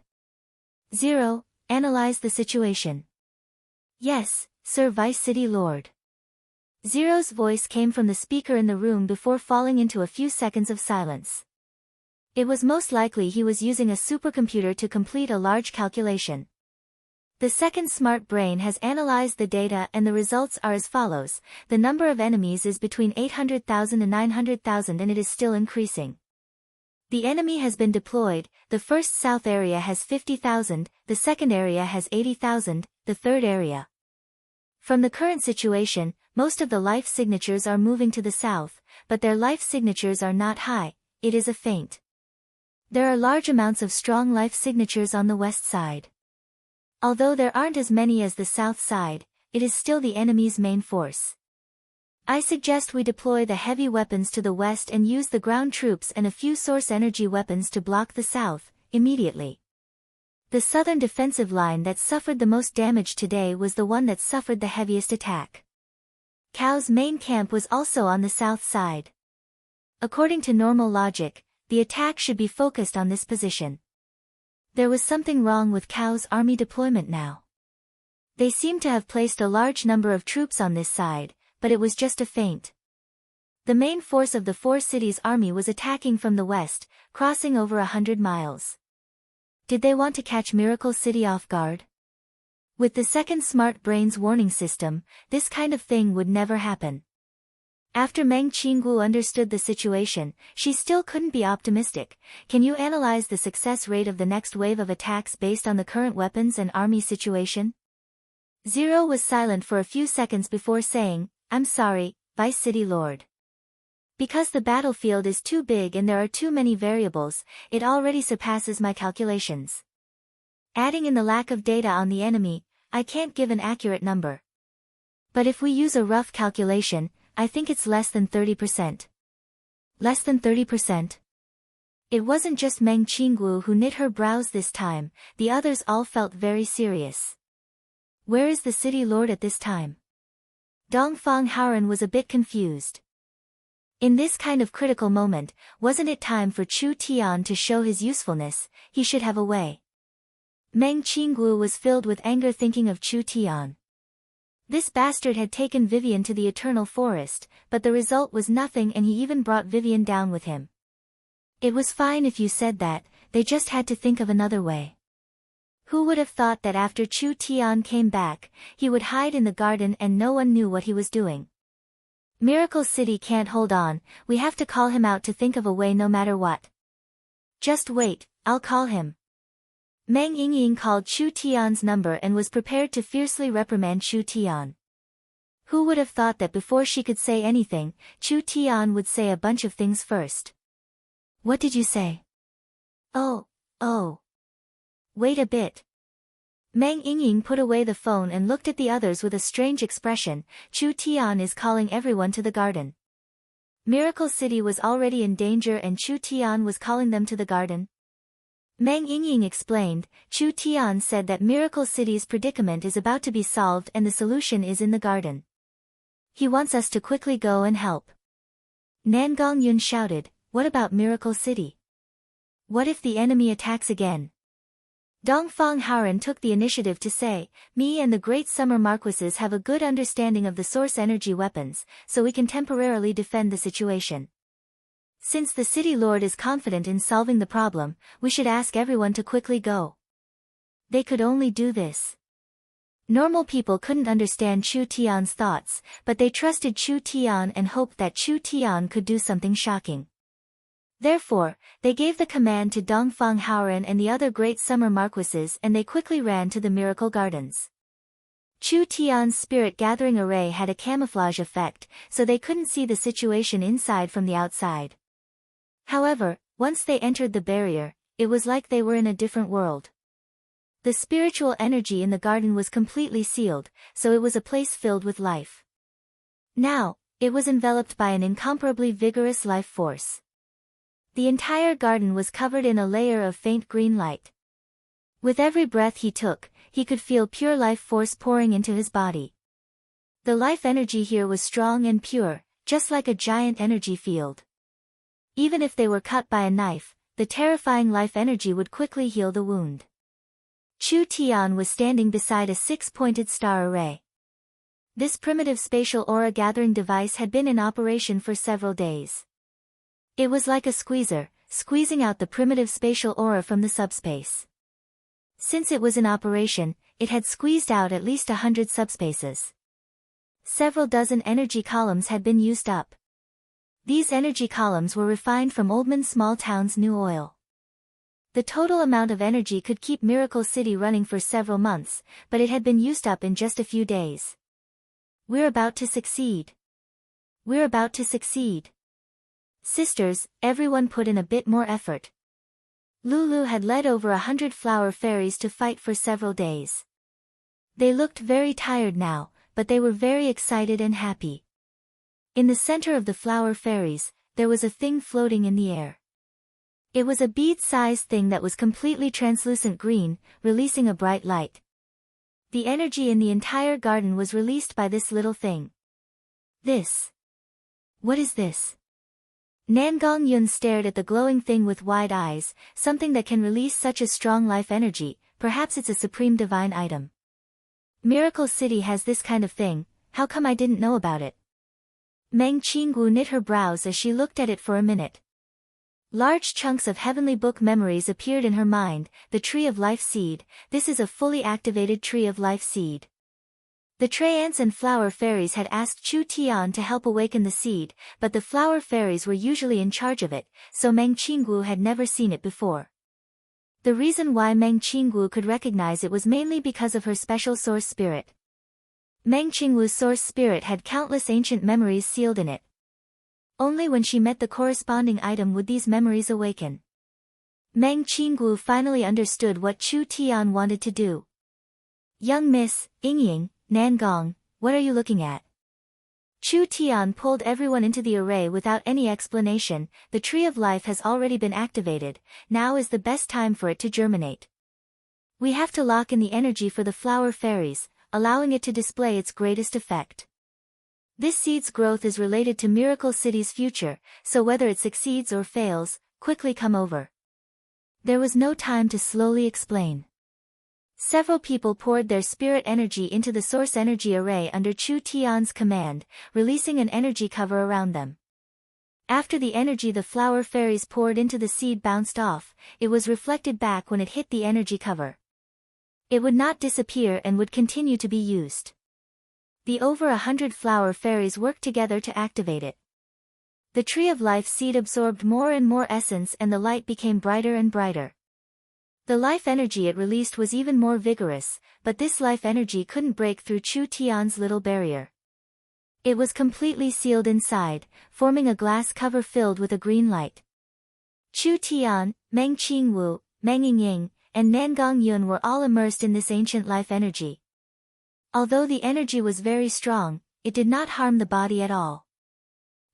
Zero, analyze the situation. Yes, Sir Vice City Lord. Zero's voice came from the speaker in the room before falling into a few seconds of silence. It was most likely he was using a supercomputer to complete a large calculation. The second smart brain has analyzed the data and the results are as follows. The number of enemies is between 800,000 and 900,000 and it is still increasing. The enemy has been deployed. The first south area has 50,000, the second area has 80,000, the third area. From the current situation, most of the life signatures are moving to the south, but their life signatures are not high, it is a feint. There are large amounts of strong life signatures on the west side. Although there aren't as many as the south side, it is still the enemy's main force. I suggest we deploy the heavy weapons to the west and use the ground troops and a few source energy weapons to block the south, immediately. The southern defensive line that suffered the most damage today was the one that suffered the heaviest attack. Cao's main camp was also on the south side. According to normal logic, the attack should be focused on this position. There was something wrong with Cao's army deployment now. They seemed to have placed a large number of troops on this side, but it was just a feint. The main force of the four cities' army was attacking from the west, crossing over 100 miles. Did they want to catch Miracle City off guard? With the second smart brain's warning system, this kind of thing would never happen. After Meng Qinggu understood the situation, she still couldn't be optimistic. Can you analyze the success rate of the next wave of attacks based on the current weapons and army situation? Zero was silent for a few seconds before saying, "I'm sorry, Vice City Lord. Because the battlefield is too big and there are too many variables, it already surpasses my calculations. Adding in the lack of data on the enemy, I can't give an accurate number. But if we use a rough calculation, I think it's less than 30%. Less than 30%? It wasn't just Meng Qinggu who knit her brows this time, the others all felt very serious. Where is the city lord at this time? Dongfang Haoren was a bit confused. In this kind of critical moment, wasn't it time for Chu Tian to show his usefulness? He should have a way. Meng Qinggu was filled with anger thinking of Chu Tian. This bastard had taken Vivian to the Eternal Forest, but the result was nothing and he even brought Vivian down with him. It was fine if you said that, they just had to think of another way. Who would have thought that after Chu Tian came back, he would hide in the garden and no one knew what he was doing? Miracle City can't hold on, we have to call him out to think of a way no matter what. Just wait, I'll call him. Meng Yingying called Chu Tian's number and was prepared to fiercely reprimand Chu Tian. Who would have thought that before she could say anything, Chu Tian would say a bunch of things first. What did you say? Oh. Wait a bit. Meng Yingying put away the phone and looked at the others with a strange expression. Chu Tian is calling everyone to the garden. Miracle City was already in danger and Chu Tian was calling them to the garden. Meng Yingying explained. Chu Tian said that Miracle City's predicament is about to be solved and the solution is in the garden. He wants us to quickly go and help. Nan Gongyun shouted, what about Miracle City? What if the enemy attacks again? Dongfang Haoran took the initiative to say, me and the great summer marquises have a good understanding of the source energy weapons, so we can temporarily defend the situation. Since the city lord is confident in solving the problem, we should ask everyone to quickly go. They could only do this. Normal people couldn't understand Chu Tian's thoughts, but they trusted Chu Tian and hoped that Chu Tian could do something shocking. Therefore, they gave the command to Dongfang Haoran and the other great summer marquises and they quickly ran to the miracle gardens. Chu Tian's spirit-gathering array had a camouflage effect, so they couldn't see the situation inside from the outside. However, once they entered the barrier, it was like they were in a different world. The spiritual energy in the garden was completely sealed, so it was a place filled with life. Now, it was enveloped by an incomparably vigorous life force. The entire garden was covered in a layer of faint green light. With every breath he took, he could feel pure life force pouring into his body. The life energy here was strong and pure, just like a giant energy field. Even if they were cut by a knife, the terrifying life energy would quickly heal the wound. Chu Tian was standing beside a six-pointed star array. This primitive spatial aura gathering device had been in operation for several days. It was like a squeezer, squeezing out the primitive spatial aura from the subspace. Since it was in operation, it had squeezed out at least 100 subspaces. Several dozen energy columns had been used up. These energy columns were refined from Oldman Small Town's new oil. The total amount of energy could keep Miracle City running for several months, but it had been used up in just a few days. We're about to succeed. We're about to succeed. Sisters, everyone put in a bit more effort. Lulu had led over 100 flower fairies to fight for several days. They looked very tired now, but they were very excited and happy. In the center of the flower fairies, there was a thing floating in the air. It was a bead-sized thing that was completely translucent green, releasing a bright light. The energy in the entire garden was released by this little thing. This. What is this? Nan Gongyun stared at the glowing thing with wide eyes, something that can release such a strong life energy, perhaps it's a supreme divine item. Miracle City has this kind of thing, how come I didn't know about it? Meng Qinggu knit her brows as she looked at it for a minute. Large chunks of heavenly book memories appeared in her mind. The Tree of Life Seed, this is a fully activated Tree of Life Seed. The Traiants and Flower Fairies had asked Chu Tian to help awaken the seed, but the Flower Fairies were usually in charge of it, so Meng Qinggu had never seen it before. The reason why Meng Qinggu could recognize it was mainly because of her special source spirit. Meng Qinggu's source spirit had countless ancient memories sealed in it. Only when she met the corresponding item would these memories awaken. Meng Qinggu finally understood what Chu Tian wanted to do. Young Miss, Yingying, Nangong, what are you looking at? Chu Tian pulled everyone into the array without any explanation. The Tree of Life has already been activated, now is the best time for it to germinate. We have to lock in the energy for the flower fairies, allowing it to display its greatest effect. This seed's growth is related to Miracle City's future, so whether it succeeds or fails, quickly come over. There was no time to slowly explain. Several people poured their spirit energy into the source energy array under Chu Tian's command, releasing an energy cover around them. After the energy the flower fairies poured into the seed bounced off, it was reflected back when it hit the energy cover. It would not disappear and would continue to be used. The over 100 flower fairies worked together to activate it. The Tree of Life seed absorbed more and more essence and the light became brighter and brighter. The life energy it released was even more vigorous, but this life energy couldn't break through Chu Tian's little barrier. It was completely sealed inside, forming a glass cover filled with a green light. Chu Tian, Meng Qingwu, Meng Yingying, and Nangong Yun were all immersed in this ancient life energy. Although the energy was very strong, it did not harm the body at all.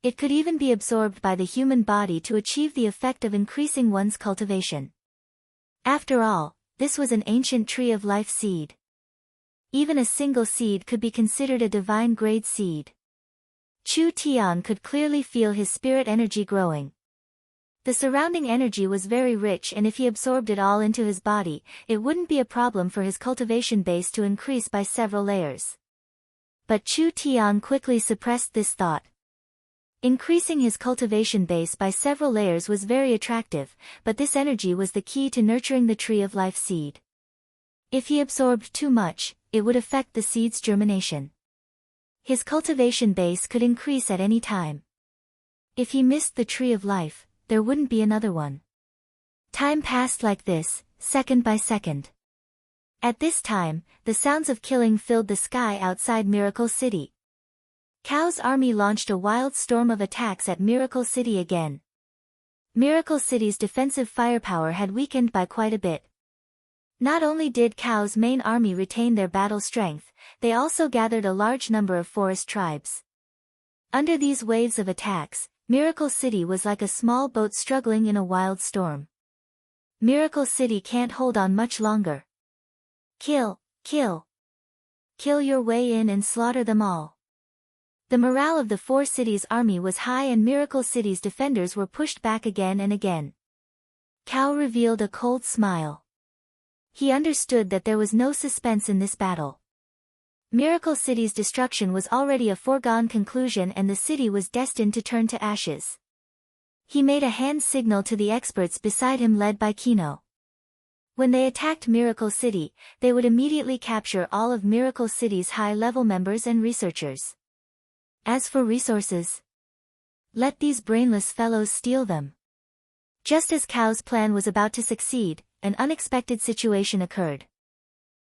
It could even be absorbed by the human body to achieve the effect of increasing one's cultivation. After all, this was an ancient tree of life seed. Even a single seed could be considered a divine-grade seed. Chu Tian could clearly feel his spirit energy growing. The surrounding energy was very rich, and if he absorbed it all into his body, it wouldn't be a problem for his cultivation base to increase by several layers. But Chu Tian quickly suppressed this thought. Increasing his cultivation base by several layers was very attractive, but this energy was the key to nurturing the tree of life seed. If he absorbed too much, it would affect the seed's germination. His cultivation base could increase at any time. If he missed the tree of life, there wouldn't be another one. Time passed like this, second by second. At this time, the sounds of killing filled the sky outside Miracle City. Cao's army launched a wild storm of attacks at Miracle City again. Miracle City's defensive firepower had weakened by quite a bit. Not only did Cao's main army retain their battle strength, they also gathered a large number of forest tribes. Under these waves of attacks, Miracle City was like a small boat struggling in a wild storm. Miracle City can't hold on much longer. Kill, kill. Kill your way in and slaughter them all. The morale of the four cities' army was high, and Miracle City's defenders were pushed back again and again. Cao revealed a cold smile. He understood that there was no suspense in this battle. Miracle City's destruction was already a foregone conclusion, and the city was destined to turn to ashes. He made a hand signal to the experts beside him led by Kino. When they attacked Miracle City, they would immediately capture all of Miracle City's high-level members and researchers. As for resources, let these brainless fellows steal them. Just as Cao's plan was about to succeed, an unexpected situation occurred.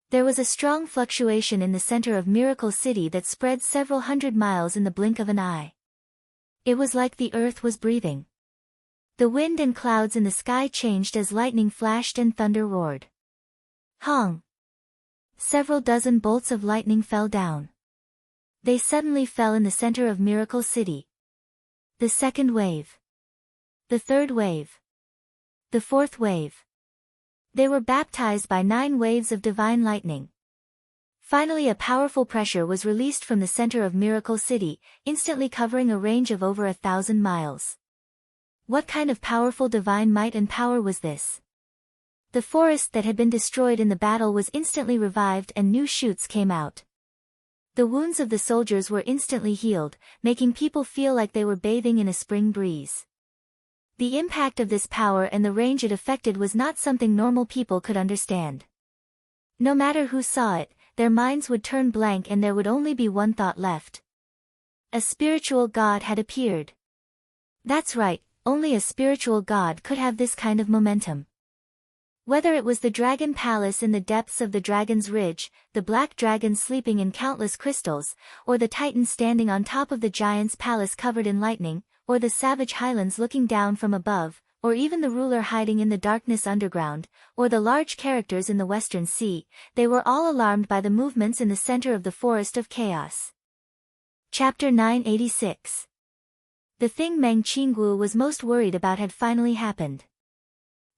There was a strong fluctuation in the center of Miracle City that spread several hundred miles in the blink of an eye. It was like the earth was breathing. The wind and clouds in the sky changed as lightning flashed and thunder roared. Hong! Several dozen bolts of lightning fell down. They suddenly fell in the center of Miracle City. The second wave. The third wave. The fourth wave. They were baptized by 9 waves of divine lightning. Finally, a powerful pressure was released from the center of Miracle City, instantly covering a range of over 1,000 miles. What kind of powerful divine might and power was this? The forest that had been destroyed in the battle was instantly revived, and new shoots came out. The wounds of the soldiers were instantly healed, making people feel like they were bathing in a spring breeze. The impact of this power and the range it affected was not something normal people could understand. No matter who saw it, their minds would turn blank and there would only be one thought left. A spiritual god had appeared. That's right, only a spiritual god could have this kind of momentum. Whether it was the Dragon Palace in the depths of the Dragon's Ridge, the Black Dragon sleeping in countless crystals, or the Titan standing on top of the Giant's Palace covered in lightning, or the savage highlands looking down from above, or even the ruler hiding in the darkness underground, or the large characters in the Western Sea, they were all alarmed by the movements in the center of the Forest of Chaos. Chapter 986. The thing Meng Qingwu was most worried about had finally happened.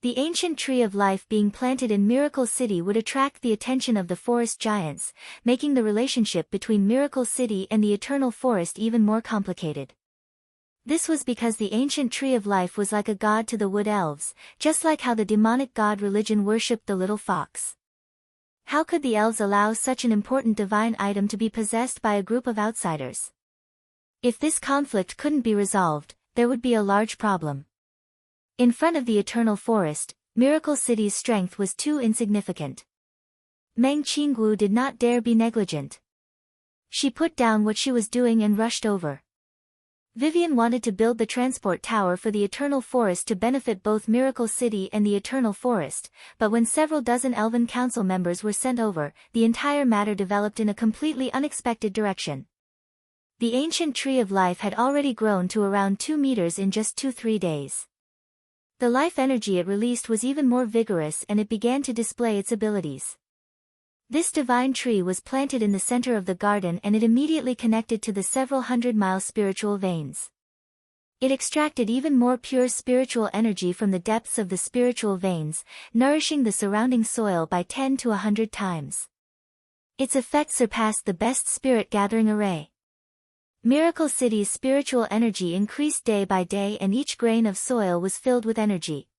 The ancient tree of life being planted in Miracle City would attract the attention of the forest giants, making the relationship between Miracle City and the Eternal Forest even more complicated. This was because the ancient tree of life was like a god to the wood elves, just like how the demonic god religion worshipped the little fox. How could the elves allow such an important divine item to be possessed by a group of outsiders? If this conflict couldn't be resolved, there would be a large problem. In front of the Eternal Forest, Miracle City's strength was too insignificant. Meng Qingwu did not dare be negligent. She put down what she was doing and rushed over. Vivian wanted to build the transport tower for the Eternal Forest to benefit both Miracle City and the Eternal Forest, but when several dozen Elven Council members were sent over, the entire matter developed in a completely unexpected direction. The ancient Tree of Life had already grown to around 2 meters in just 2-3 days. The life energy it released was even more vigorous and it began to display its abilities. This divine tree was planted in the center of the garden and it immediately connected to the several hundred-mile spiritual veins. It extracted even more pure spiritual energy from the depths of the spiritual veins, nourishing the surrounding soil by 10 to 100 times. Its effect surpassed the best spirit gathering array. Miracle City's spiritual energy increased day by day and each grain of soil was filled with energy.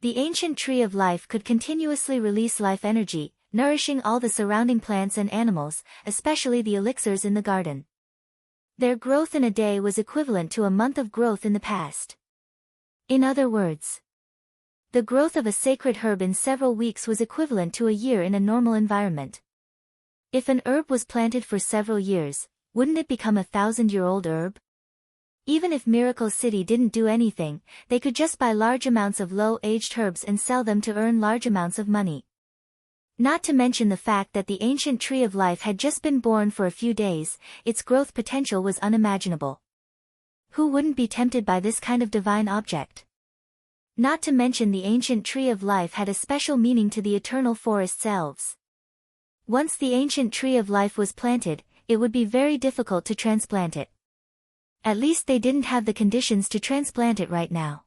The ancient Tree of Life could continuously release life energy, nourishing all the surrounding plants and animals, especially the elixirs in the garden. Their growth in a day was equivalent to a month of growth in the past. In other words, the growth of a sacred herb in several weeks was equivalent to a year in a normal environment. If an herb was planted for several years, wouldn't it become a 1,000-year-old herb? Even if Miracle City didn't do anything, they could just buy large amounts of low-aged herbs and sell them to earn large amounts of money. Not to mention the fact that the ancient Tree of Life had just been born for a few days, its growth potential was unimaginable. Who wouldn't be tempted by this kind of divine object? Not to mention the ancient Tree of Life had a special meaning to the Eternal Forest's elves. Once the ancient Tree of Life was planted, it would be very difficult to transplant it. At least they didn't have the conditions to transplant it right now.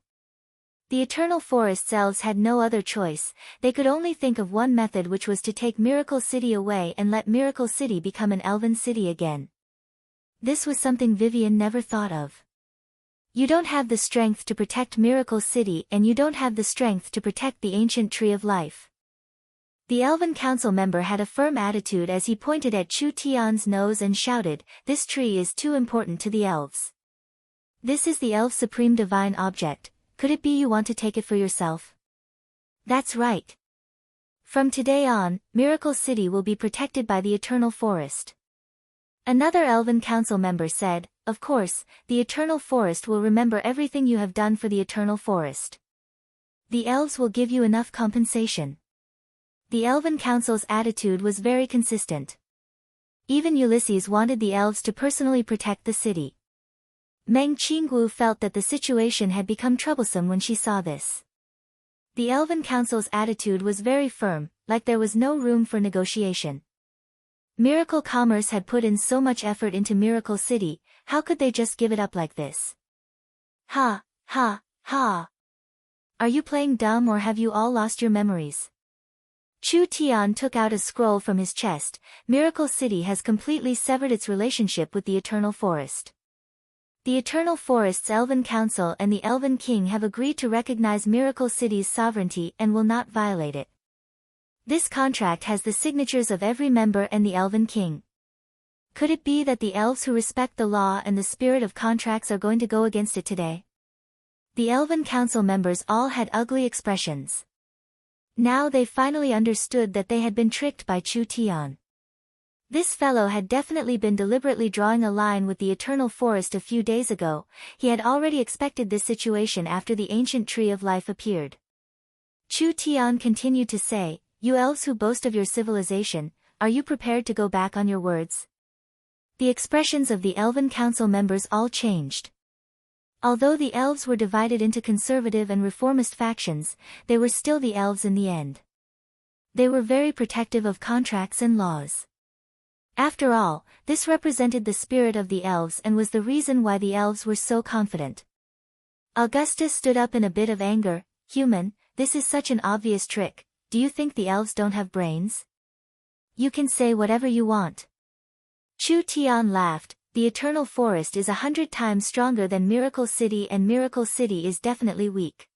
The Eternal Forest's elves had no other choice, they could only think of one method, which was to take Miracle City away and let Miracle City become an elven city again. This was something Vivian never thought of. You don't have the strength to protect Miracle City and you don't have the strength to protect the ancient Tree of Life. The Elven Council member had a firm attitude as he pointed at Chu Tian's nose and shouted, "This tree is too important to the elves. This is the elf supreme divine object. Could it be you want to take it for yourself?" "That's right. From today on, Miracle City will be protected by the Eternal Forest." Another Elven Council member said, "Of course, the Eternal Forest will remember everything you have done for the Eternal Forest. The elves will give you enough compensation." The Elven Council's attitude was very consistent. Even Ulysses wanted the elves to personally protect the city. Meng Qinggu felt that the situation had become troublesome when she saw this. The Elven Council's attitude was very firm, like there was no room for negotiation. Miracle Commerce had put in so much effort into Miracle City, how could they just give it up like this? Ha, ha, ha. Are you playing dumb or have you all lost your memories? Chu Tian took out a scroll from his chest. Miracle City has completely severed its relationship with the Eternal Forest. The Eternal Forest's Elven Council and the Elven King have agreed to recognize Miracle City's sovereignty and will not violate it. This contract has the signatures of every member and the Elven King. Could it be that the elves who respect the law and the spirit of contracts are going to go against it today? The Elven Council members all had ugly expressions. Now they finally understood that they had been tricked by Chu Tian. This fellow had definitely been deliberately drawing a line with the Eternal Forest a few days ago. He had already expected this situation after the ancient Tree of Life appeared. Chu Tian continued to say, "You elves who boast of your civilization, are you prepared to go back on your words?" The expressions of the Elven Council members all changed. Although the elves were divided into conservative and reformist factions, they were still the elves in the end. They were very protective of contracts and laws. After all, this represented the spirit of the elves and was the reason why the elves were so confident. Augustus stood up in a bit of anger. "Human, this is such an obvious trick. Do you think the elves don't have brains? You can say whatever you want." Chu Tian laughed. "The Eternal Forest is 100 times stronger than Miracle City and Miracle City is definitely weak.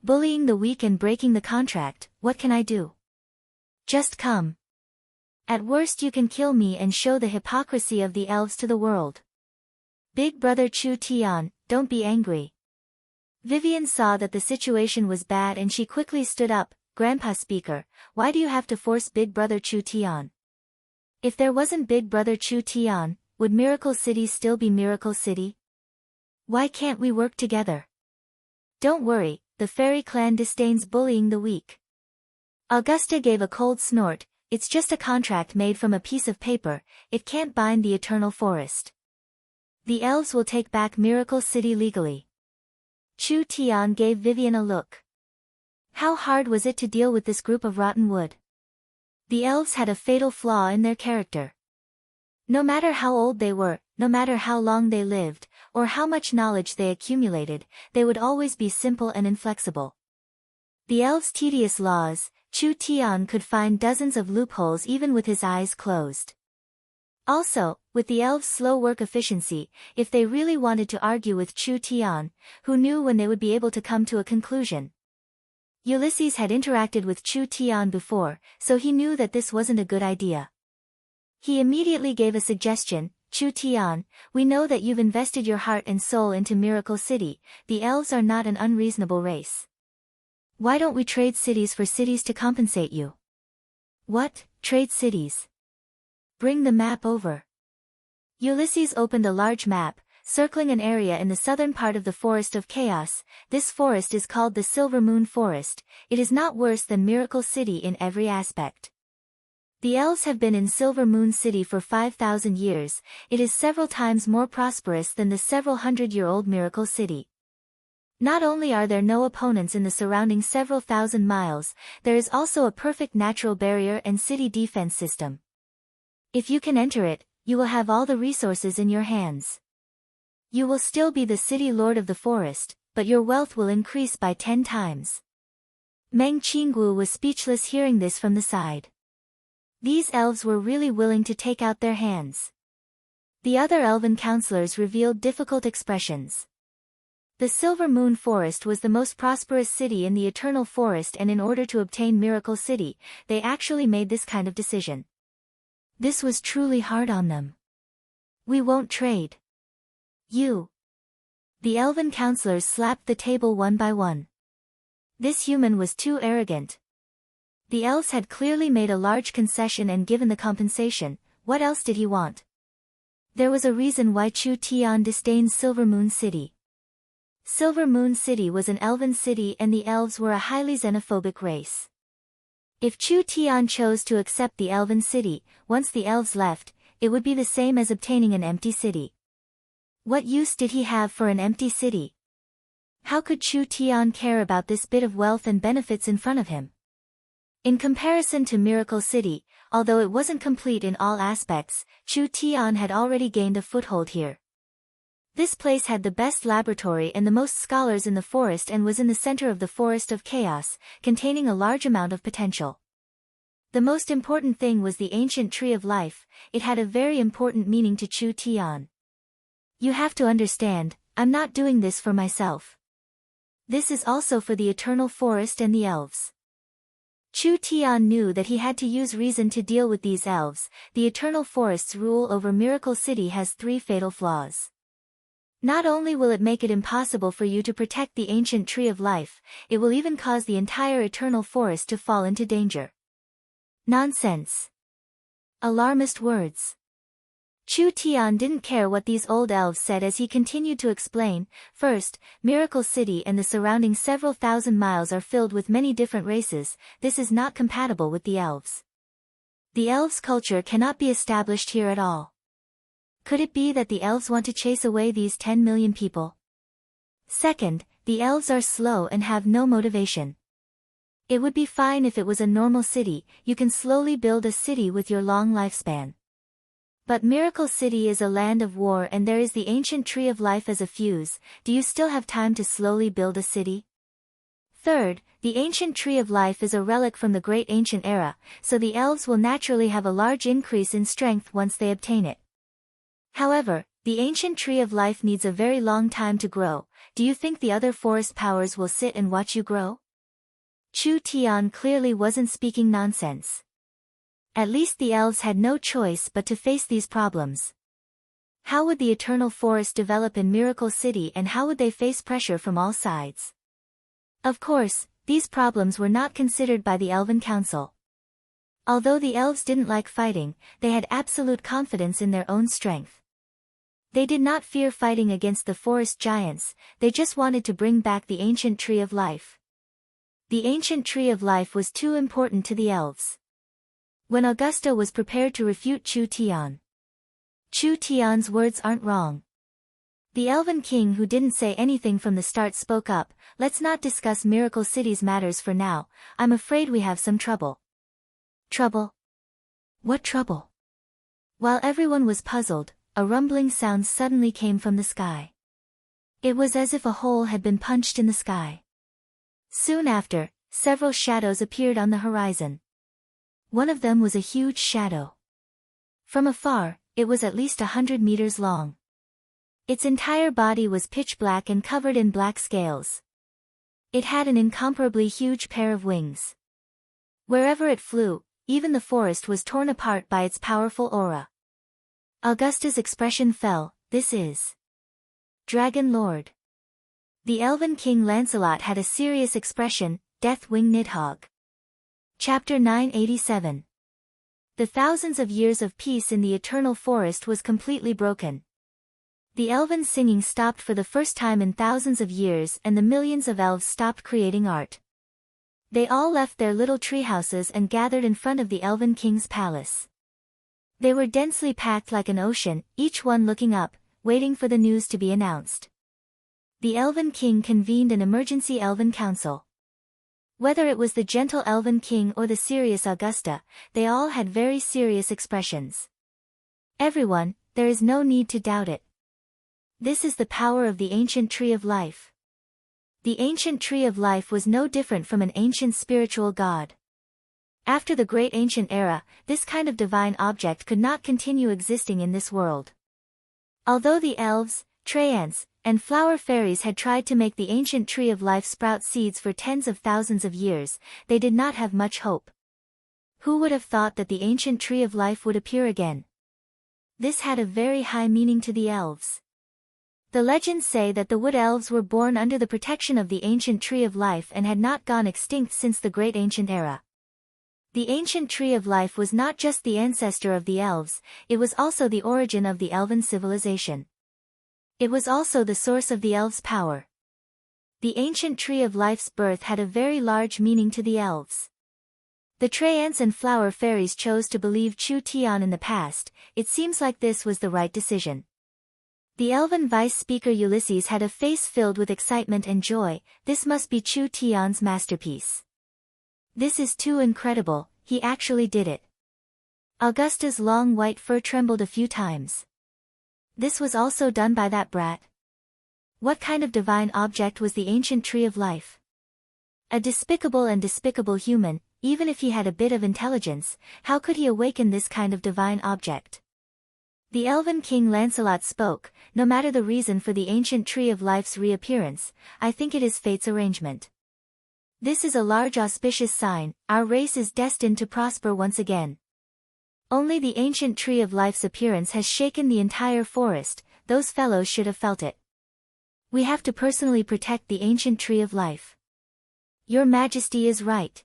Bullying the weak and breaking the contract, what can I do? Just come. At worst you can kill me and show the hypocrisy of the elves to the world." "Big brother Chu Tian, don't be angry." Vivian saw that the situation was bad and she quickly stood up. "Grandpa Speaker, why do you have to force Big brother Chu Tian? If there wasn't Big brother Chu Tian, would Miracle City still be Miracle City? Why can't we work together? Don't worry, the fairy clan disdains bullying the weak. Augusta gave a cold snort. It's just a contract made from a piece of paper, it can't bind the eternal forest. The elves will take back Miracle City legally. Chu Tian gave Vivian a look. How hard was it to deal with this group of rotten wood? The elves had a fatal flaw in their character. No matter how old they were, no matter how long they lived, or how much knowledge they accumulated, they would always be simple and inflexible. The elves' tedious laws, Chu Tian could find dozens of loopholes even with his eyes closed. Also, with the elves' slow work efficiency, if they really wanted to argue with Chu Tian, who knew when they would be able to come to a conclusion? Ulysses had interacted with Chu Tian before, so he knew that this wasn't a good idea. He immediately gave a suggestion. Chu Tian, we know that you've invested your heart and soul into Miracle City, the elves are not an unreasonable race. Why don't we trade cities for cities to compensate you? What, trade cities? Bring the map over. Ulysses opened a large map, circling an area in the southern part of the Forest of Chaos. This forest is called the Silver Moon Forest. It is not worse than Miracle City in every aspect. The elves have been in Silver Moon City for 5,000 years, it is several times more prosperous than the several hundred-year-old Miracle City. Not only are there no opponents in the surrounding several thousand miles, there is also a perfect natural barrier and city defense system. If you can enter it, you will have all the resources in your hands. You will still be the city lord of the forest, but your wealth will increase by 10 times. Meng Qinggu was speechless hearing this from the side. These elves were really willing to take out their hands. The other elven counselors revealed difficult expressions. The Silver Moon Forest was the most prosperous city in the Eternal Forest, and in order to obtain Miracle City, they actually made this kind of decision. This was truly hard on them. We won't trade. You. The elven counselors slapped the table one by one. This human was too arrogant. The elves had clearly made a large concession and given the compensation. What else did he want? There was a reason why Chu Tian disdained Silver Moon City. Silver Moon City was an elven city and the elves were a highly xenophobic race. If Chu Tian chose to accept the elven city, once the elves left, it would be the same as obtaining an empty city. What use did he have for an empty city? How could Chu Tian care about this bit of wealth and benefits in front of him? In comparison to Miracle City, although it wasn't complete in all aspects, Chu Tian had already gained a foothold here. This place had the best laboratory and the most scholars in the forest and was in the center of the Forest of Chaos, containing a large amount of potential. The most important thing was the ancient Tree of Life. It had a very important meaning to Chu Tian. You have to understand, I'm not doing this for myself. This is also for the Eternal Forest and the elves. Chu Tian knew that he had to use reason to deal with these elves. The Eternal Forest's rule over Miracle City has 3 fatal flaws. Not only will it make it impossible for you to protect the ancient Tree of Life, it will even cause the entire Eternal Forest to fall into danger. Nonsense. Alarmist words. Chu Tian didn't care what these old elves said as he continued to explain. First, Miracle City and the surrounding several thousand miles are filled with many different races. This is not compatible with the elves. The elves' culture cannot be established here at all. Could it be that the elves want to chase away these 10 million people? Second, the elves are slow and have no motivation. It would be fine if it was a normal city. You can slowly build a city with your long lifespan. But Miracle City is a land of war and there is the ancient Tree of Life as a fuse. Do you still have time to slowly build a city? Third, the ancient Tree of Life is a relic from the great ancient era, so the elves will naturally have a large increase in strength once they obtain it. However, the ancient Tree of Life needs a very long time to grow. Do you think the other forest powers will sit and watch you grow? Chu Tian clearly wasn't speaking nonsense. At least the elves had no choice but to face these problems. How would the Eternal Forest develop in Miracle City and how would they face pressure from all sides? Of course, these problems were not considered by the Elven Council. Although the elves didn't like fighting, they had absolute confidence in their own strength. They did not fear fighting against the forest giants, they just wanted to bring back the ancient tree of life. The ancient tree of life was too important to the elves. When Augusta was prepared to refute Chu Tian. Chu Tian's words aren't wrong. The elven king, who didn't say anything from the start, spoke up. Let's not discuss Miracle City's matters for now, I'm afraid we have some trouble. Trouble? What trouble? While everyone was puzzled, a rumbling sound suddenly came from the sky. It was as if a hole had been punched in the sky. Soon after, several shadows appeared on the horizon. One of them was a huge shadow. From afar, it was at least 100 meters long. Its entire body was pitch black and covered in black scales. It had an incomparably huge pair of wings. Wherever it flew, even the forest was torn apart by its powerful aura. Augusta's expression fell. This is Dragon Lord. The elven king Lancelot had a serious expression. Deathwing Nidhogg. Chapter 987. The thousands of years of peace in the eternal forest was completely broken. The elven singing stopped for the first time in thousands of years, and the millions of elves stopped creating art. They all left their little treehouses and gathered in front of the elven king's palace. They were densely packed like an ocean, each one looking up, waiting for the news to be announced. The elven king convened an emergency elven council. Whether it was the gentle elven king or the serious Augusta, they all had very serious expressions. Everyone, there is no need to doubt it. This is the power of the ancient tree of life. The ancient tree of life was no different from an ancient spiritual god. After the great ancient era, this kind of divine object could not continue existing in this world. Although the elves, treants, and flower fairies had tried to make the ancient tree of life sprout seeds for tens of thousands of years, they did not have much hope. Who would have thought that the ancient tree of life would appear again? This had a very high meaning to the elves. The legends say that the wood elves were born under the protection of the ancient tree of life and had not gone extinct since the great ancient era. The ancient tree of life was not just the ancestor of the elves, it was also the origin of the elven civilization. It was also the source of the elves' power. The ancient tree of life's birth had a very large meaning to the elves. The treants and flower fairies chose to believe Chu Tian in the past. It seems like this was the right decision. The elven vice speaker Ulysses had a face filled with excitement and joy. This must be Chu Tian's masterpiece. This is too incredible, he actually did it. Augusta's long white fur trembled a few times. This was also done by that brat. What kind of divine object was the ancient tree of life? A despicable and despicable human, even if he had a bit of intelligence, how could he awaken this kind of divine object? The elven king Lancelot spoke. No matter the reason for the ancient tree of life's reappearance, I think it is fate's arrangement. This is a large auspicious sign, our race is destined to prosper once again. Only the ancient tree of life's appearance has shaken the entire forest, those fellows should have felt it. We have to personally protect the ancient tree of life. Your Majesty is right.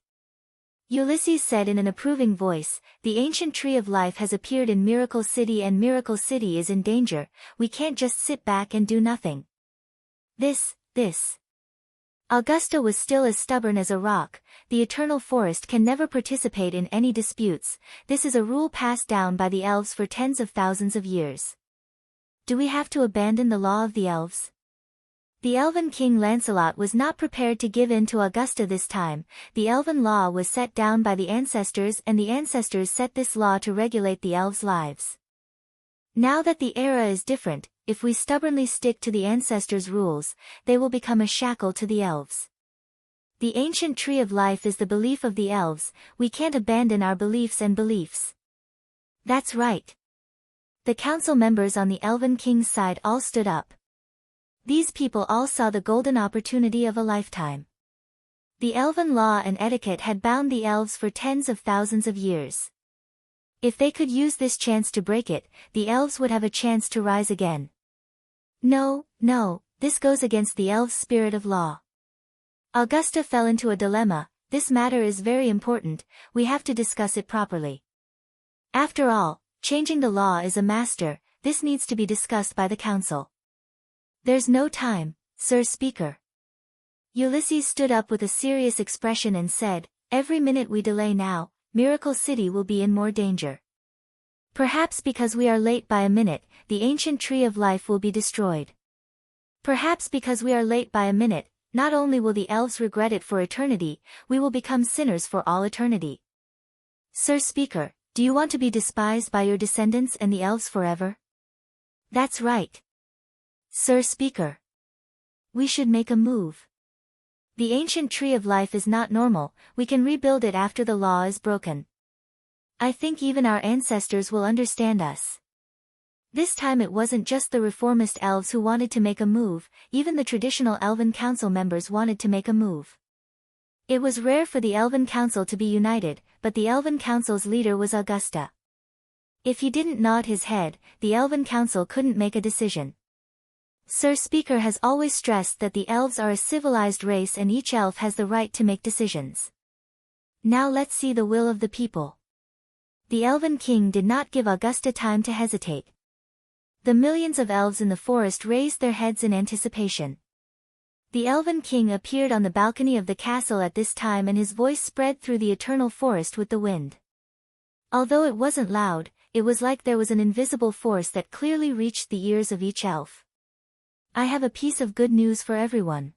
Ulysses said in an approving voice, the ancient tree of life has appeared in Miracle City and Miracle City is in danger, we can't just sit back and do nothing. This. Augusta was still as stubborn as a rock. The eternal forest can never participate in any disputes. This is a rule passed down by the elves for tens of thousands of years. Do we have to abandon the law of the elves? The elven king Lancelot was not prepared to give in to Augusta this time. The elven law was set down by the ancestors and the ancestors set this law to regulate the elves' lives. Now that the era is different, if we stubbornly stick to the ancestors' rules, they will become a shackle to the elves. The ancient tree of life is the belief of the elves, we can't abandon our beliefs and beliefs. That's right. The council members on the elven king's side all stood up. These people all saw the golden opportunity of a lifetime. The elven law and etiquette had bound the elves for tens of thousands of years. If they could use this chance to break it, the elves would have a chance to rise again. No, this goes against the elves' spirit of law. Augusta fell into a dilemma. This matter is very important, we have to discuss it properly. After all, changing the law is a master, this needs to be discussed by the council. There's no time, Sir Speaker. Ulysses stood up with a serious expression and said, every minute we delay now, Miracle City will be in more danger. Perhaps because we are late by a minute, the ancient tree of life will be destroyed. Perhaps because we are late by a minute, not only will the elves regret it for eternity, we will become sinners for all eternity. Sir Speaker, do you want to be despised by your descendants and the elves forever? That's right. Sir Speaker. We should make a move. The ancient tree of life is not normal, we can rebuild it after the law is broken. I think even our ancestors will understand us. This time it wasn't just the reformist elves who wanted to make a move, even the traditional Elven Council members wanted to make a move. It was rare for the Elven Council to be united, but the Elven Council's leader was Augusta. If he didn't nod his head, the Elven Council couldn't make a decision. Sir Speaker has always stressed that the elves are a civilized race and each elf has the right to make decisions. Now let's see the will of the people. The Elven King did not give Augusta time to hesitate. The millions of elves in the forest raised their heads in anticipation. The Elven King appeared on the balcony of the castle at this time and his voice spread through the eternal forest with the wind. Although it wasn't loud, it was like there was an invisible force that clearly reached the ears of each elf. I have a piece of good news for everyone.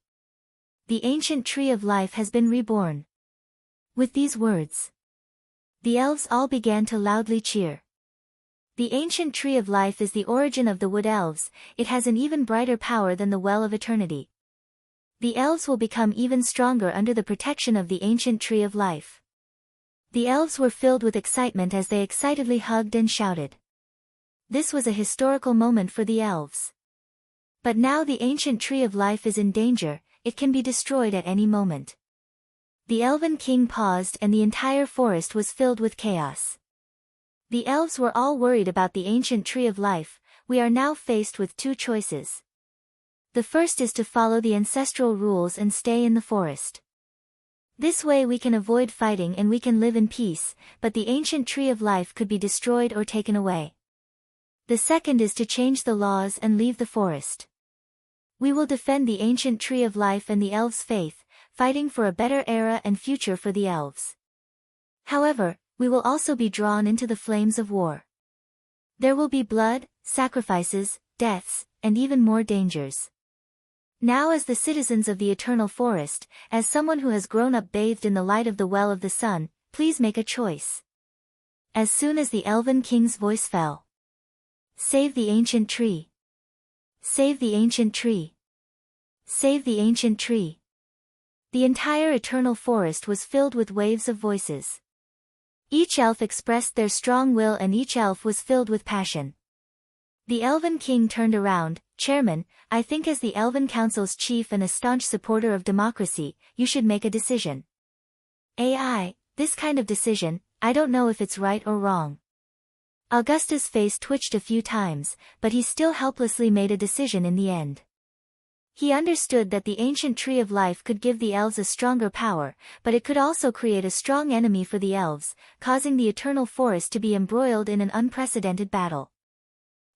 The ancient tree of life has been reborn. With these words, the elves all began to loudly cheer. The ancient tree of life is the origin of the wood elves, it has an even brighter power than the well of eternity. The elves will become even stronger under the protection of the ancient tree of life. The elves were filled with excitement as they excitedly hugged and shouted. This was a historical moment for the elves. But now the ancient tree of life is in danger, it can be destroyed at any moment. The Elven King paused and the entire forest was filled with chaos. The elves were all worried about the ancient tree of life. We are now faced with two choices. The first is to follow the ancestral rules and stay in the forest. This way we can avoid fighting and we can live in peace, but the ancient tree of life could be destroyed or taken away. The second is to change the laws and leave the forest. We will defend the ancient tree of life and the elves' faith, fighting for a better era and future for the elves. However, we will also be drawn into the flames of war. There will be blood, sacrifices, deaths, and even more dangers. Now as the citizens of the eternal forest, as someone who has grown up bathed in the light of the well of the sun, please make a choice. As soon as the Elven King's voice fell. Save the ancient tree. Save the ancient tree. Save the ancient tree. The entire eternal forest was filled with waves of voices. Each elf expressed their strong will and each elf was filled with passion. The Elven King turned around. Chairman, I think as the Elven Council's chief and a staunch supporter of democracy, you should make a decision. This kind of decision, I don't know if it's right or wrong. Augusta's face twitched a few times, but he still helplessly made a decision in the end. He understood that the ancient tree of life could give the elves a stronger power, but it could also create a strong enemy for the elves, causing the eternal forest to be embroiled in an unprecedented battle.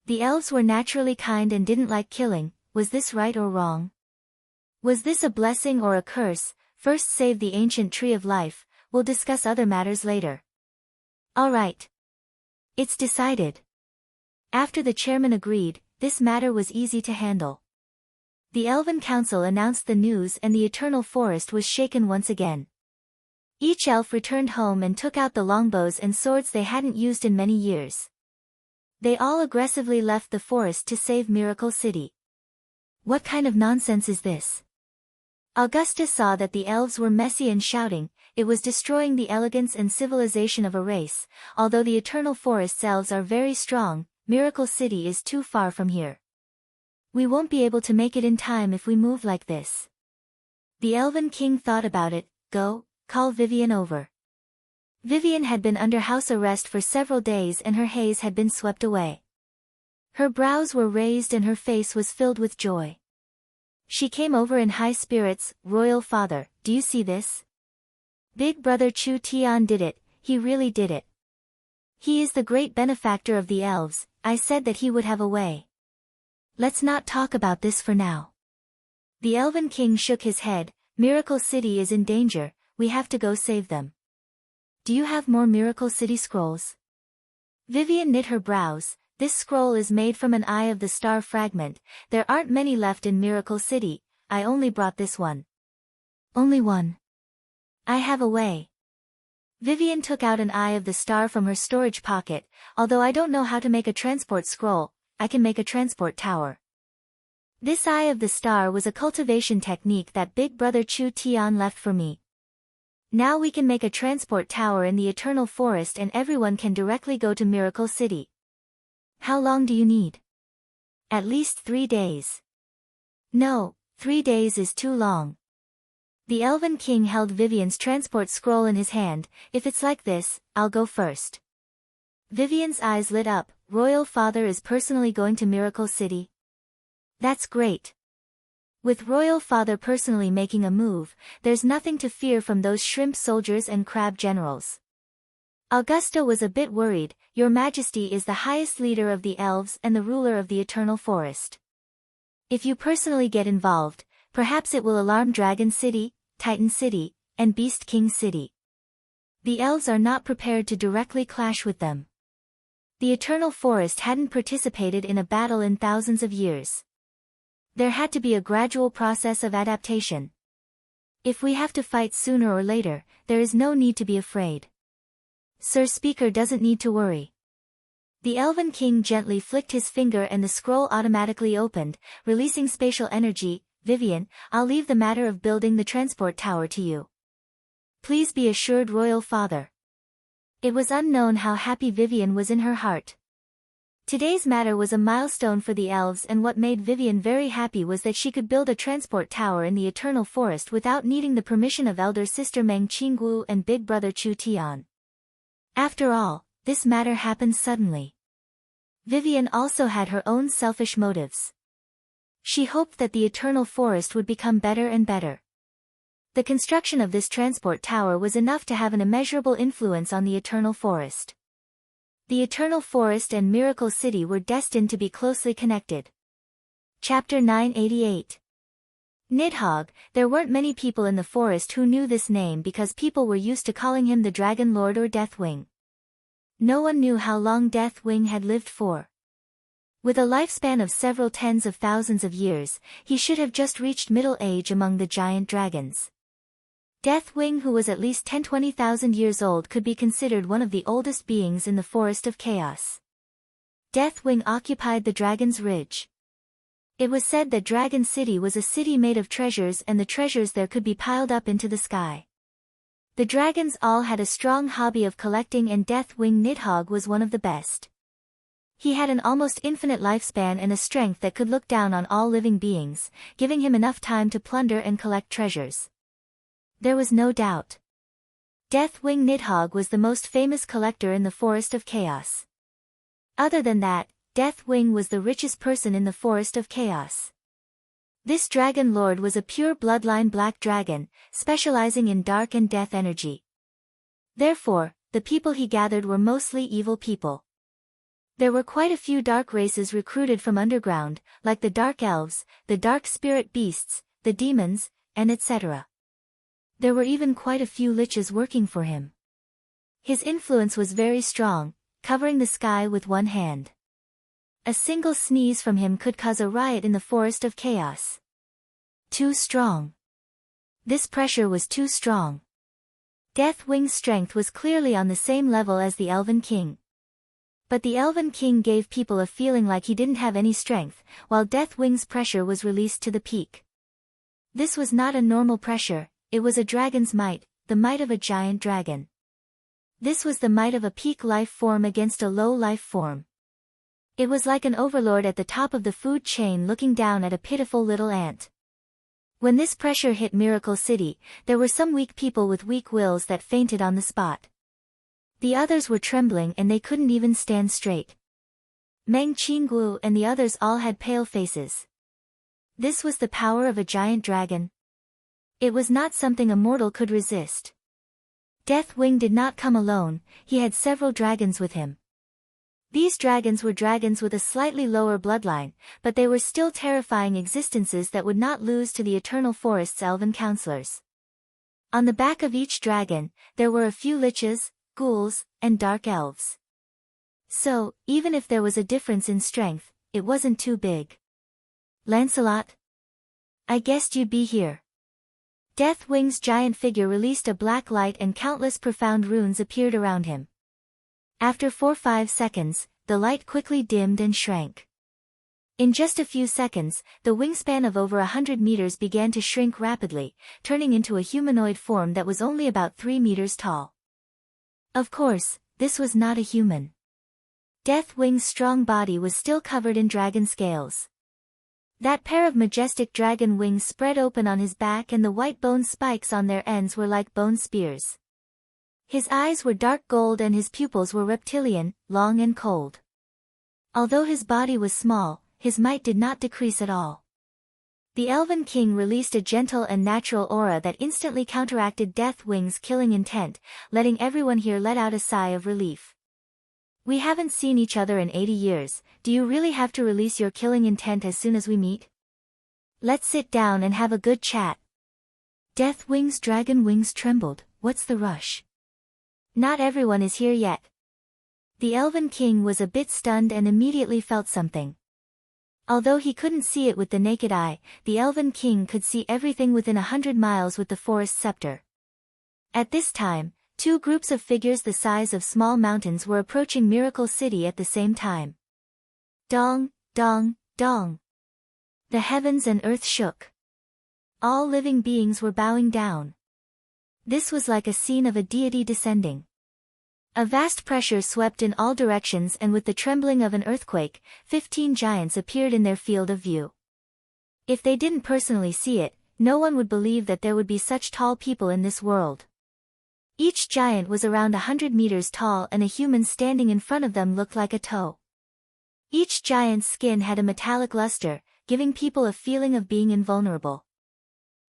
The elves were naturally kind and didn't like killing. Was this right or wrong? Was this a blessing or a curse? First save the ancient tree of life, we'll discuss other matters later. Alright. It's decided. After the chairman agreed, this matter was easy to handle. The Elven Council announced the news and the eternal forest was shaken once again. Each elf returned home and took out the longbows and swords they hadn't used in many years. They all aggressively left the forest to save Miracle City. What kind of nonsense is this? Augusta saw that the elves were messy and shouting, it was destroying the elegance and civilization of a race. Although the eternal forest's elves are very strong, Miracle City is too far from here. We won't be able to make it in time if we move like this. The Elven King thought about it. Go, call Vivian over. Vivian had been under house arrest for several days and her haze had been swept away. Her brows were raised and her face was filled with joy. She came over in high spirits. Royal Father, do you see this? Big Brother Chu Tian did it, he really did it. He is the great benefactor of the elves, I said that he would have a way. Let's not talk about this for now. The Elven King shook his head. Miracle City is in danger, we have to go save them. Do you have more Miracle City scrolls? Vivian knit her brows. This scroll is made from an Eye of the Star fragment. There aren't many left in Miracle City. I only brought this one. Only one. I have a way. Vivian took out an Eye of the Star from her storage pocket. Although I don't know how to make a transport scroll, I can make a transport tower. This Eye of the Star was a cultivation technique that Big Brother Chu Tian left for me. Now we can make a transport tower in the Eternal Forest and everyone can directly go to Miracle City. How long do you need? At least 3 days. No, 3 days is too long. The Elven King held Vivian's transport scroll in his hand. If it's like this, I'll go first. Vivian's eyes lit up. Royal Father is personally going to Miracle City? That's great. With Royal Father personally making a move, there's nothing to fear from those shrimp soldiers and crab generals. Augusta was a bit worried. Your Majesty is the highest leader of the elves and the ruler of the Eternal Forest. If you personally get involved, perhaps it will alarm Dragon City, Titan City, and Beast King City. The elves are not prepared to directly clash with them. The Eternal Forest hadn't participated in a battle in thousands of years. There had to be a gradual process of adaptation. If we have to fight sooner or later, there is no need to be afraid. Sir Speaker doesn't need to worry. The Elven King gently flicked his finger and the scroll automatically opened, releasing spatial energy. Vivian, I'll leave the matter of building the transport tower to you. Please be assured, Royal Father. It was unknown how happy Vivian was in her heart. Today's matter was a milestone for the elves, and what made Vivian very happy was that she could build a transport tower in the Eternal Forest without needing the permission of elder sister Meng Qinggu and big brother Chu Tian. After all, this matter happened suddenly. Vivian also had her own selfish motives. She hoped that the Eternal Forest would become better and better. The construction of this transport tower was enough to have an immeasurable influence on the Eternal Forest. The Eternal Forest and Miracle City were destined to be closely connected. Chapter 988. Nidhogg. There weren't many people in the forest who knew this name because people were used to calling him the Dragon Lord or Deathwing. No one knew how long Deathwing had lived for. With a lifespan of several tens of thousands of years, he should have just reached middle age among the giant dragons. Deathwing, who was at least 10-20,000 years old, could be considered one of the oldest beings in the Forest of Chaos. Deathwing occupied the Dragon's Ridge. It was said that Dragon City was a city made of treasures, and the treasures there could be piled up into the sky. The dragons all had a strong hobby of collecting, and Deathwing Nidhogg was one of the best. He had an almost infinite lifespan and a strength that could look down on all living beings, giving him enough time to plunder and collect treasures. There was no doubt. Deathwing Nidhogg was the most famous collector in the Forest of Chaos. Other than that, Deathwing was the richest person in the Forest of Chaos. This Dragon Lord was a pure bloodline black dragon, specializing in dark and death energy. Therefore, the people he gathered were mostly evil people. There were quite a few dark races recruited from underground, like the Dark Elves, the Dark Spirit Beasts, the Demons, and etc. There were even quite a few liches working for him. His influence was very strong, covering the sky with one hand. A single sneeze from him could cause a riot in the Forest of Chaos. Too strong. This pressure was too strong. Deathwing's strength was clearly on the same level as the Elven King. But the Elven King gave people a feeling like he didn't have any strength, while Deathwing's pressure was released to the peak. This was not a normal pressure, it was a dragon's might, the might of a giant dragon. This was the might of a peak life form against a low life form. It was like an overlord at the top of the food chain looking down at a pitiful little ant. When this pressure hit Miracle City, there were some weak people with weak wills that fainted on the spot. The others were trembling and they couldn't even stand straight. Meng Qinggu and the others all had pale faces. This was the power of a giant dragon. It was not something a mortal could resist. Deathwing did not come alone, he had several dragons with him. These dragons were dragons with a slightly lower bloodline, but they were still terrifying existences that would not lose to the eternal forest's elven counselors. On the back of each dragon, there were a few liches, ghouls, and dark elves. So, even if there was a difference in strength, it wasn't too big. Lancelot? I guessed you'd be here. Deathwing's giant figure released a black light and countless profound runes appeared around him. After 4-5 seconds, the light quickly dimmed and shrank. In just a few seconds, the wingspan of over 100 meters began to shrink rapidly, turning into a humanoid form that was only about 3 meters tall. Of course, this was not a human. Deathwing's strong body was still covered in dragon scales. That pair of majestic dragon wings spread open on his back and the white bone spikes on their ends were like bone spears. His eyes were dark gold and his pupils were reptilian, long and cold. Although his body was small, his might did not decrease at all. The Elven King released a gentle and natural aura that instantly counteracted Deathwing's killing intent, letting everyone here let out a sigh of relief. We haven't seen each other in 80 years, do you really have to release your killing intent as soon as we meet? Let's sit down and have a good chat. Deathwing's dragon wings trembled, what's the rush? Not everyone is here yet. The Elven King was a bit stunned and immediately felt something. Although he couldn't see it with the naked eye, the Elven King could see everything within 100 miles with the forest scepter. At this time, two groups of figures the size of small mountains were approaching Miracle City at the same time. Dong, dong, dong. The heavens and earth shook. All living beings were bowing down. This was like a scene of a deity descending. A vast pressure swept in all directions and with the trembling of an earthquake, 15 giants appeared in their field of view. If they didn't personally see it, no one would believe that there would be such tall people in this world. Each giant was around 100 meters tall and a human standing in front of them looked like a toe. Each giant's skin had a metallic luster, giving people a feeling of being invulnerable.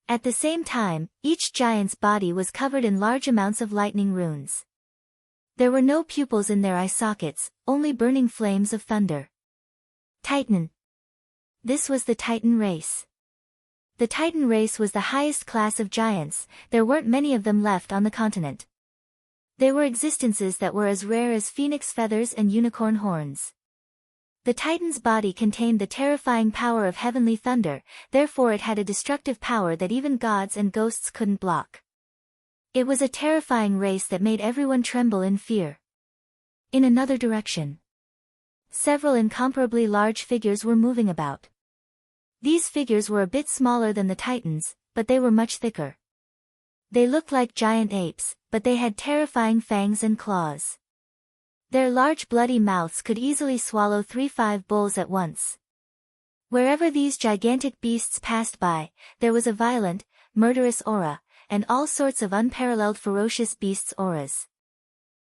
At the same time, each giant's body was covered in large amounts of lightning runes. There were no pupils in their eye sockets, only burning flames of thunder. Titan. This was the Titan race. The Titan race was the highest class of giants, there weren't many of them left on the continent. They were existences that were as rare as phoenix feathers and unicorn horns. The Titan's body contained the terrifying power of heavenly thunder, therefore it had a destructive power that even gods and ghosts couldn't block. It was a terrifying race that made everyone tremble in fear. In another direction, several incomparably large figures were moving about. These figures were a bit smaller than the Titans, but they were much thicker. They looked like giant apes, but they had terrifying fangs and claws. Their large bloody mouths could easily swallow 3-5 bulls at once. Wherever these gigantic beasts passed by, there was a violent, murderous aura, and all sorts of unparalleled ferocious beasts' auras.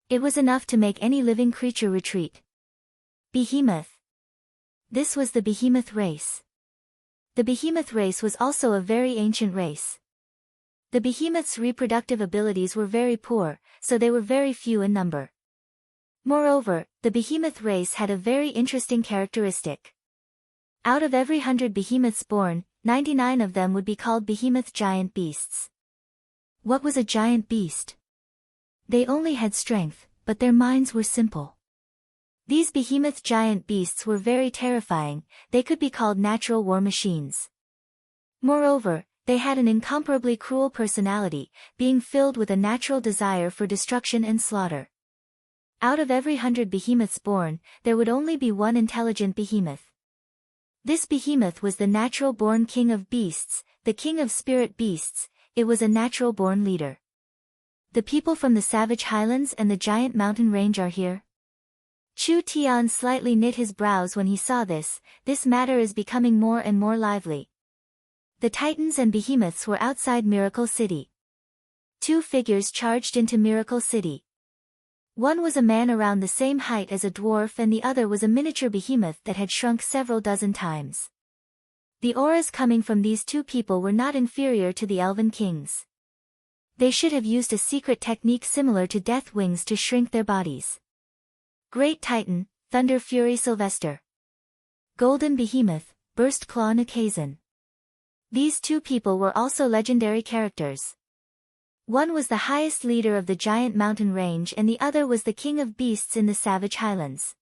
It was enough to make any living creature retreat. Behemoth. This was the Behemoth race. The Behemoth race was also a very ancient race. The Behemoth's reproductive abilities were very poor, so they were very few in number. Moreover, the Behemoth race had a very interesting characteristic. Out of every 100 behemoths born, 99 of them would be called behemoth giant beasts. What was a giant beast? They only had strength, but their minds were simple. These behemoth giant beasts were very terrifying, they could be called natural war machines. Moreover, they had an incomparably cruel personality, being filled with a natural desire for destruction and slaughter. Out of every 100 behemoths born, there would only be one intelligent behemoth. This behemoth was the natural-born king of beasts, the king of spirit beasts. It was a natural-born leader. The people from the savage highlands and the giant mountain range are here. Chu Tian slightly knit his brows when he saw this matter is becoming more and more lively. The Titans and behemoths were outside Miracle City. Two figures charged into Miracle City. One was a man around the same height as a dwarf and the other was a miniature behemoth that had shrunk several dozen times. The auras coming from these two people were not inferior to the Elven Kings. They should have used a secret technique similar to Deathwing's to shrink their bodies. Great Titan, Thunder Fury Sylvester. Golden Behemoth, Burst Claw Nikazan. These two people were also legendary characters. One was the highest leader of the giant mountain range and the other was the king of beasts in the savage highlands.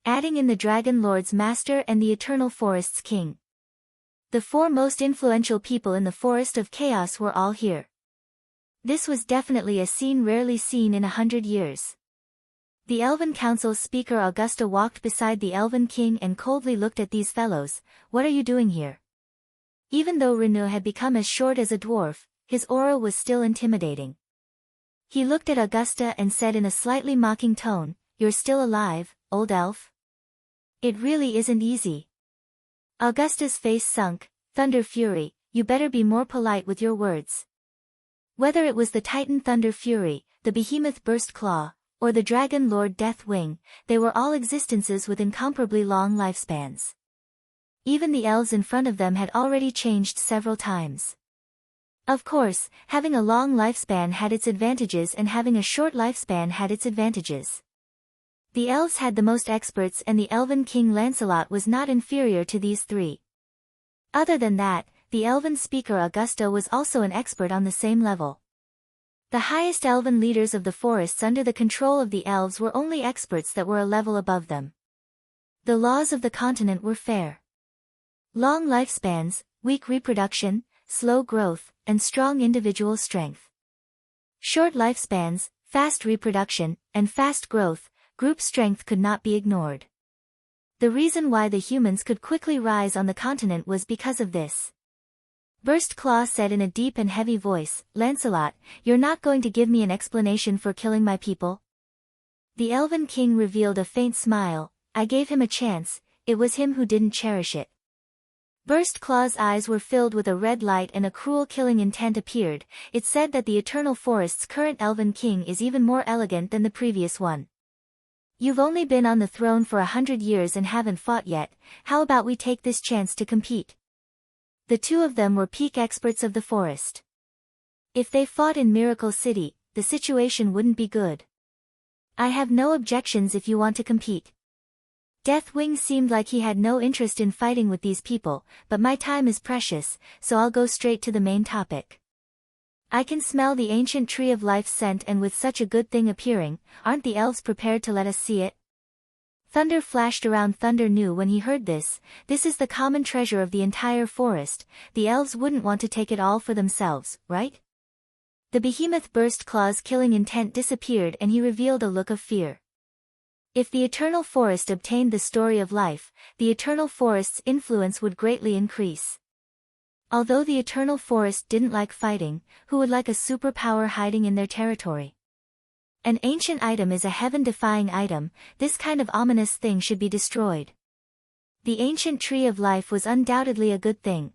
Adding in the Dragon Lord's master and the Eternal Forest's king. The four most influential people in the Forest of Chaos were all here. This was definitely a scene rarely seen in 100 years. The Elven Council's speaker Augusta walked beside the Elven King and coldly looked at these fellows. What are you doing here? Even though Renu had become as short as a dwarf, his aura was still intimidating. He looked at Augusta and said in a slightly mocking tone, "You're still alive, old elf? It really isn't easy." Augusta's face sunk. Thunder Fury, you better be more polite with your words. Whether it was the Titan Thunder Fury, the Behemoth Burst Claw, or the Dragon Lord Death Wing, they were all existences with incomparably long lifespans. Even the elves in front of them had already changed several times. Of course, having a long lifespan had its advantages and having a short lifespan had its advantages. The elves had the most experts and the Elven King Lancelot was not inferior to these three. Other than that, the Elven speaker Augusta was also an expert on the same level. The highest elven leaders of the forests under the control of the elves were only experts that were a level above them. The laws of the continent were fair. Long lifespans, weak reproduction, slow growth, and strong individual strength. Short lifespans, fast reproduction, and fast growth, group strength could not be ignored. The reason why the humans could quickly rise on the continent was because of this. Burst Claw said in a deep and heavy voice, "Lancelot, you're not going to give me an explanation for killing my people?" The Elven King revealed a faint smile. "I gave him a chance, it was him who didn't cherish it." Burst Claw's eyes were filled with a red light and a cruel killing intent appeared. It said that the Eternal Forest's current Elven King is even more elegant than the previous one. "You've only been on the throne for 100 years and haven't fought yet, how about we take this chance to compete?" The two of them were peak experts of the forest. If they fought in Miracle City, the situation wouldn't be good. "I have no objections if you want to compete." Deathwing seemed like he had no interest in fighting with these people, but my time is precious, so I'll go straight to the main topic. "I can smell the ancient tree of life scent and with such a good thing appearing, aren't the elves prepared to let us see it?" Thunder flashed around. Thunder knew when he heard this is the common treasure of the entire forest, the elves wouldn't want to take it all for themselves, right? The Behemoth Burst Claw's killing intent disappeared and he revealed a look of fear. If the Eternal Forest obtained the story of life, the Eternal Forest's influence would greatly increase. Although the Eternal Forest didn't like fighting, who would like a superpower hiding in their territory? An ancient item is a heaven-defying item, this kind of ominous thing should be destroyed. The ancient tree of life was undoubtedly a good thing.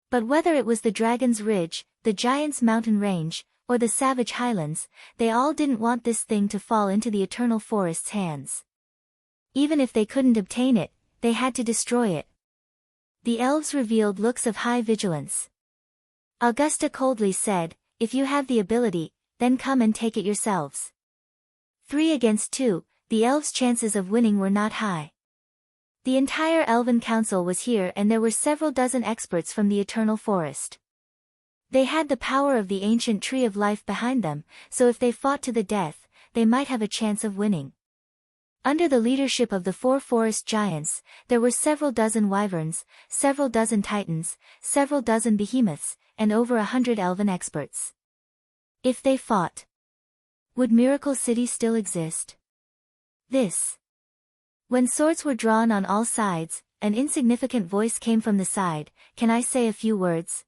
But whether it was the Dragon's Ridge, the Giant's Mountain Range, or the Savage Highlands, they all didn't want this thing to fall into the Eternal Forest's hands. Even if they couldn't obtain it, they had to destroy it. The elves revealed looks of high vigilance. Augusta coldly said, "If you have the ability, then come and take it yourselves." 3 against 2, the elves' chances of winning were not high. The entire Elven Council was here and there were several dozen experts from the Eternal Forest. They had the power of the ancient tree of life behind them, so if they fought to the death, they might have a chance of winning. Under the leadership of the 4 forest giants, there were several dozen wyverns, several dozen titans, several dozen behemoths, and over 100 elven experts. If they fought, would Miracle City still exist? When swords were drawn on all sides, an insignificant voice came from the side, "Can I say a few words?"